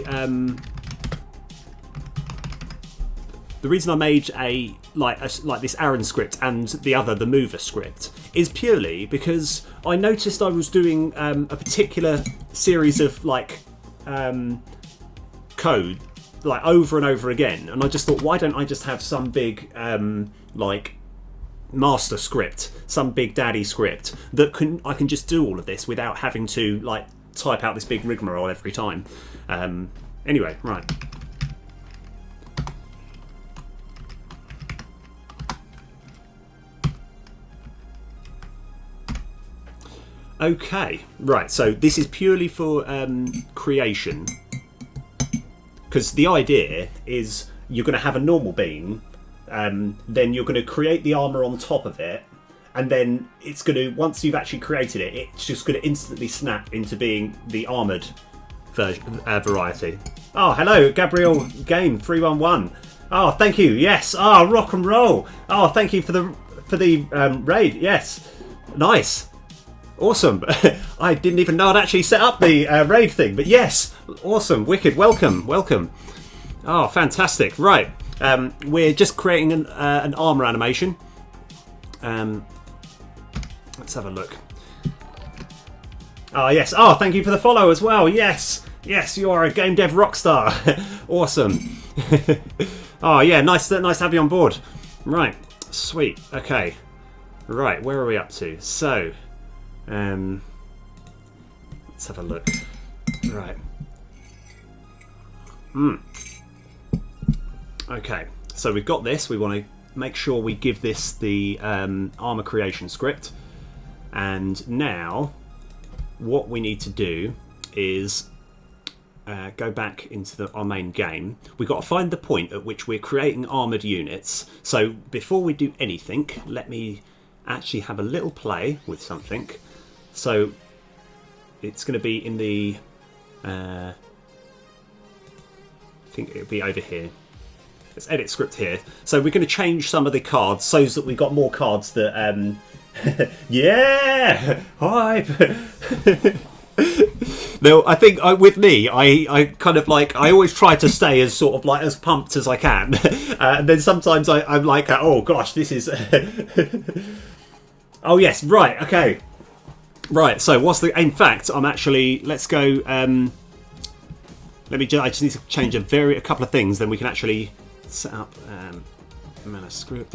made a like this Arran script and the mover script is purely because I noticed I was doing a particular series of code like over and over again, and I just thought, why don't I just have some big master script, some big daddy script that I can just do all of this without having to like type out this big rigmarole every time. Anyway, right. Okay, right, so this is purely for creation, because the idea is you're going to have a normal bean, then you're going to create the armour on top of it, and then it's going to, once you've actually created it, it's just going to instantly snap into being the armoured variety. Oh, hello, Gabriel Game 311. Oh, thank you, yes. Oh, rock and roll. Oh, thank you for the raid, yes. Nice. Awesome. I didn't even know I'd actually set up the raid thing, but yes, awesome, wicked, welcome. Oh, fantastic. Right, we're just creating an armor animation. Let's have a look. Oh, yes. Oh, thank you for the follow as well. Yes, you are a game dev rockstar. Awesome. Oh, yeah, nice to have you on board. Right, sweet. Okay. Right, where are we up to? So, let's have a look. Right. Okay, so we've got this. We want to make sure we give this the armor creation script. And now what we need to do is go back into our main game. We've got to find the point at which we're creating armoured units. So before we do anything, let me actually have a little play with something. So it's going to be in the... I think it'll be over here. Let's edit script here. So we're going to change some of the cards so that we've got more cards that... yeah! Hype! No, I think with me, I kind of like, I always try to stay as sort of like as pumped as I can. And then sometimes I'm like, oh gosh, this is... Oh yes, right, okay. Right, so what's the... In fact, I'm actually... Let's go... I just need to change a couple of things, then we can actually set up mana script.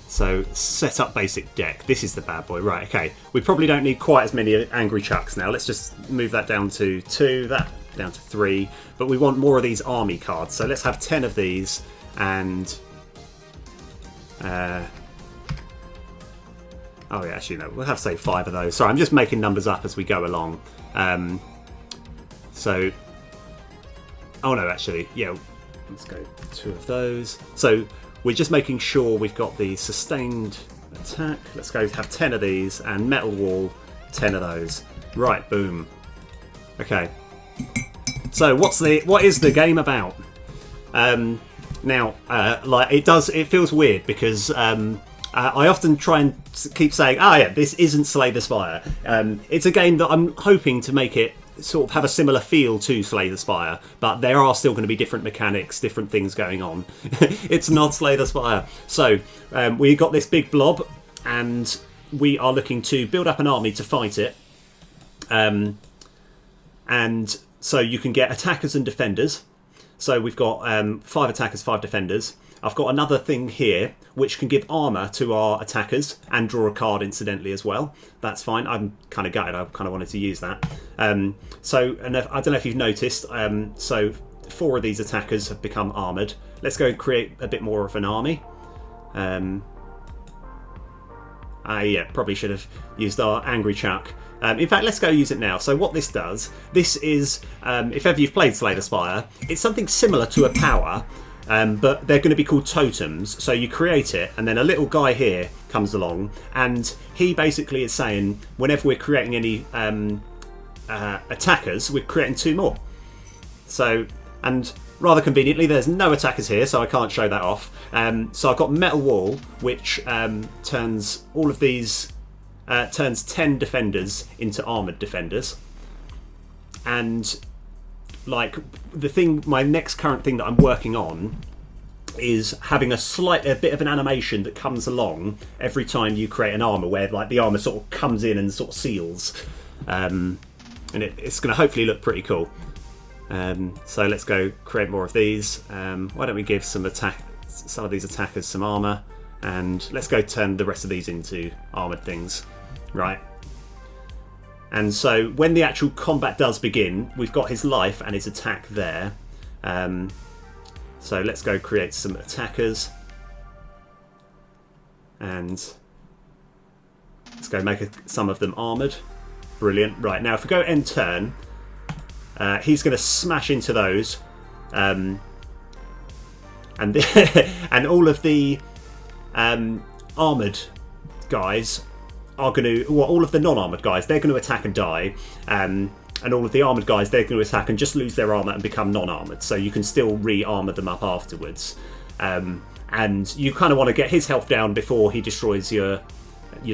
So set up basic deck. This is the bad boy. Right, okay. We probably don't need quite as many angry chucks now. Let's just move that down to 2, that down to 3. But we want more of these army cards. So let's have 10 of these and... oh yeah, actually no, we'll have say 5 of those. Sorry, I'm just making numbers up as we go along. So... Oh no, actually, yeah. Let's go 2 of those. So... We're just making sure we've got the sustained attack. Let's go have 10 of these and metal wall, 10 of those. Right, boom. Okay. So what is the game about? Now, like it feels weird because I often try and keep saying, oh yeah, this isn't Slay the Spire. It's a game that I'm hoping to make it sort of have a similar feel to Slay the Spire, but there are still going to be different mechanics, different things going on. It's not Slay the Spire. So we got this big blob and we are looking to build up an army to fight it. And so you can get attackers and defenders. So we've got 5 attackers, 5 defenders. I've got another thing here which can give armour to our attackers and draw a card incidentally as well. That's fine. I'm kind of gutted. I kind of wanted to use that. So and I don't know if you've noticed, so 4 of these attackers have become armoured. Let's go create a bit more of an army. Yeah, probably should have used our Angry Chuck. In fact, let's go use it now. So what this does, this is, if ever you've played Slay the Spire, it's something similar to a power, but they're going to be called totems. So you create it, and then a little guy here comes along, and he basically is saying, whenever we're creating any attackers, we're creating 2 more. So, and rather conveniently, there's no attackers here, so I can't show that off. So I've got Metal Wall, which turns all of these, turns 10 defenders into armoured defenders. And like my next current thing that I'm working on is having a bit of an animation that comes along every time you create an armour, where like the armour sort of comes in and sort of seals, and it's going to hopefully look pretty cool. So let's go create more of these. Why don't we give some of these attackers some armour, and let's go turn the rest of these into armoured things, right? And so when the actual combat does begin, we've got his life and his attack there. So let's go create some attackers. And let's go make some of them armoured. Brilliant. Right, now if we go end turn, he's going to smash into those. And and all of the armoured guys are going to, well, all of the non-armoured guys, they're going to attack and die, and all of the armoured guys, they're going to attack and just lose their armour and become non-armoured, so you can still re-armour them up afterwards. And you kind of want to get his health down before he destroys your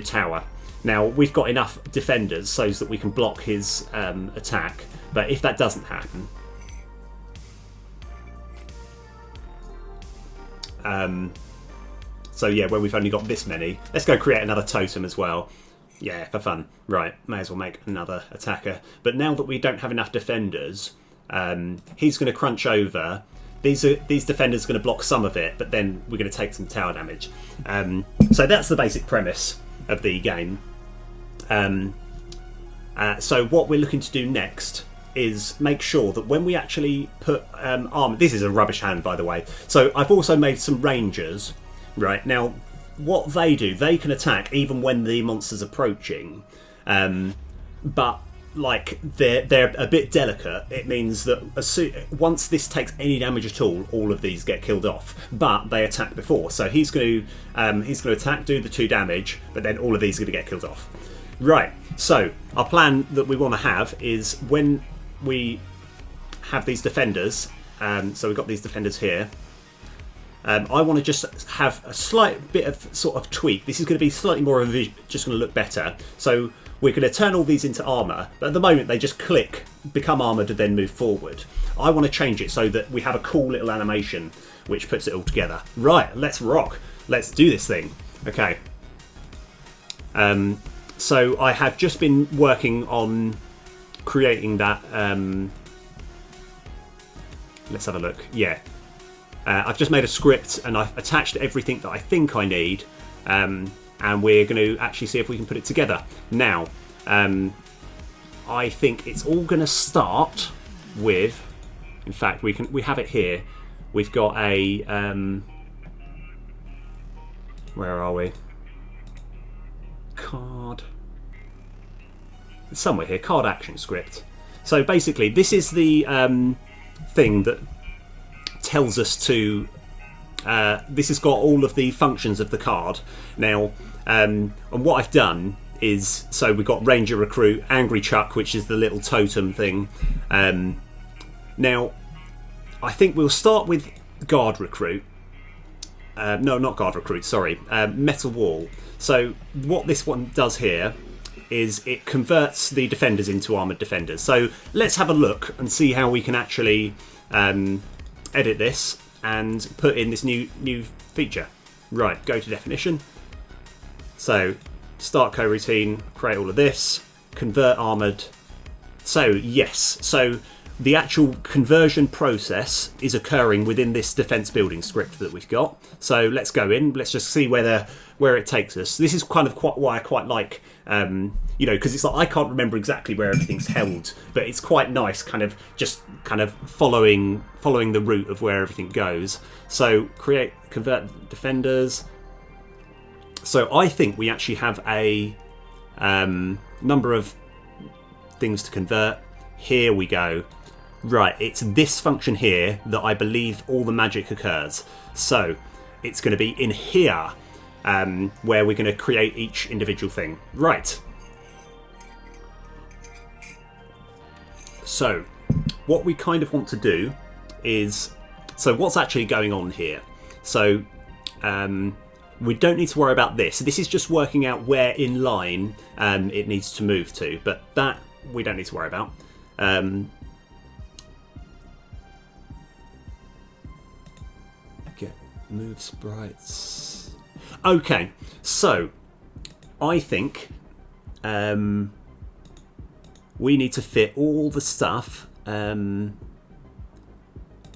tower. Now, we've got enough defenders so that we can block his attack, but if that doesn't happen... So yeah, when we've only got this many, let's go create another totem as well. Yeah, for fun. Right, may as well make another attacker. But now that we don't have enough defenders, he's going to crunch over. These defenders are going to block some of it, but then we're going to take some tower damage. So that's the basic premise of the game. So what we're looking to do next is make sure that when we actually put armor, this is a rubbish hand by the way, so I've also made some rangers. Right, now what they do, they can attack even when the monster's approaching, but like they're a bit delicate. It means that once this takes any damage at all of these get killed off, but they attack before. So he's going to attack, do the 2 damage, but then all of these are going to get killed off. Right, so our plan that we want to have is when we have these defenders, so we've got these defenders here, I want to just have a slight bit of sort of tweak. This is going to be slightly more of a just going to look better. So we're going to turn all these into armour, but at the moment they just click, become armoured, and then move forward. I want to change it so that we have a cool little animation which puts it all together. Right, let's rock. Let's do this thing. Okay. So I have just been working on creating that. Let's have a look. Yeah. I've just made a script and I've attached everything that I think I need, and we're going to actually see if we can put it together. Now, I think it's all going to start with, in fact, we have it here. We've got a, where are we? Card. It's somewhere here, card action script. So basically, this is the thing that tells us to this has got all of the functions of the card now, and what I've done is, so we've got Ranger Recruit, Angry Chuck, which is the little totem thing. Now I think we'll start with Guard Recruit, no, not Guard Recruit, sorry, Metal Wall. So what this one does here is it converts the defenders into armoured defenders. So let's have a look and see how we can actually edit this and put in this new feature. Right, go to definition. So start coroutine, create all of this, convert armoured. So yes, so the actual conversion process is occurring within this defense building script that we've got. So let's go in, let's just see where it takes us. This is kind of why I quite like, you know, because it's like I can't remember exactly where everything's held, but it's quite nice kind of following the route of where everything goes. So create, convert defenders. So I think we actually have a number of things to convert. Here we go. Right, it's this function here that I believe all the magic occurs. So it's going to be in here where we're going to create each individual thing. Right. So what we kind of want to do is, so what's actually going on here? So we don't need to worry about this. This is just working out where in line it needs to move to, but that we don't need to worry about. Get move sprites. Okay, so I think we need to fit all the stuff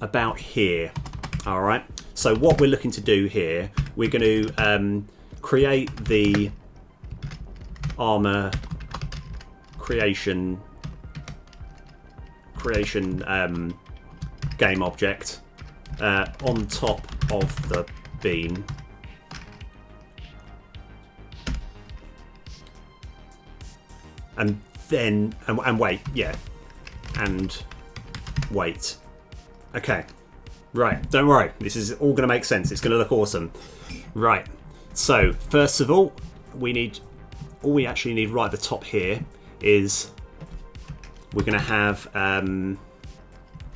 about here. All right. So what we're looking to do here, we're going to create the armor creation game object on top of the beam. And then, and wait, yeah, and wait. Okay, right, don't worry, this is all going to make sense, it's going to look awesome. Right, so first of all, all we actually need right at the top here is we're going to have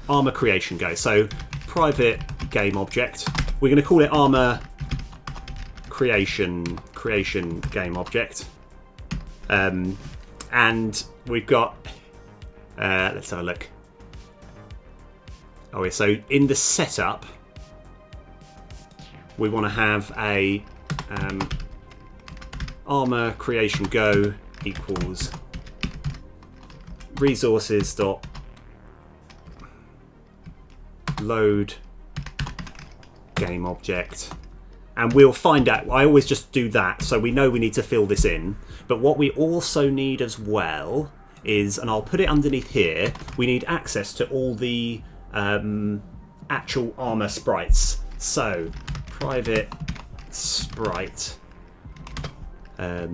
armor creation go. So private game object, we're going to call it armor creation game object. And we've got, let's have a look. Oh, yeah, so in the setup, we want to have a armor creation go equals resources dot load game object. And we'll find out, I always just do that, so we know we need to fill this in. But what we also need as well is, and I'll put it underneath here, we need access to all the actual Armour sprites. So, private sprite. I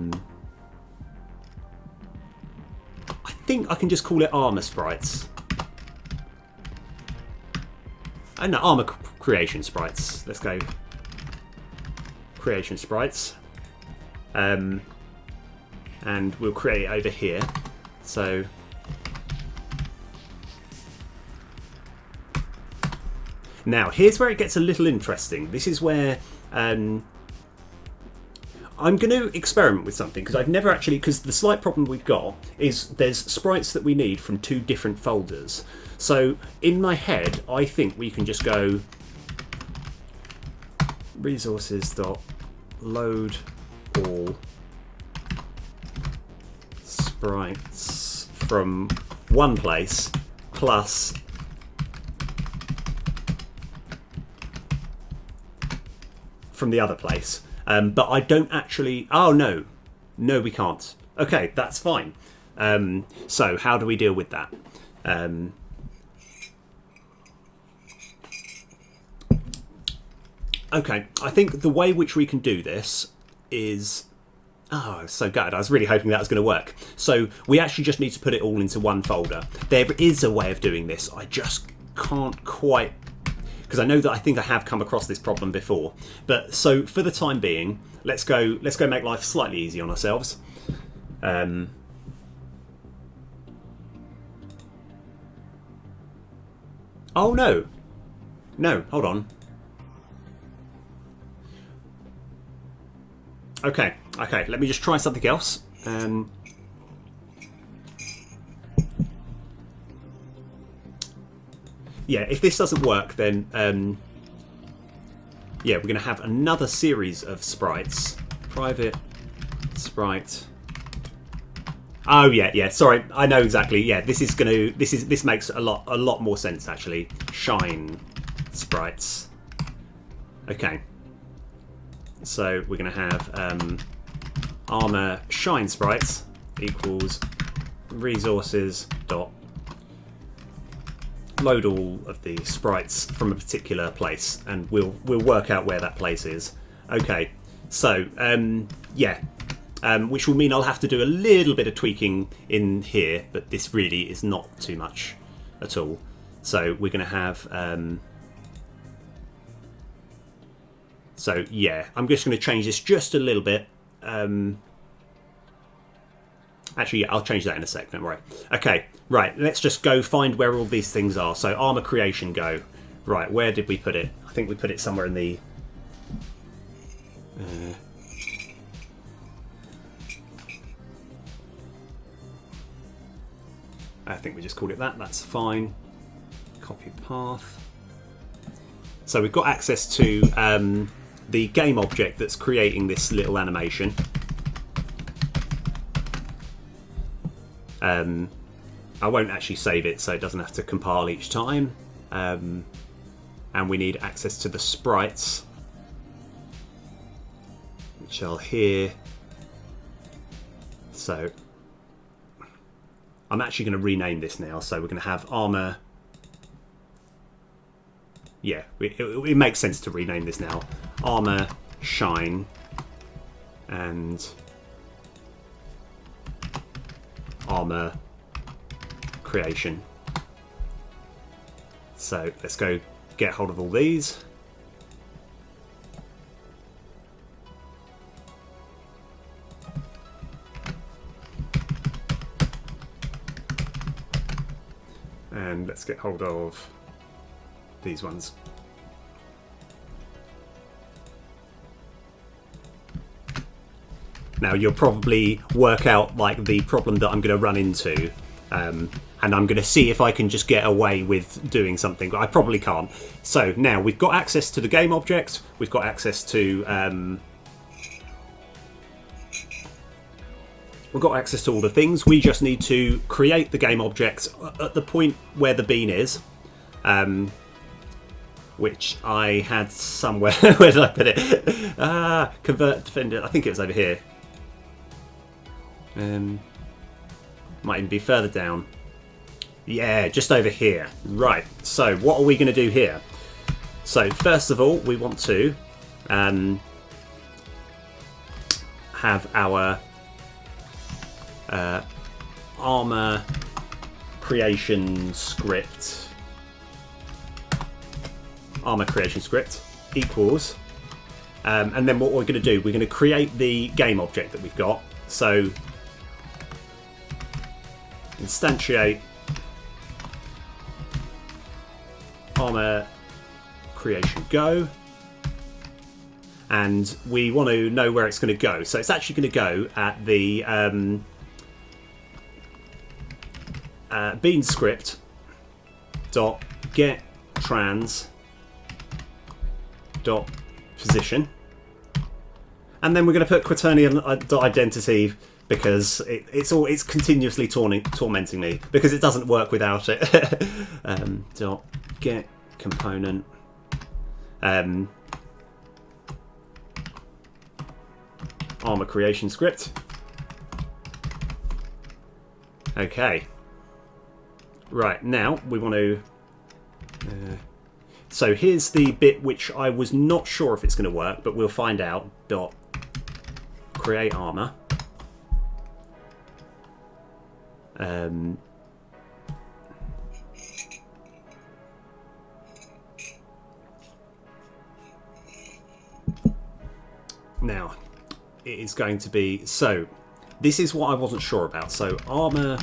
think I can just call it Armour sprites. No, Armour creation sprites. Let's go. Creation sprites. And we'll create it over here. So now here's where it gets a little interesting. This is where I'm going to experiment with something, because I've never actually, because the slight problem we've got is there's sprites that we need from 2 different folders. So in my head, I think we can just go resources.load all sprites from one place plus from the other place. But I don't actually... Oh, no. No, we can't. Okay, that's fine. So how do we deal with that? Okay, I think the way which we can do this is... Oh, so good. I was really hoping that was going to work. So we actually just need to put it all into one folder. There is a way of doing this. I just can't quite... Because I know that I think I have come across this problem before. But so for the time being, let's go make life slightly easy on ourselves. Oh no. No, hold on. Okay, let me just try something else. Yeah, if this doesn't work, then yeah, we're going to have another series of sprites. Private sprite. Oh yeah. Sorry, I know exactly. Yeah, this makes a lot more sense actually. Shine sprites. Okay. So we're going to have Armour shine sprites equals resources dot load all of the sprites from a particular place, and we'll work out where that place is. Okay, so yeah, which will mean I'll have to do a little bit of tweaking in here, but this really is not too much at all. So we're going to have so yeah, I'm just going to change this just a little bit. Actually, yeah, I'll change that in a sec, don't worry. Okay, right, let's just go find where all these things are. So Armour creation, go. Right, where did we put it? I think we put it somewhere in the... I think we just called it that, that's fine. Copy path. So we've got access to the game object that's creating this little animation. I won't actually save it so it doesn't have to compile each time. And we need access to the sprites, which are here. So I'm actually going to rename this now. So we're going to have Armour. Yeah, it makes sense to rename this now. Armour shine and Armour creation. So let's go get hold of all these. And let's get hold of these ones. Now you'll probably work out like the problem that I'm going to run into, and I'm going to see if I can just get away with doing something, but I probably can't. So now we've got access to the game object, we've got access to all the things. We just need to create the game object at the point where the bean is, which I had somewhere. Where did I put it? Convert defender. I think it was over here. Might even be further down. Yeah, just over here. Right, so what are we going to do here? So first of all, we want to have our Armour creation script. Armour creation script equals, and then what we're going to do, we're going to create the game object that we've got. So instantiate Armour creation go, and we want to know where it's going to go. So it's actually going to go at the bean script dot get trans dot position, and then we're going to put quaternion dot identity because it's continuously tormenting me because it doesn't work without it. Dot get component Armour creation script. Okay. Right, now we want to so here's the bit which I was not sure if it's going to work, but we'll find out. Dot create Armour. Now it is going to be, so this is what I wasn't sure about. So Armour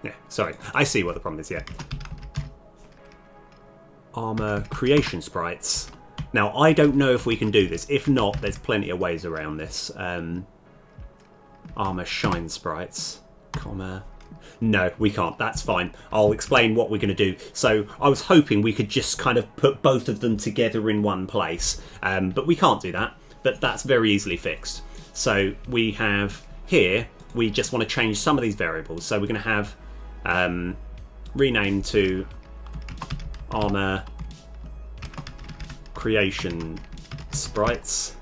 yeah, sorry, I see what the problem is. Yeah, Armour creation sprites. Now I don't know if we can do this. If not, there's plenty of ways around this. Armour shine sprites, comma. No, we can't. That's fine. I'll explain what we're going to do. So I was hoping we could just kind of put both of them together in one place, but we can't do that. But that's very easily fixed. So we have here, we just want to change some of these variables. So we're going to have rename to Armour creation sprites,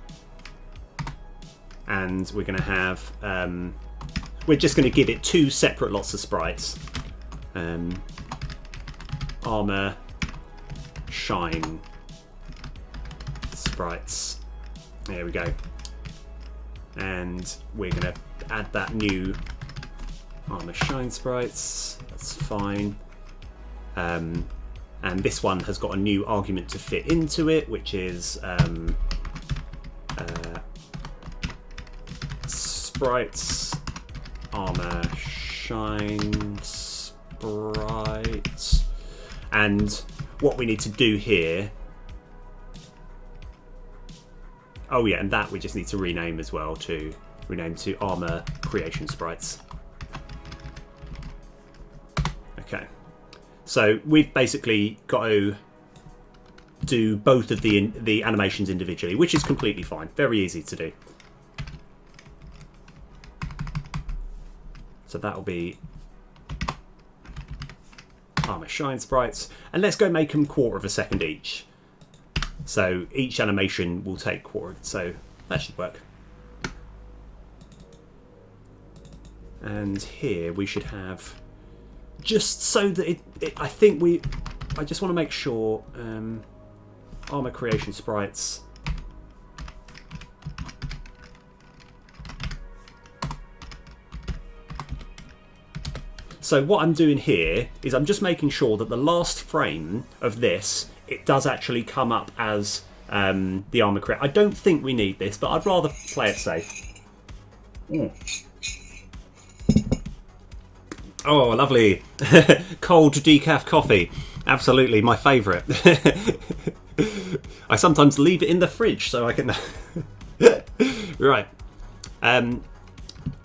and we're going to have we're just going to give it two separate lots of sprites. Armour shine sprites. There we go. And we're going to add that new Armour shine sprites. That's fine. And this one has got a new argument to fit into it, which is sprites Armour shine sprites. And what we need to do here, oh yeah, and that we just need to rename as well, to rename to Armour creation sprites. Okay, so we've basically got to do both of the animations individually, which is completely fine, very easy to do. So that'll be Armour shine sprites, and let's go make them 1/4 of a second each. So each animation will take 1/4, so that should work. And here we should have, just so that I just want to make sure Armour creation sprites. So what I'm doing here is I'm just making sure that the last frame of this, it does actually come up as the Armour create. I don't think we need this, but I'd rather play it safe. Oh, lovely. Cold decaf coffee. Absolutely, my favourite. I sometimes leave it in the fridge so I can... Right.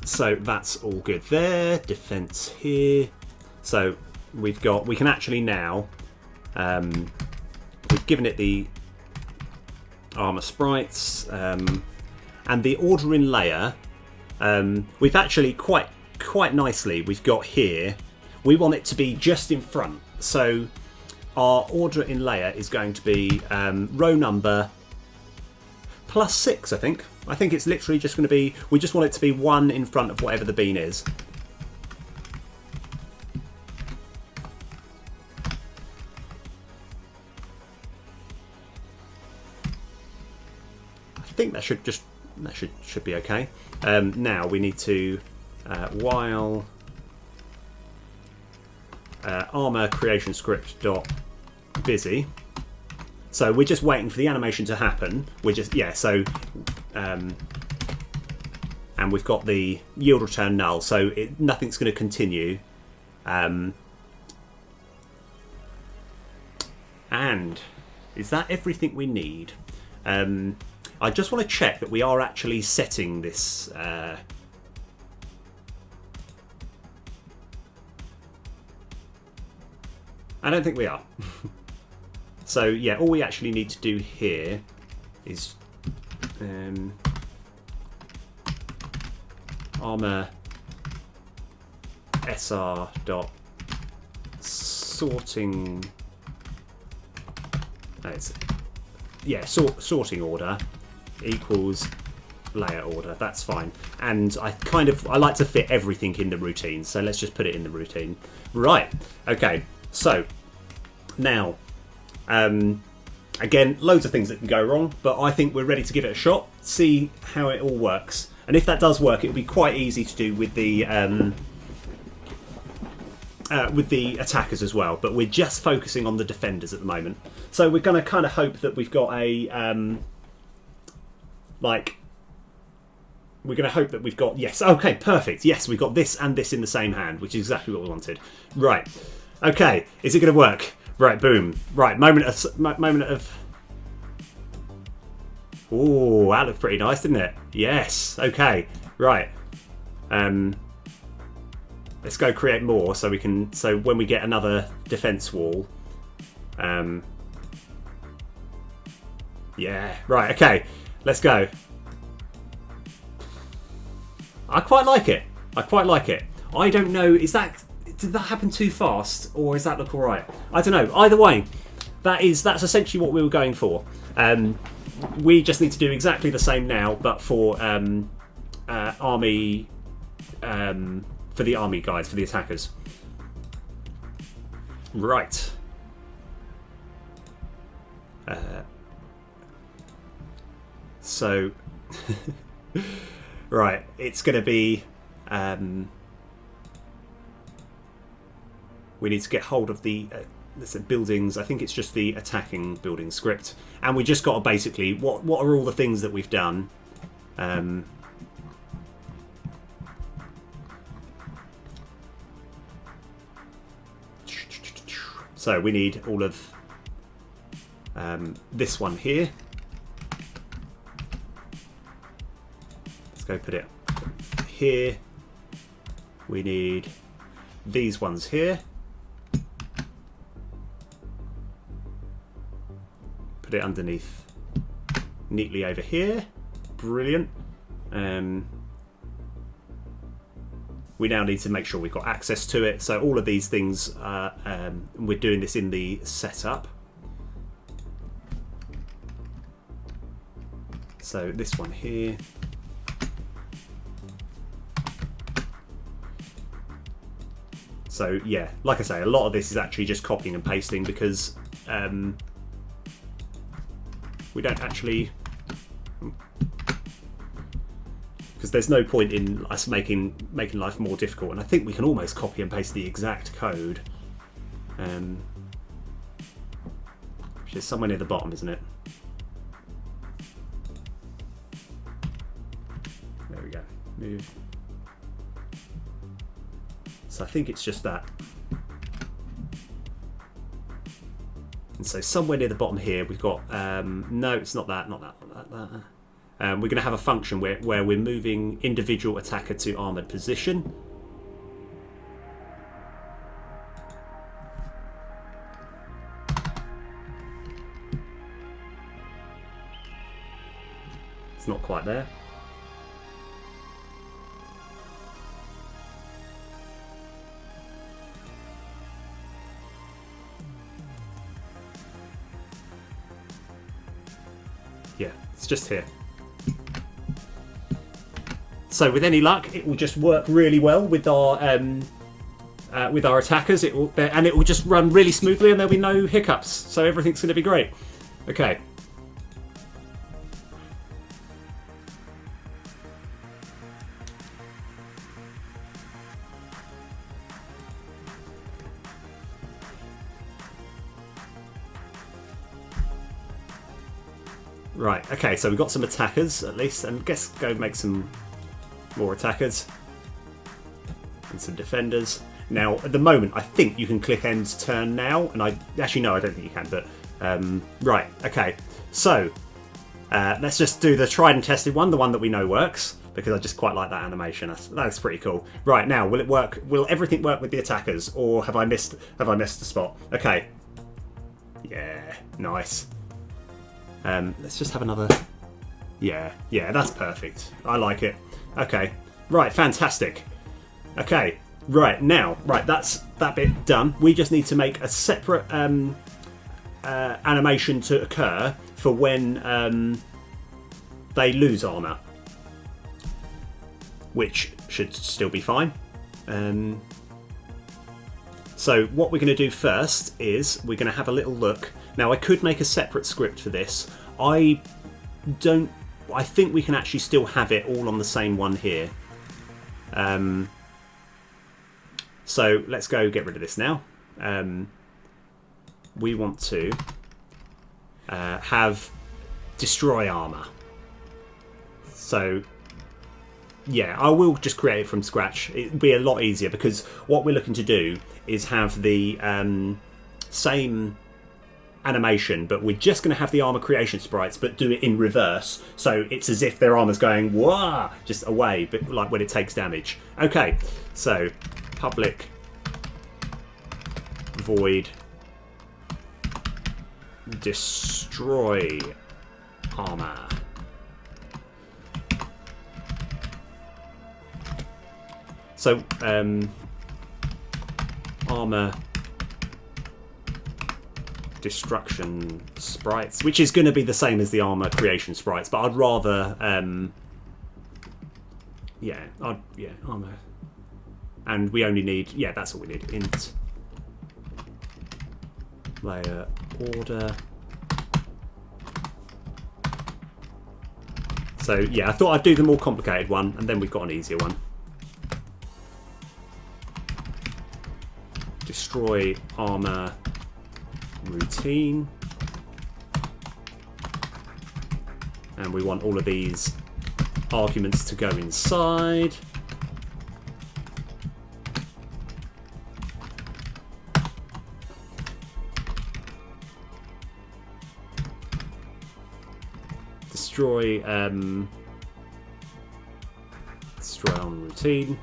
So that's all good there. Defense here. So we can actually now, we've given it the Armour sprites, and the ordering layer, we've actually quite nicely, we've got here, we want it to be just in front. So our order in layer is going to be row number +6, I think. I think it's literally just going to be, we just want it to be 1 in front of whatever the bean is. I think that should be okay. Now we need to while Armour creation script dot busy. So we're just waiting for the animation to happen. We're just, yeah, so and we've got the yield return null, so nothing's going to continue. And is that everything we need? I just want to check that we are actually setting this. I don't think we are. So yeah, all we actually need to do here is Armour sr dot sorting. No, it's sorting order equals layer order. That's fine. And I like to fit everything in the routine. So let's just put it in the routine. Right. Okay. So now. Again, loads of things that can go wrong, but I think we're ready to give it a shot, see how it all works. And if that does work, it'll be quite easy to do with the attackers as well. But we're just focusing on the defenders at the moment. So we're going to kind of hope that we've got a we're going to hope that we've got, yes, okay, perfect. Yes, we've got this and this in the same hand, which is exactly what we wanted. Right. Okay, is it going to work? Right, boom. Right, moment of. Ooh, that looked pretty nice, didn't it? Yes. Okay. Right. Let's go create more so we can. So when we get another defense wall. Yeah. Right. Okay. Let's go. I quite like it. I quite like it. I don't know. Did that happen too fast, or does that look all right? I don't know. Either way, that's essentially what we were going for. We just need to do exactly the same now, but for army, for the army guys, for the attackers. Right. So, right, it's going to be. We need to get hold of the buildings. I think it's just the attacking building script, and we just got to basically what are all the things that we've done. So we need all of this one here. Let's go put it here. We need these ones here. Put it underneath neatly over here. Brilliant. We now need to make sure we've got access to it. So all of these things, we're doing this in the setup. So this one here. So yeah, like I say, a lot of this is actually just copying and pasting because we don't actually, because there's no point in us making life more difficult, and I think we can almost copy and paste the exact code, which is somewhere near the bottom, isn't it? There we go. Move. So I think it's just that. And so somewhere near the bottom here we've got, no, it's not that. We're going to have a function where we're moving individual attacker to armoured position. It's not quite there. just here. So with any luck, it will just work really well with our attackers. It will just run really smoothly, and there'll be no hiccups. So everything's going to be great. Okay. Right, okay, so we've got some attackers at least, and guess go make some more attackers and some defenders. Now, at the moment, I think you can click end turn now, and I actually no, I don't think you can, but right, okay. So let's just do the tried and tested one, the one that we know works, because I just quite like that animation. That's pretty cool. Right, now, will it work? Will everything work with the attackers, or have I missed the spot? Okay. Yeah, nice. Let's just have another. Yeah, that's perfect. I like it. Okay, right, fantastic. Okay, right now, that's that bit done. We just need to make a separate animation to occur for when they lose armor, which should still be fine. So what we're going to do first is we're going to have a little look. Now I could make a separate script for this. I think we can actually still have it all on the same one here. So let's go get rid of this now. We want to have destroy armor. So yeah, I will just create it from scratch. It'll be a lot easier because what we're looking to do is have the same animation, but we're just going to have the armor creation sprites, but do it in reverse. So it's as if their armor's going wah, just away, but like when it takes damage. Okay, so public void destroy armor. So armor destruction sprites, which is going to be the same as the armor creation sprites, but I'd rather armor, and we only need that's all we need. Int layer order. So yeah, I thought I'd do the more complicated one, and then we've got an easier one. Destroy armor routine, and we want all of these arguments to go inside. Destroy on routine.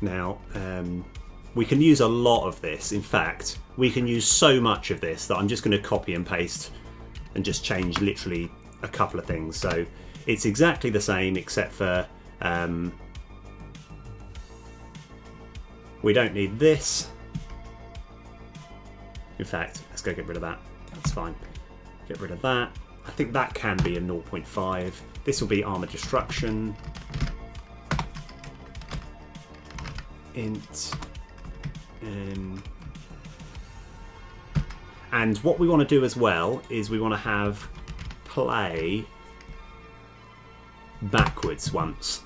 Now, we can use a lot of this. In fact, we can use so much of this that I'm just going to copy and paste and just change literally a couple of things. So it's exactly the same except for we don't need this. In fact, let's go get rid of that. That's fine. Get rid of that. I think that can be a 0.5. This will be armor destruction. Int and what we want to do as well is we want to have play backwards once.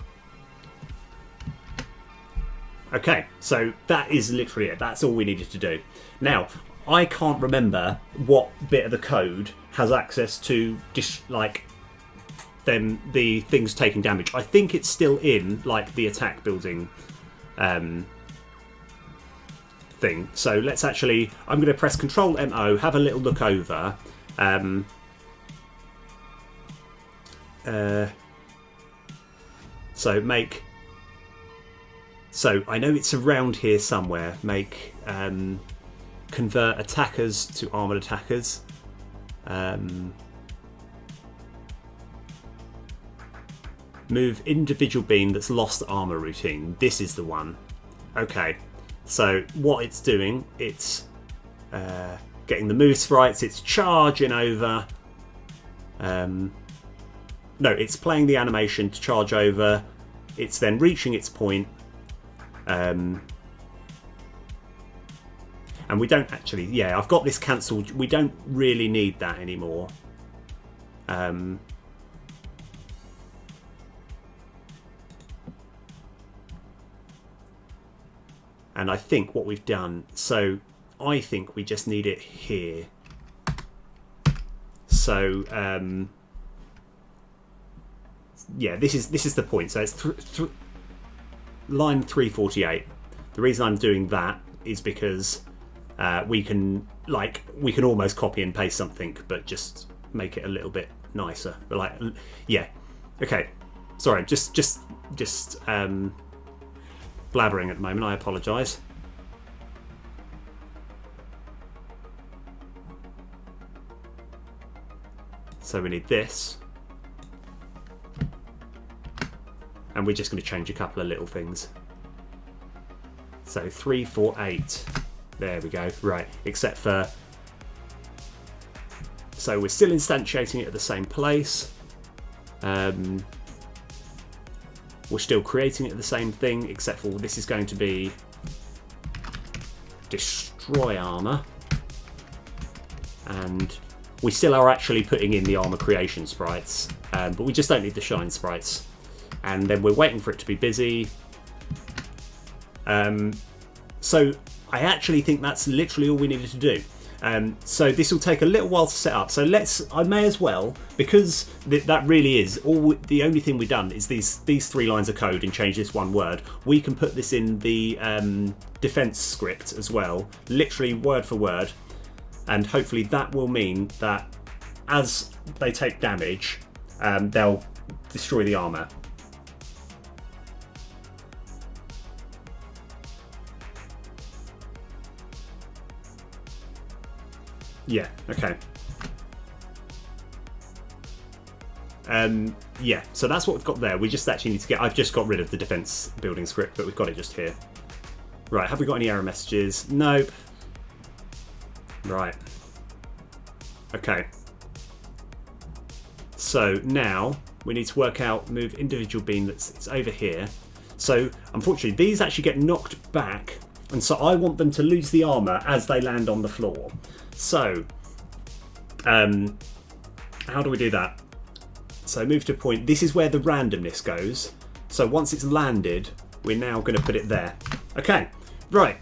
Okay, so that is literally it. That's all we needed to do. Now, I can't remember what bit of the code has access to just like the things taking damage. I think it's still in like the attack building thing. So let's actually, I'm going to press Control MO, have a little look over. So make, so I know it's around here somewhere. Make convert attackers to armored attackers. Move individual beam that's lost armor routine. This is the one. Okay, so what it's doing, it's getting the move sprites, it's charging over. No, it's playing the animation to charge over. It's then reaching its point. And we don't actually, yeah, I've got this cancelled. We don't really need that anymore. And I think what we've done, so I think we just need it here. So yeah, this is the point. So it's line 348. The reason I'm doing that is because we can almost copy and paste something, but just make it a little bit nicer. But like, yeah, okay. Sorry, just blabbering at the moment. I apologise. So we need this. And we're just going to change a couple of little things. So 348. There we go. Right. Except for... So we're still instantiating it at the same place. We're still creating it at the same thing, except for this is going to be destroy armor. And we still are actually putting in the armor creation sprites, but we just don't need the shine sprites. And then we're waiting for it to be busy. So I actually think that's literally all we needed to do. So this will take a little while to set up. So I may as well, because that really is the only thing we've done is these 3 lines of code and change this one word. We can put this in the defense script as well, literally word for word, and hopefully that will mean that as they take damage, they'll destroy the armor. Yeah, okay. Yeah, so that's what we've got there. We just actually need to get... I've just got rid of the defense building script, but we've got it just here. Right, have we got any error messages? Nope. Right. Okay. So now we need to work out, move individual beam it's over here. So unfortunately, these actually get knocked back, and so I want them to lose the armor as they land on the floor. So, how do we do that? So move to a point. This is where the randomness goes. So once it's landed, we're now going to put it there. Okay, right.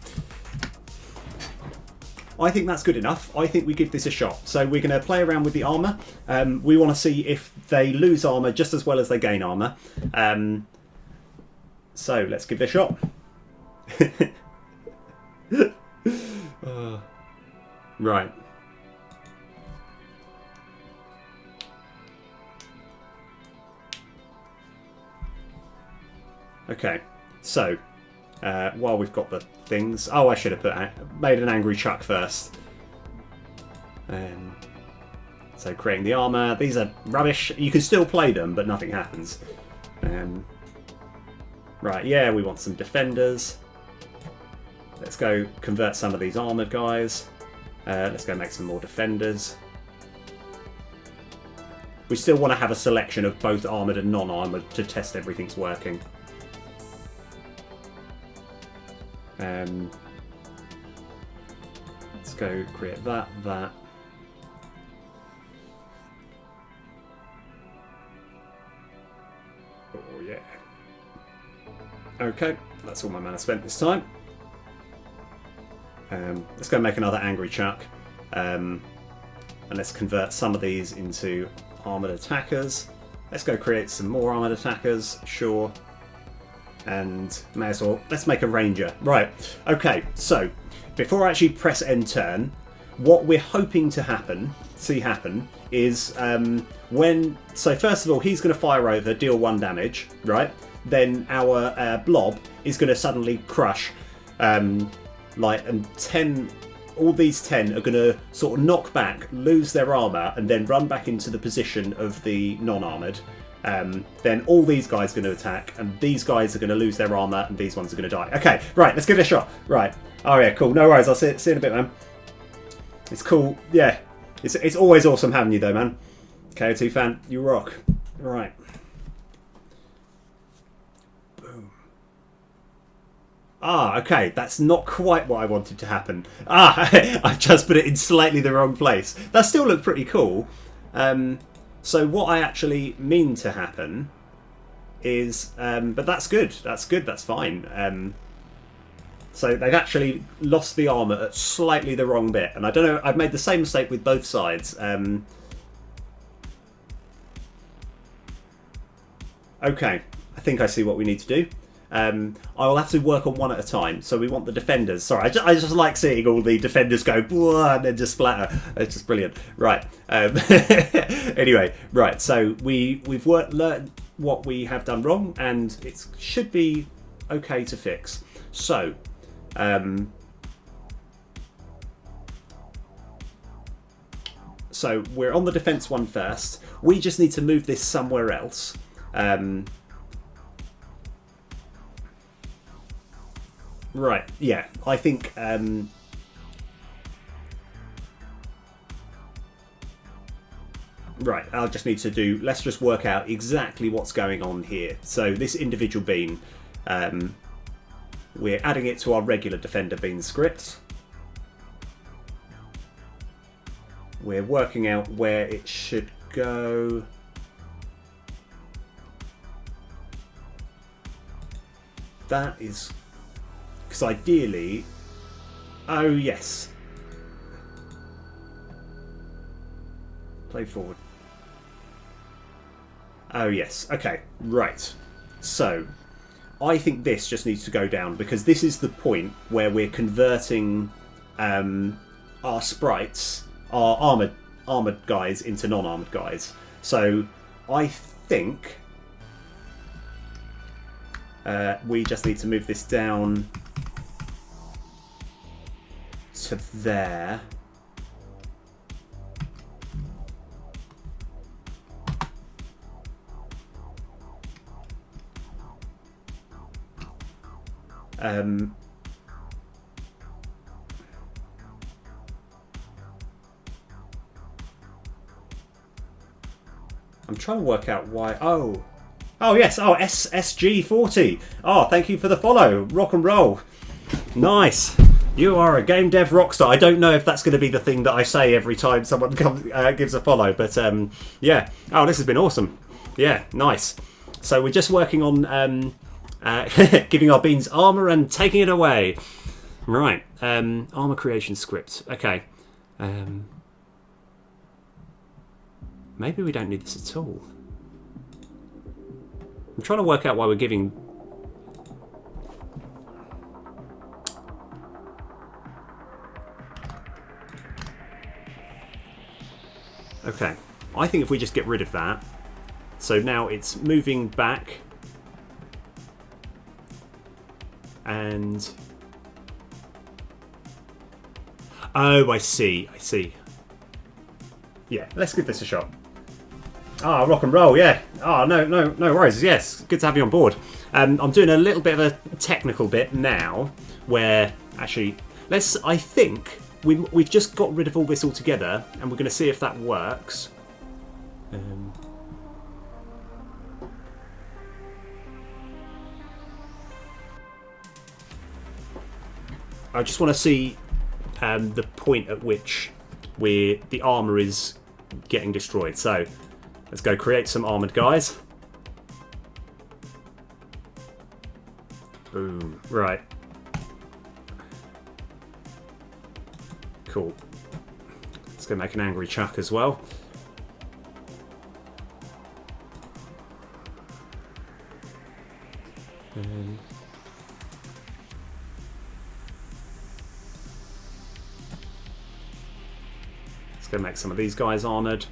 I think that's good enough. I think we give this a shot. So we're going to play around with the armor. We want to see if they lose armor just as well as they gain armor. So let's give it a shot. Right. Okay, so while we've got the things, oh, I should have made an angry chuck first. So creating the armor. These are rubbish. You can still play them, but nothing happens. Right, yeah, we want some defenders. Let's go convert some of these armored guys. Let's go make some more defenders. We still want to have a selection of both armoured and non-armoured to test everything's working. Let's go create that. Oh yeah. Okay, that's all my mana spent this time. Let's go make another angry chuck, and let's convert some of these into armoured attackers. Let's go create some more armoured attackers, sure, and may as well, let's make a ranger. Right, okay, so before I actually press end turn, what we're hoping to see happen is so first of all, he's going to fire over, deal 1 damage, right? Then our blob is going to suddenly crush, and 10, all these 10 are going to sort of knock back, lose their armour, and then run back into the position of the non-armoured. then all these guys are going to attack, and these guys are going to lose their armour, and these ones are going to die. Okay, right, let's give it a shot. Right. Oh yeah, cool. No worries. I'll see you in a bit, man. It's cool. Yeah. It's always awesome having you, though, man. KO2 fan, you rock. Right. Boom. Ah, okay. That's not quite what I wanted to happen. Ah, I've just put it in slightly the wrong place. That still looked pretty cool. So what I actually mean to happen is, but that's good. That's good. That's fine. So they've actually lost the armour at slightly the wrong bit, and I don't know. I've made the same mistake with both sides. Okay, I think I see what we need to do. I'll have to work on one at a time. So we want the defenders. Sorry, I just like seeing all the defenders go and then just splatter. It's just brilliant. Right. Anyway, right. So we've learned what we have done wrong, and it should be okay to fix. So. So we're on the defense one first. We just need to move this somewhere else. Right, yeah, I think right, I'll just need to do, let's just work out exactly what's going on here. So this individual bean, we're adding it to our regular defender bean script. We're working out where it should go. That is, because ideally, oh yes. Play forward. Oh yes, okay, right. So, I think this just needs to go down because this is the point where we're converting our sprites, our armoured guys into non-armoured guys. So I think we just need to move this down to there. I'm trying to work out why. Oh yes. Oh, SG40. Oh, thank you for the follow. Rock and roll. Nice. You are a game dev rockstar. I don't know if that's going to be the thing that I say every time someone comes, gives a follow, but yeah. Oh, this has been awesome. Yeah, nice. So we're just working on giving our beans armour and taking it away. Right. Armour creation script. Okay. Maybe we don't need this at all. I'm trying to work out why we're giving... Okay. I think if we just get rid of that. So now it's moving back. And... Oh, I see. I see. Yeah, let's give this a shot. Ah, rock and roll, yeah. Ah, no worries. Yes, good to have you on board. I'm doing a little bit of a technical bit now, where actually, I think we've just got rid of all this altogether, and we're going to see if that works. I just want to see the point at which the armour is getting destroyed. So let's go create some armoured guys. Boom. Right. Cool. Let's go make an angry Chuck as well. Let's go make some of these guys armoured.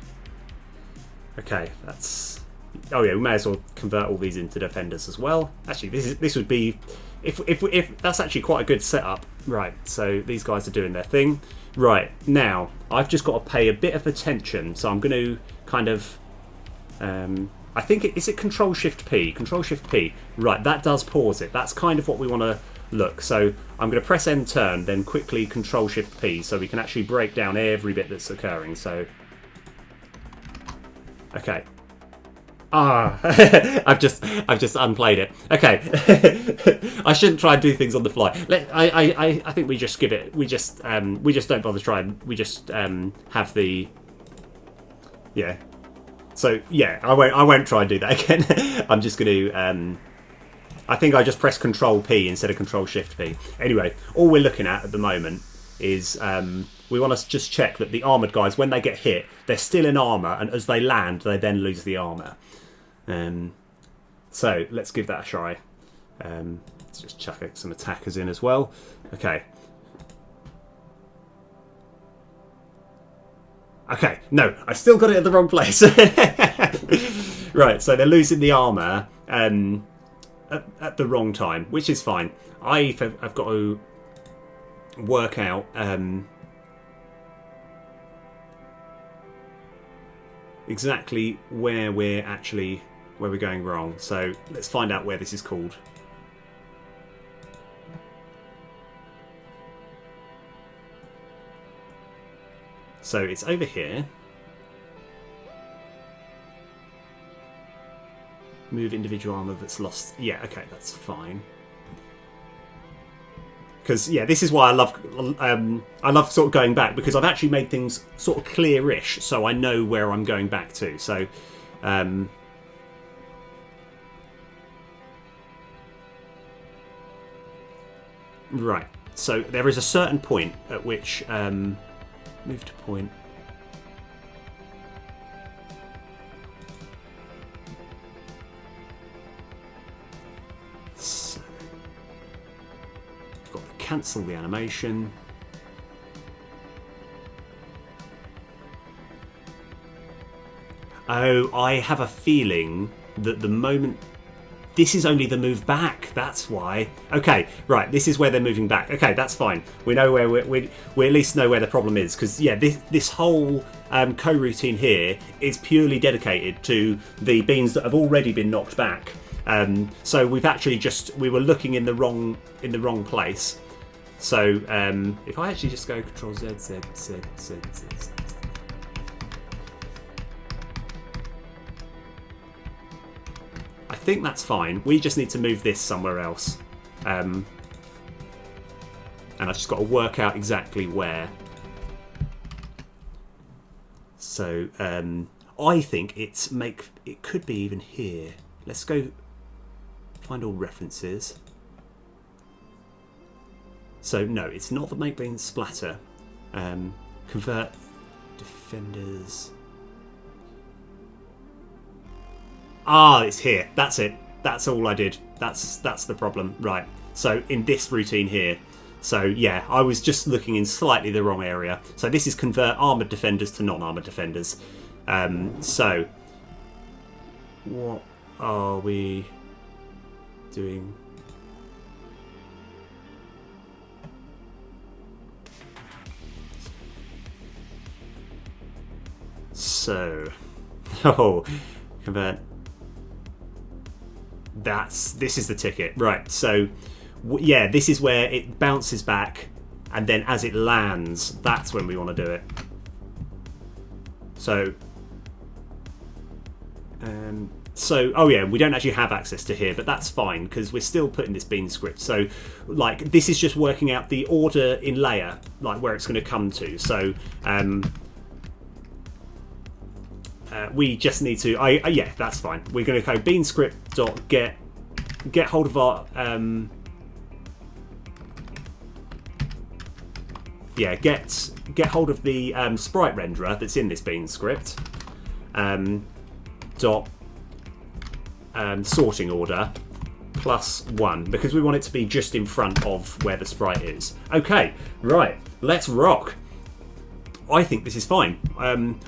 Okay, that's... Oh yeah, we may as well convert all these into defenders as well. Actually, this would be... If that's actually quite a good setup. Right, so these guys are doing their thing. Right, now, I've just got to pay a bit of attention. So I'm going to kind of I think is it Control Shift P? Control Shift P. Right, that does pause it. That's kind of what we want to look. So I'm going to press End Turn, then quickly Control Shift P, so we can actually break down every bit that's occurring. So, okay. I've just unplayed it. Okay, I shouldn't try and do things on the fly. I think we just give it. We just don't bother trying. We just have the. Yeah. So yeah, I won't try and do that again. I'm just going to. I think I just press Control P instead of Control Shift P. Anyway, all we're looking at the moment is we want to just check that the armoured guys, when they get hit, they're still in armour, and as they land, they then lose the armour. So let's give that a try. Let's just chuck some attackers in as well. Okay. Okay, no, I still got it at the wrong place. Right, so they're losing the armour at the wrong time, which is fine. I've got to work out exactly where we're going wrong. So let's find out where this is called. So it's over here. Move individual armor that's lost. Yeah, okay, that's fine. Because yeah, this is why I love sort of going back, because I've actually made things sort of clear-ish, so I know where I'm going back to. So right. So there is a certain point at which move to point. So I've got to cancel the animation. Oh, I have a feeling that the moment... This is only the move back, that's why. Okay, right, this is where they're moving back. Okay, that's fine. We know where we at least know where the problem is, because yeah, this whole co-routine here is purely dedicated to the beans that have already been knocked back. So we've actually we were looking in the wrong place. So if I actually just go Control Z, Z, Z, Z, Z, Z. I think that's fine. We just need to move this somewhere else. And I've just got to work out exactly where. So I think it could be even here. Let's go find all references. So no, it's not the make beans splatter. Convert defenders. Ah, it's here. That's it. That's all I did. That's the problem. Right. So in this routine here. So yeah, I was just looking in slightly the wrong area. So this is convert armoured defenders to non-armoured defenders. So what are we doing? So, convert. This is the ticket, right? So yeah, this is where it bounces back, and then as it lands, that's when we want to do it. So oh yeah, we don't actually have access to here, but that's fine because we're still putting this bean script. So like this is just working out the order in layer, like where it's going to come to. So we just need to. Yeah, that's fine. We're going to go bean script dot get hold of our yeah, get hold of the sprite renderer that's in this bean script. Dot sorting order +1 because we want it to be just in front of where the sprite is. Okay, right, let's rock. I think this is fine.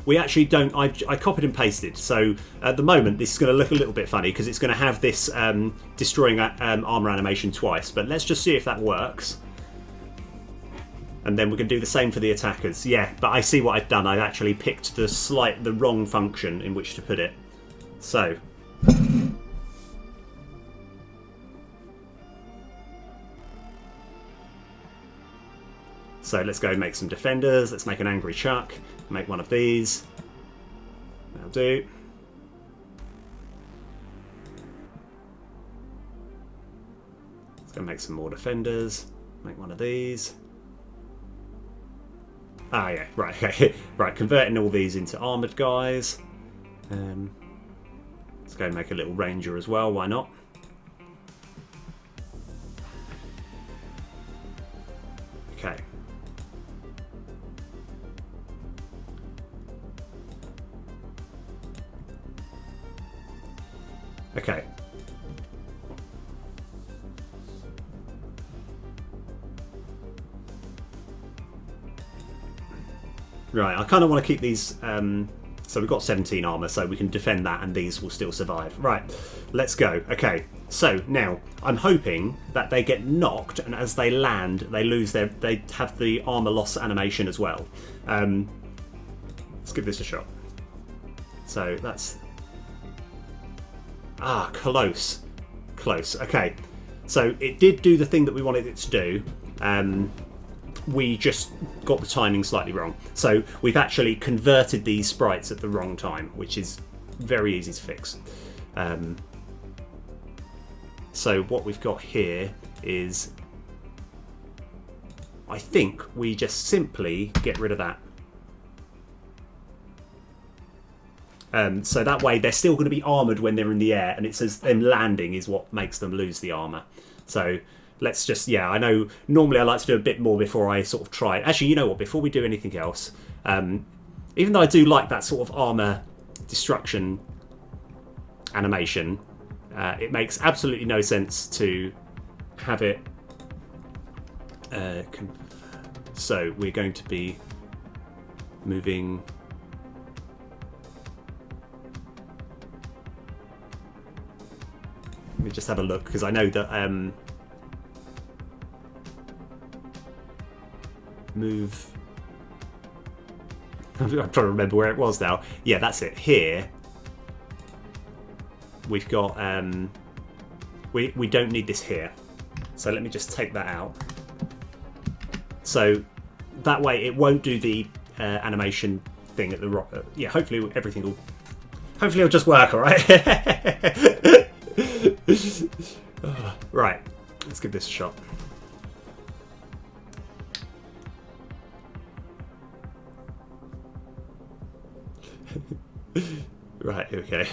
We actually don't. I copied and pasted, so at the moment this is going to look a little bit funny because it's going to have this destroying armor animation twice. But let's just see if that works, and then we can do the same for the attackers. Yeah, but I see what I've done. I actually picked the wrong function in which to put it. So So let's go make some defenders. Let's make an angry Chuck. Make one of these. That'll do. Let's go make some more defenders. Make one of these. Ah, yeah, right, okay. Right, converting all these into armoured guys. Let's go and make a little ranger as well, why not? Okay. Okay. Right, I kind of want to keep these, so we've got 17 armour, so we can defend that and these will still survive. Right, let's go. Okay, so now, I'm hoping that they get knocked and as they land, they lose their, they have the armour loss animation as well. Let's give this a shot. So that's... Ah, close. Close, okay. So it did do the thing that we wanted it to do. We just got the timing slightly wrong. So we've actually converted these sprites at the wrong time, which is very easy to fix. So what we've got here is, I think we just simply get rid of that. So that way they're still going to be armoured when they're in the air, and it says them landing is what makes them lose the armour. So let's just, yeah, I know normally I like to do a bit more before I sort of try it. Actually, you know what, before we do anything else, even though I do like that sort of armour destruction animation, it makes absolutely no sense to have it... so we're going to be moving... Let me just have a look, because I know that... move... I'm trying to remember where it was now. Yeah, that's it. Here, we've got... we don't need this here. So let me just take that out. So that way it won't do the animation thing at the rock. Yeah, hopefully everything will... Hopefully it'll just work, alright? Right, let's give this a shot. Right, okay.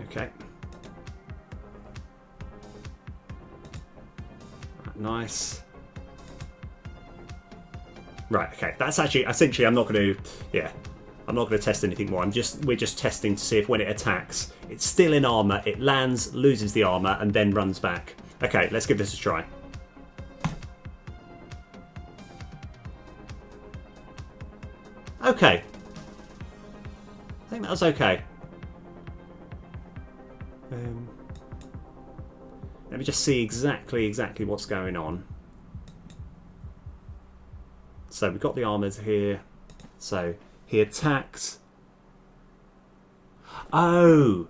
Okay. Nice. Right, okay. That's actually, essentially, I'm not going to, yeah, I'm not going to test anything more. We're just testing to see if when it attacks, it's still in armor, it lands, loses the armor, and then runs back. Okay, let's give this a try. Okay. I think that was okay. Let me just see exactly what's going on. So we've got the armors here. So he attacks. Oh!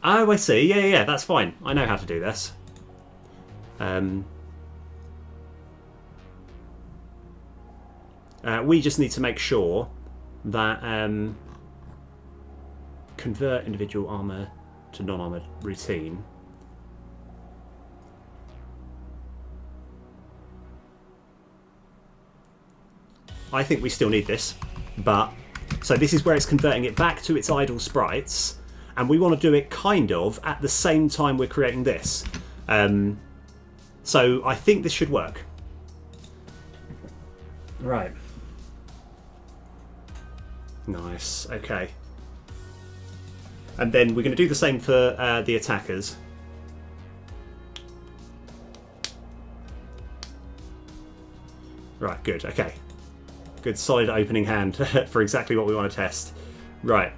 Oh, I see. Yeah, that's fine. I know how to do this. We just need to make sure that convert individual armor to non-armored routine. I think we still need this, but so this is where it's converting it back to its idle sprites, and we want to do it kind of at the same time we're creating this. So I think this should work. Right. Nice. Okay. And then we're going to do the same for the attackers. Right, good. Okay. Good solid opening hand for exactly what we want to test. Right.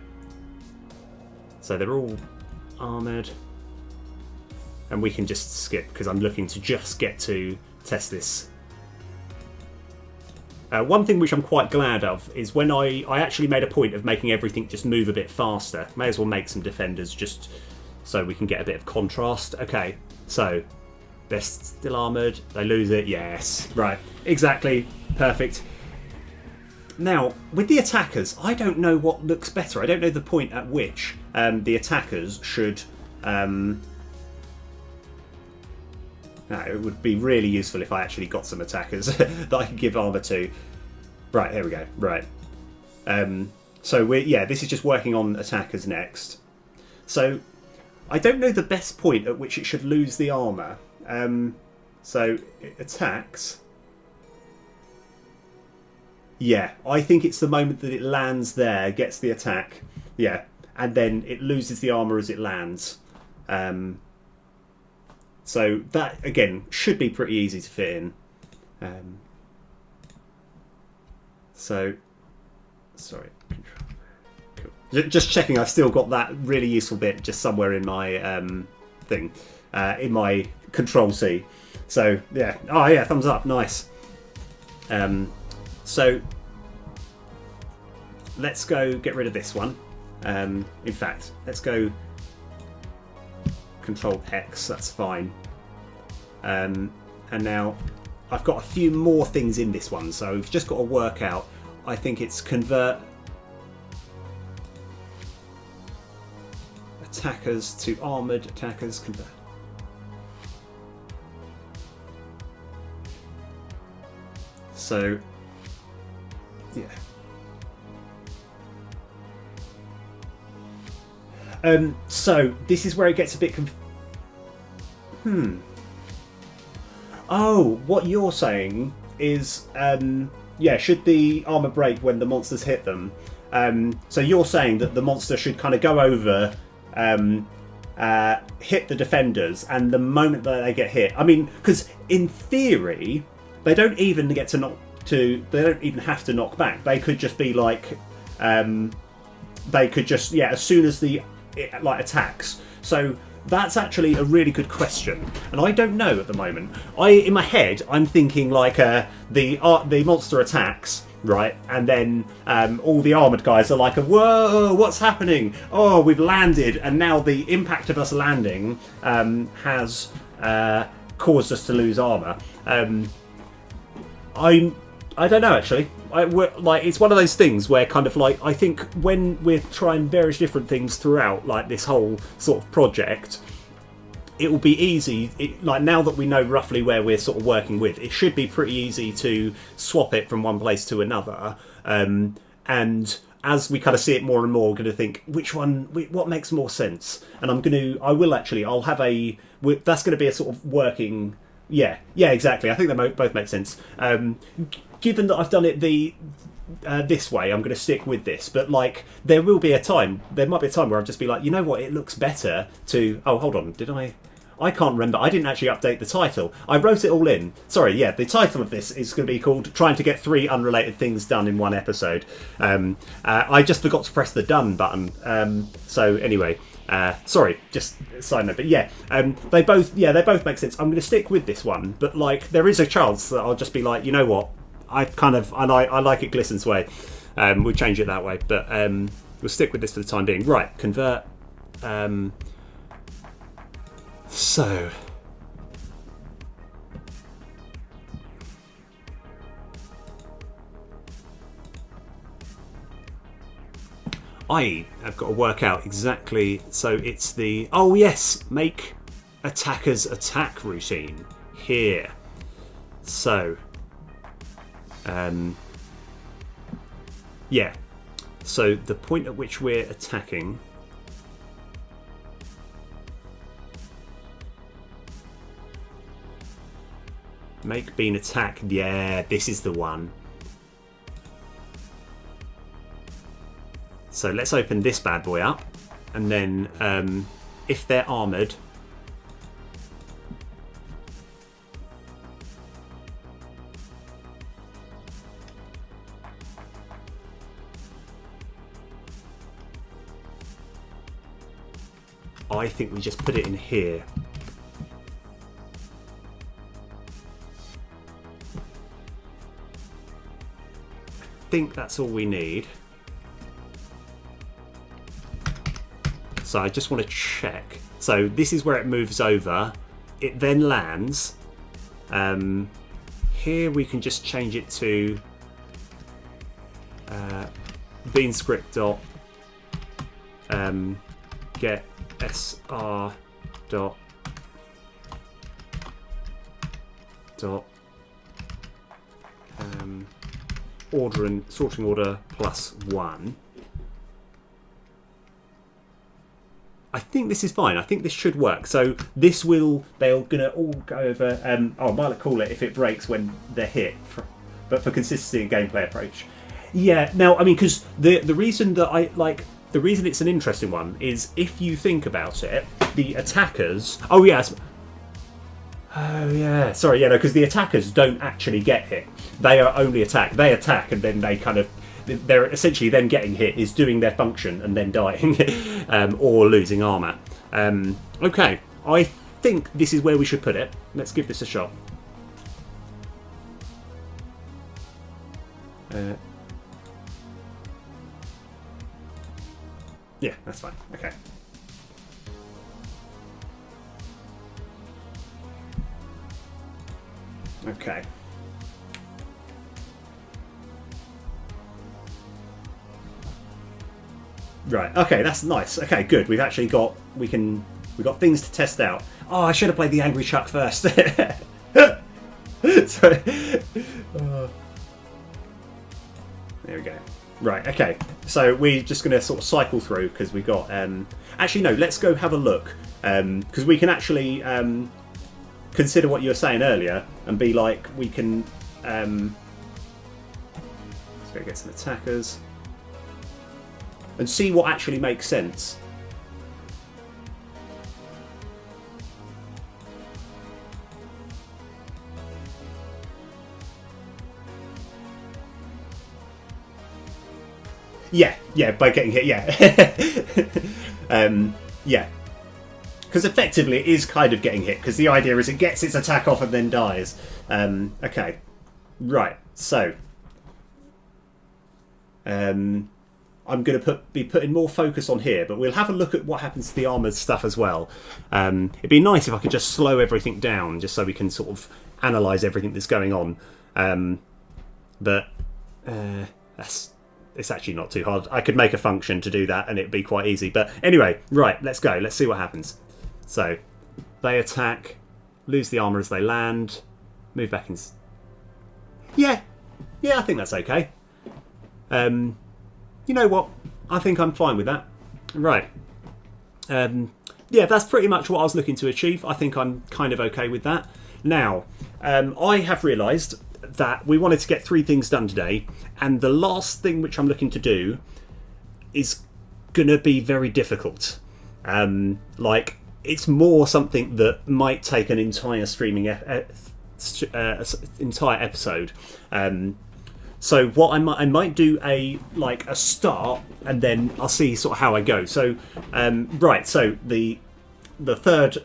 So they're all armoured. And we can just skip because I'm looking to just get to test this. One thing which I'm quite glad of is when I actually made a point of making everything just move a bit faster. May as well make some defenders just so we can get a bit of contrast. Okay, so they're still armoured. They lose it. Yes, right, exactly, perfect. Now, with the attackers, I don't know what looks better. I don't know the point at which the attackers should... No, it would be really useful if I actually got some attackers that I could give armour to. Right, here we go. Right. So this is just working on attackers next. So I don't know the best point at which it should lose the armour. So it attacks. Yeah, I think it's the moment that it lands there, gets the attack. Yeah, and then it loses the armour as it lands. So that, again, should be pretty easy to fit in. Sorry. Cool. Just checking I've still got that really useful bit just somewhere in my thing, in my Control C. So, yeah. Oh, yeah, thumbs up. Nice. So, let's go get rid of this one. In fact, let's go... Control X, that's fine. And now I've got a few more things in this one, so we've just got to work out. I think it's convert attackers to armoured attackers. Convert. So, yeah. So this is where it gets a bit Oh, what you're saying is, should the armour break when the monsters hit them? So you're saying that the monster should kind of go over, hit the defenders, and the moment that they get hit, I mean, because in theory, they don't even get to they don't even have to knock back. They could just be like, they could just, as soon as it attacks. So that's actually a really good question, and I don't know at the moment. In my head, I'm thinking like the monster attacks, right, and then all the armoured guys are like, whoa, what's happening? Oh, we've landed, and now the impact of us landing has caused us to lose armour. I don't know, actually. It's one of those things where kind of like, I think when we're trying various different things throughout like this whole sort of project, it will be easy, like now that we know roughly where we're sort of working with, it should be pretty easy to swap it from one place to another. And as we kind of see it more and more, we're going to think, what makes more sense? And I'll have that's going to be a sort of working... Yeah, exactly. I think they both make sense. Given that I've done it this way, I'm going to stick with this. But like, there might be a time where I'll just be like, you know what? It looks better to. Oh, hold on. Did I? I can't remember. I didn't actually update the title. I wrote it all in. Sorry. Yeah, the title of this is going to be called "Trying to Get 3 Unrelated Things Done in One Episode." I just forgot to press the done button. So anyway. Sorry, just a side note, but they both make sense. I'm going to stick with this one, but like there is a chance that I'll just be like, you know what, I like it Glissen's way. We'll change it that way, but we'll stick with this for the time being. Right, convert. So. I have got to work out exactly, so it's the, oh yes, make attackers attack routine here. So, so the point at which we're attacking, make bean attack, this is the one. So let's open this bad boy up, and then if they're armoured, I think we just put it in here. think that's all we need. So I just want to check. So this is where it moves over. It then lands. Here we can just change it to bean script dot get sr dot order and sorting order +1. I think this is fine. I think this should work. So this will, they're gonna all go over. I might call it if it breaks when they're hit, but for consistency and gameplay approach. Yeah. Now, I mean, because the reason that the reason it's an interesting one is if you think about it, the attackers. Oh yes. Oh yeah. Sorry. Yeah. No, because the attackers don't actually get hit. They are only attack. They attack and then they kind of. They're essentially then getting hit is doing their function and then dying or losing armour. Okay, I think this is where we should put it. Let's give this a shot. Yeah, that's fine. Okay. Okay. Right. Okay, that's nice. Okay, good. We've actually got we've got things to test out. Oh, I should have played the Angry Chuck first. Sorry. There we go. Right. Okay. So we're just going to sort of cycle through because we got. Actually, no. Let's go have a look because we can actually consider what you were saying earlier and be like we can. Let's go get some attackers. And see what actually makes sense. Yeah, by getting hit, yeah. Yeah. Because effectively it is kind of getting hit, because the idea is it gets its attack off and then dies. Okay. Right, so. I'm going to be putting more focus on here, but we'll have a look at what happens to the armoured stuff as well. It'd be nice if I could just slow everything down, just so we can sort of analyse everything that's going on. But it's actually not too hard. I could make a function to do that, and it'd be quite easy. But anyway, right, let's go. Let's see what happens. So they attack, lose the armour as they land, move back in. Yeah, I think that's okay. You know what? I think I'm fine with that. Right. Yeah, that's pretty much what I was looking to achieve. I think I'm kind of okay with that. Now, I have realised that we wanted to get 3 things done today, and the last thing which I'm looking to do is going to be very difficult. It's more something that might take an entire streaming entire episode. So what I might do a start, and then I'll see sort of how I go. So right, so the third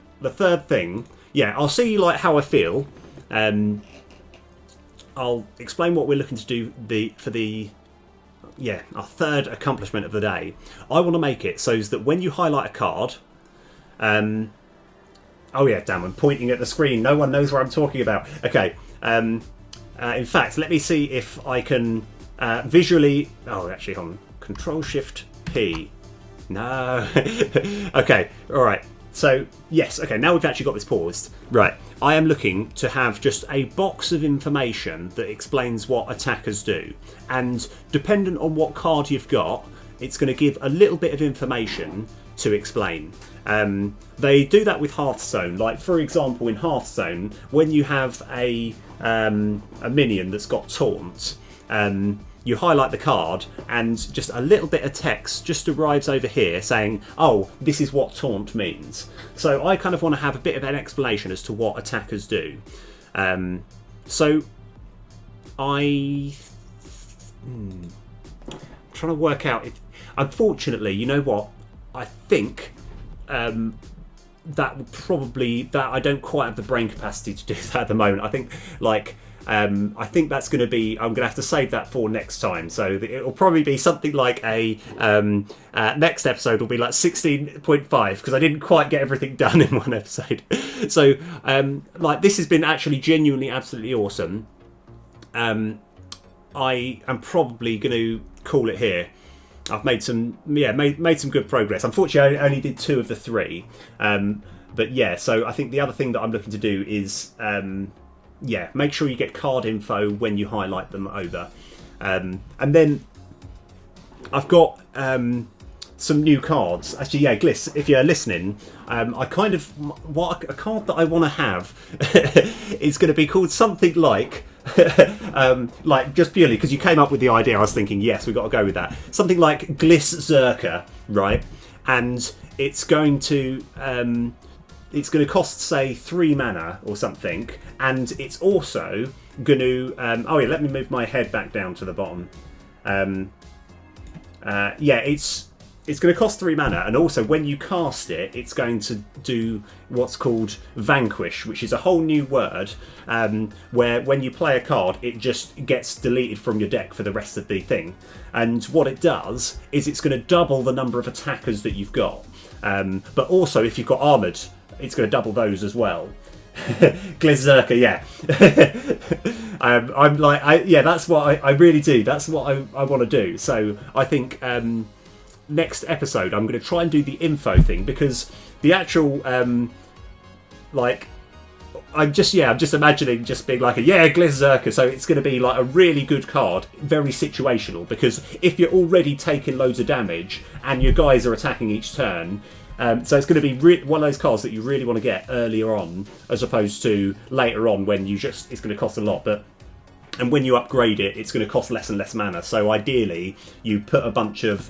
thing, yeah, I'll see how I feel. I'll explain what we're looking to do our third accomplishment of the day. I want to make it so that when you highlight a card, oh yeah, damn, I'm pointing at the screen. No one knows what I'm talking about. Okay. In fact, let me see if I can visually. Oh, actually, hold on. Control-Shift-P. No. Okay. All right. So yes. Okay. Now we've actually got this paused. Right. I am looking to have just a box of information that explains what attackers do, and dependent on what card you've got, it's going to give a little bit of information to explain. They do that with Hearthstone. Like, for example, in Hearthstone, when you have a minion that's got taunt, you highlight the card and just a little bit of text just arrives over here saying, oh, this is what taunt means. So I kind of want to have a bit of an explanation as to what attackers do. So I'm trying to work out if, unfortunately, you know what, I think that would probably, that I don't quite have the brain capacity to do that at the moment. I think I think that's going to be, I'm going to have to save that for next time. So it'll probably be something like a, next episode will be like 16.5, because I didn't quite get everything done in one episode. So, like, this has been actually genuinely absolutely awesome. I am probably going to call it here. I've made some, made some good progress. Unfortunately, I only did 2 of the 3. But yeah, so I think the other thing that I'm looking to do is, make sure you get card info when you highlight them over. And then I've got some new cards. Actually, yeah, Gliss, if you're listening, I kind of, a card that I want to have is going to be called something like, like, just purely because you came up with the idea, I was thinking, yes, we've got to go with that. Something like Gliss Zerka, right? And it's going to cost, say, 3 mana or something, and it's also going to... oh yeah, let me move my head back down to the bottom. It's going to cost 3 mana, and also when you cast it, it's going to do what's called Vanquish, which is a whole new word, where when you play a card, it just gets deleted from your deck for the rest of the thing. And what it does is it's going to double the number of attackers that you've got. But also, if you've got armoured, it's going to double those as well. Glizzerka, yeah. I'm like, that's what I really do. That's what I want to do. So I think next episode I'm going to try and do the info thing, because the actual I'm just imagining just being like Glizzerka. So it's going to be like a really good card, very situational, because if you're already taking loads of damage and your guys are attacking each turn. So it's going to be one of those cards that you really want to get earlier on, as opposed to later on when it's going to cost a lot. And when you upgrade it, it's going to cost less and less mana. So ideally, you put a bunch of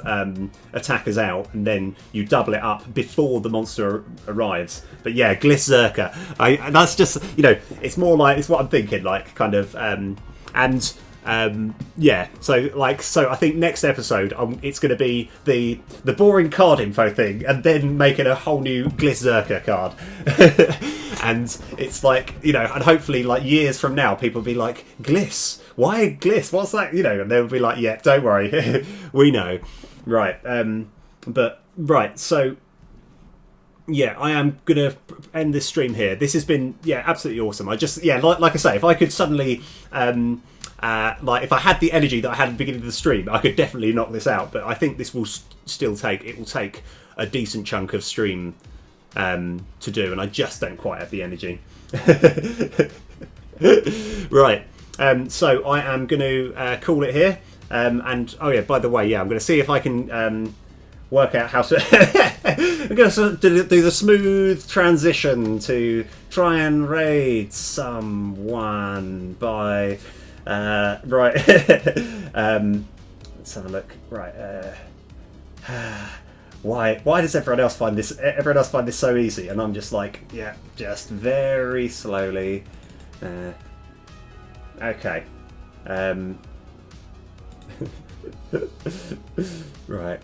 attackers out, and then you double it up before the monster arrives. But yeah, Glizzerka. That's just, it's more like, it's what I'm thinking, like, kind of, so I think next episode it's going to be the boring card info thing, and then making a whole new Glizzerka card. And it's like, and hopefully like years from now people will be like, Gliss, why Gliss, what's that, and they'll be like, yeah, don't worry, we know. Right. So yeah, I am gonna end this stream here. This has been absolutely awesome. I just like I say, if I could suddenly like, if I had the energy that I had at the beginning of the stream, I could definitely knock this out. But I think this will still take a decent chunk of stream to do, and I just don't quite have the energy. Right. So I am going to call it here. And oh yeah, by the way, I'm going to see if I can work out how to. I'm going to do the smooth transition to try and raid someone by. Right. Let's have a look. Right. Why does everyone else find this so easy, and I'm just like, just very slowly. Okay. Right.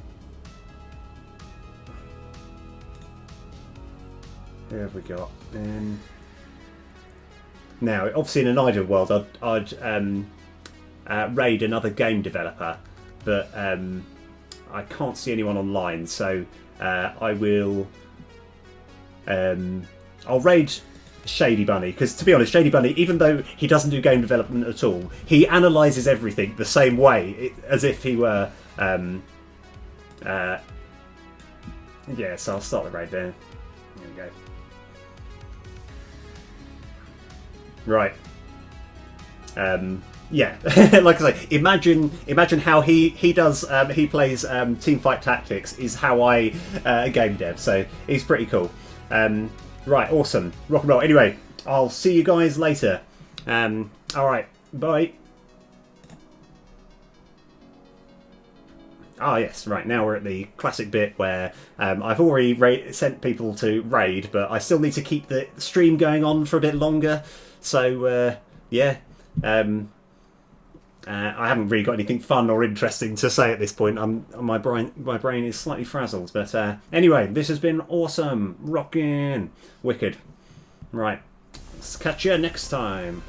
Who have we got? Now, obviously, in an ideal world, I'd raid another game developer, but I can't see anyone online, so I will. I'll raid Shady Bunny, because to be honest, Shady Bunny, even though he doesn't do game development at all, he analyses everything the same way, as if he were. So I'll start the raid there. There we go. Right. Like I say, imagine how he does. He plays Teamfight Tactics is how I game dev. So he's pretty cool. Right, awesome, rock and roll. Anyway, I'll see you guys later. All right, bye. Ah, yes, right, now we're at the classic bit where I've already sent people to raid, but I still need to keep the stream going on for a bit longer. So, I haven't really got anything fun or interesting to say at this point. My brain is slightly frazzled. But anyway, this has been awesome. Rockin'. Wicked. Right. Let's catch you next time.